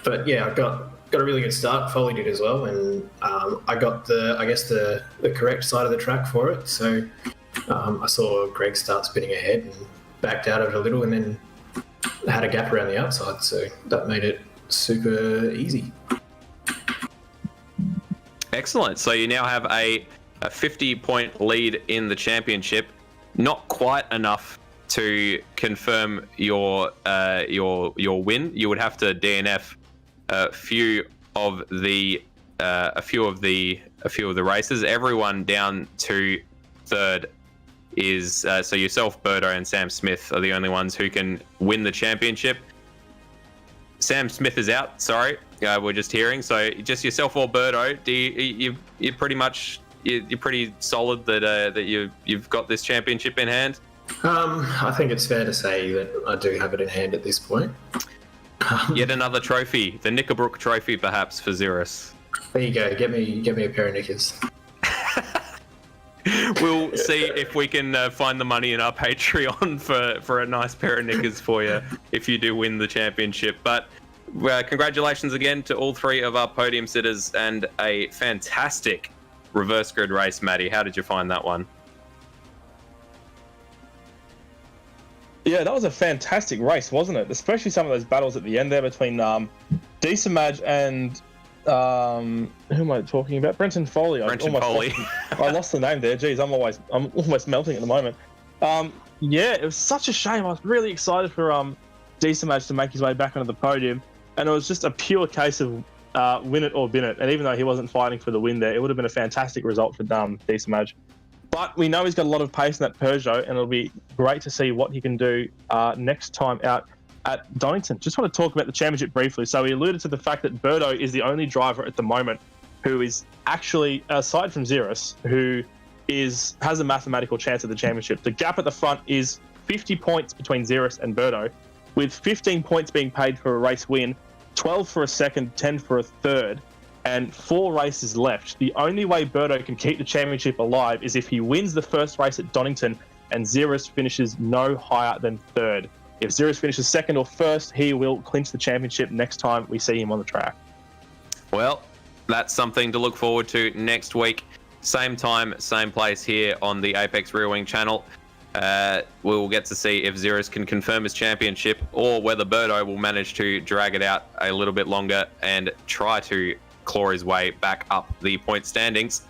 But yeah, I got a really good start. Foley did as well, and I got the correct side of the track for it. So I saw Greg start spinning ahead and backed out of it a little, and then had a gap around the outside. So that made it super easy. Excellent. So you now have a 50-point lead in the championship. Not quite enough to confirm your win. You would have to DNF a few of the races. Everyone down to third is so yourself, Berto, and Sam Smith are the only ones who can win the championship. Sam Smith is out. Sorry, we're just hearing. So just yourself or Berto. You're pretty solid that you've got this championship in hand. I think it's fair to say that I do have it in hand at this point. Yet another trophy, the Knickerbrook Trophy, perhaps for Ziras. There you go. Get me a pair of knickers. We'll see if we can find the money in our Patreon for a nice pair of knickers for you if you do win the championship. But congratulations again to all three of our podium sitters and a fantastic reverse grid race, Matty. How did you find that one? Yeah, that was a fantastic race, wasn't it? Especially some of those battles at the end there between Decimaj and who am I talking about? Brenton Foley. I lost the name there. Geez, I'm almost melting at the moment. Yeah, it was such a shame. I was really excited for Decimaj to make his way back onto the podium, and it was just a pure case of win it or bin it. And even though he wasn't fighting for the win there, it would have been a fantastic result for Decimaj. But we know he's got a lot of pace in that Peugeot, and it'll be great to see what he can do next time out at Donington. Just want to talk about the championship briefly. So we alluded to the fact that Berto is the only driver at the moment who is actually, aside from Ziras, who has a mathematical chance at the championship. The gap at the front is 50 points between Ziras and Berto, with 15 points being paid for a race win, 12 for a second, 10 for a third, and 4 races left. The only way Berto can keep the championship alive is if he wins the first race at Donington and Ziras finishes no higher than third. If Ziras finishes second or first, he will clinch the championship next time we see him on the track. Well, that's something to look forward to next week. Same time, same place here on the Apex Rear Wing channel. We'll get to see if Ziras can confirm his championship or whether Berto will manage to drag it out a little bit longer and try to claw his way back up the point standings.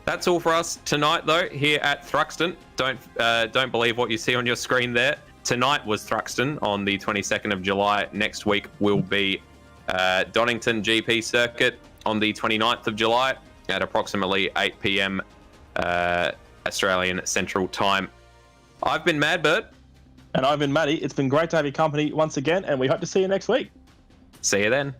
That's all for us tonight, though, here at Thruxton. Don't believe what you see on your screen there. Tonight was Thruxton on the 22nd of July. Next week will be Donington GP Circuit on the 29th of July at approximately 8 p.m. Australian Central Time. I've been Madbird. And I've been Matty. It's been great to have your company once again, and we hope to see you next week. See you then.